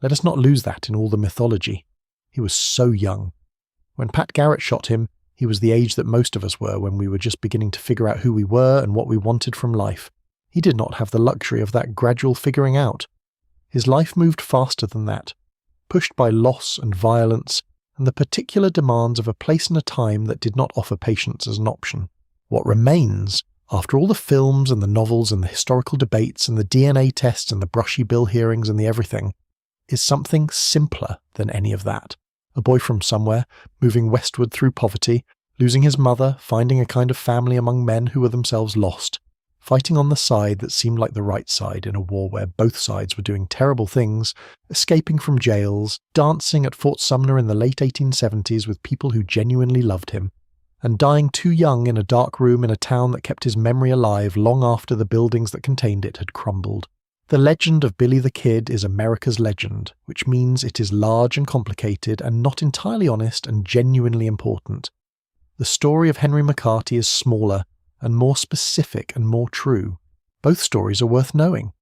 Let us not lose that in all the mythology. He was so young. When Pat Garrett shot him, he was the age that most of us were when we were just beginning to figure out who we were and what we wanted from life. He did not have the luxury of that gradual figuring out. His life moved faster than that, pushed by loss and violence and the particular demands of a place and a time that did not offer patience as an option. What remains, after all the films and the novels and the historical debates and the DNA tests and the brushy bill hearings and the everything, is something simpler than any of that. A boy from somewhere, moving westward through poverty, losing his mother, finding a kind of family among men who were themselves lost, fighting on the side that seemed like the right side in a war where both sides were doing terrible things, escaping from jails, dancing at Fort Sumner in the late 1870s with people who genuinely loved him, and dying too young in a dark room in a town that kept his memory alive long after the buildings that contained it had crumbled. The legend of Billy the Kid is America's legend, which means it is large and complicated and not entirely honest and genuinely important. The story of Henry McCarty is smaller and more specific and more true. Both stories are worth knowing.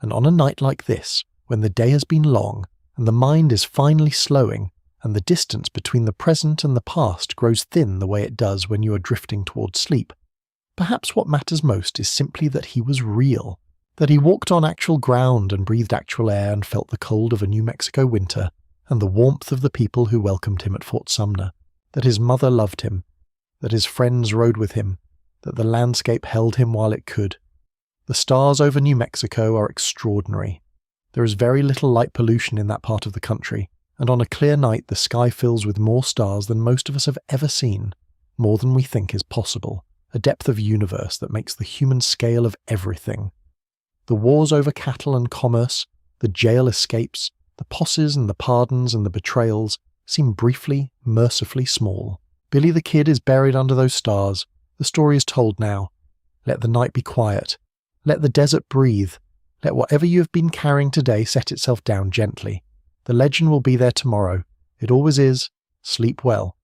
And on a night like this, when the day has been long and the mind is finally slowing, and the distance between the present and the past grows thin the way it does when you are drifting towards sleep, perhaps what matters most is simply that he was real, that he walked on actual ground and breathed actual air and felt the cold of a New Mexico winter and the warmth of the people who welcomed him at Fort Sumner, that his mother loved him, that his friends rode with him, that the landscape held him while it could. The stars over New Mexico are extraordinary. There is very little light pollution in that part of the country, and on a clear night the sky fills with more stars than most of us have ever seen, more than we think is possible, a depth of universe that makes the human scale of everything. The wars over cattle and commerce, the jail escapes, the posses and the pardons and the betrayals seem briefly, mercifully small. Billy the Kid is buried under those stars. The story is told now. Let the night be quiet. Let the desert breathe. Let whatever you have been carrying today set itself down gently. The legend will be there tomorrow. It always is. Sleep well.